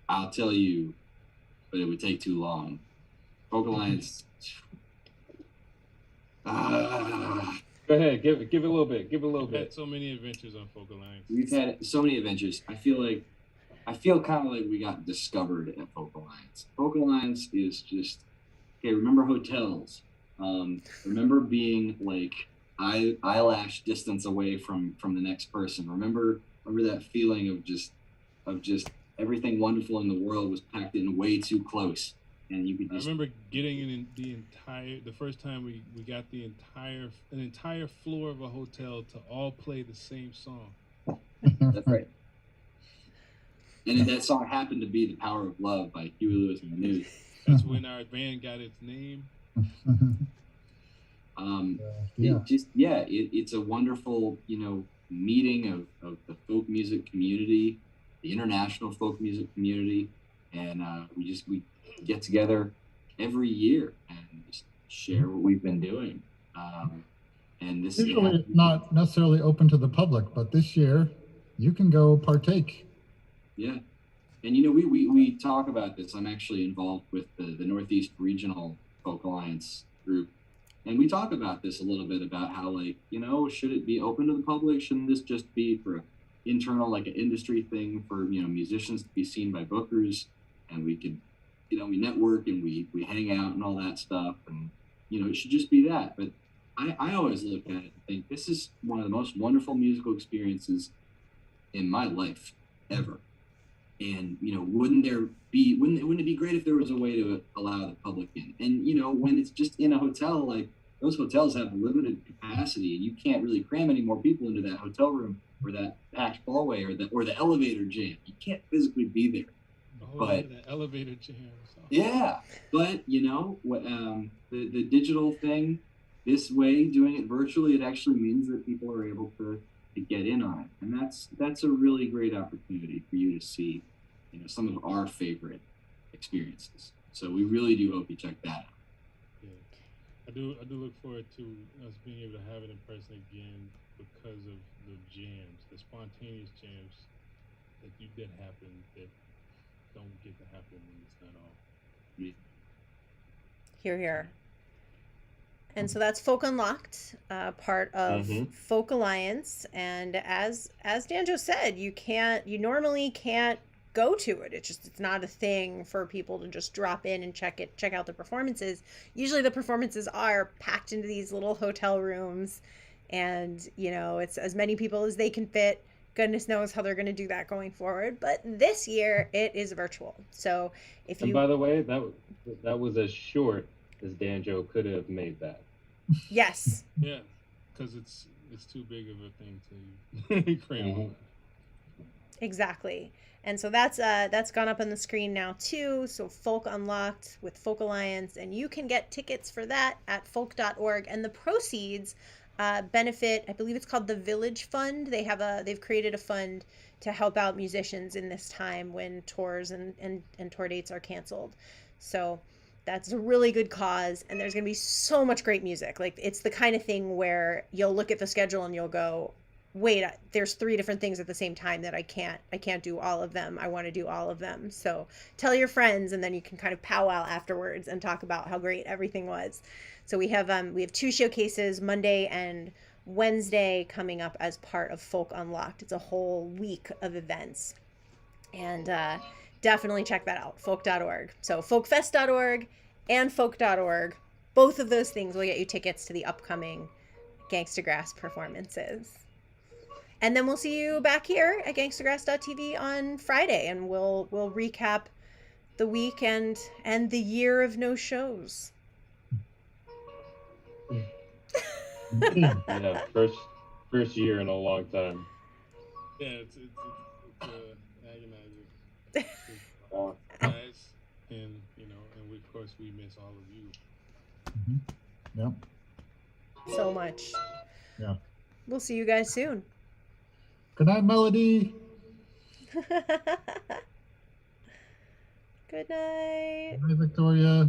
I'll tell you, but it would take too long. Folk Alliance. Go ahead, give it a little bit. Give it a little We've had bit. so many adventures on Folk Alliance. We've had so many adventures. I feel kind of like we got discovered at Folk Alliance. Folk Alliance is just okay. Remember hotels. Remember being like eyelash distance away from the next person. Remember that feeling of just everything wonderful in the world was packed in way too close, and you could I just. remember getting in the first time we got an entire floor of a hotel to all play the same song. That's right. And that song happened to be "The Power of Love" by Huey Lewis and the News. That's when our band got its name. It's a wonderful, meeting of the folk music community, the international folk music community, and we get together every year and just share what we've been doing. And this Usually it's not necessarily open to the public, but this year you can go partake. Yeah. And we talk about this. I'm actually involved with the Northeast Regional Folk Alliance group. And we talk about this a little bit about how, should it be open to the public? Shouldn't this just be for an internal, like an industry thing for, musicians to be seen by bookers? And we could, we network and we hang out and all that stuff. And, it should just be that. But I always look at it and think this is one of the most wonderful musical experiences in my life ever. And, wouldn't it be great if there was a way to allow the public in? And, when it's just in a hotel, like those hotels have limited capacity and you can't really cram any more people into that hotel room or that packed hallway or the elevator jam. You can't physically be there. But the elevator jam. So. Yeah. But, the digital thing, this way, doing it virtually, it actually means that people are able to get in on it. And that's a really great opportunity for you to see, some of our favorite experiences. So we really do hope you check that out. Yeah. I do look forward to us being able to have it in person again because of the jams, the spontaneous jams that did happen that don't get to happen when it's not all. Yeah. Hear, hear. And so that's Folk Unlocked, part of Folk Alliance. And as Danjo said, you normally can't go to it. It's not a thing for people to just drop in and check out the performances. Usually the performances are packed into these little hotel rooms, and it's as many people as they can fit. Goodness knows how they're going to do that going forward. But this year it is virtual. So And by the way, that was as short as Danjo could have made that. Yes. Yeah, because it's too big of a thing to cram on. Exactly. And so that's gone up on the screen now too. So Folk Unlocked with Folk Alliance, and you can get tickets for that at folk.org. And the proceeds benefit, I believe it's called the Village Fund. They've created a fund to help out musicians in this time when tours and tour dates are canceled. So that's a really good cause, and there's going to be so much great music. Like, it's the kind of thing where you'll look at the schedule and you'll go, wait, there's 3 different things at the same time that I can't do all of them. I want to do all of them. So tell your friends, and then you can kind of powwow afterwards and talk about how great everything was. So we have 2 showcases, Monday and Wednesday, coming up as part of Folk Unlocked. It's a whole week of events, and definitely check that out, folk.org. So folkfest.org and folk.org, both of those things will get you tickets to the upcoming Gangstagrass performances. And then we'll see you back here at gangstagrass.tv on Friday, and we'll recap the week and the year of no shows. Yeah, first year in a long time. Yeah, it's agonizing. Guys, and and we, of course we miss all of you. Yep. So much. Yeah. We'll see you guys soon. Good night, Melody. Good night. Good night, Victoria.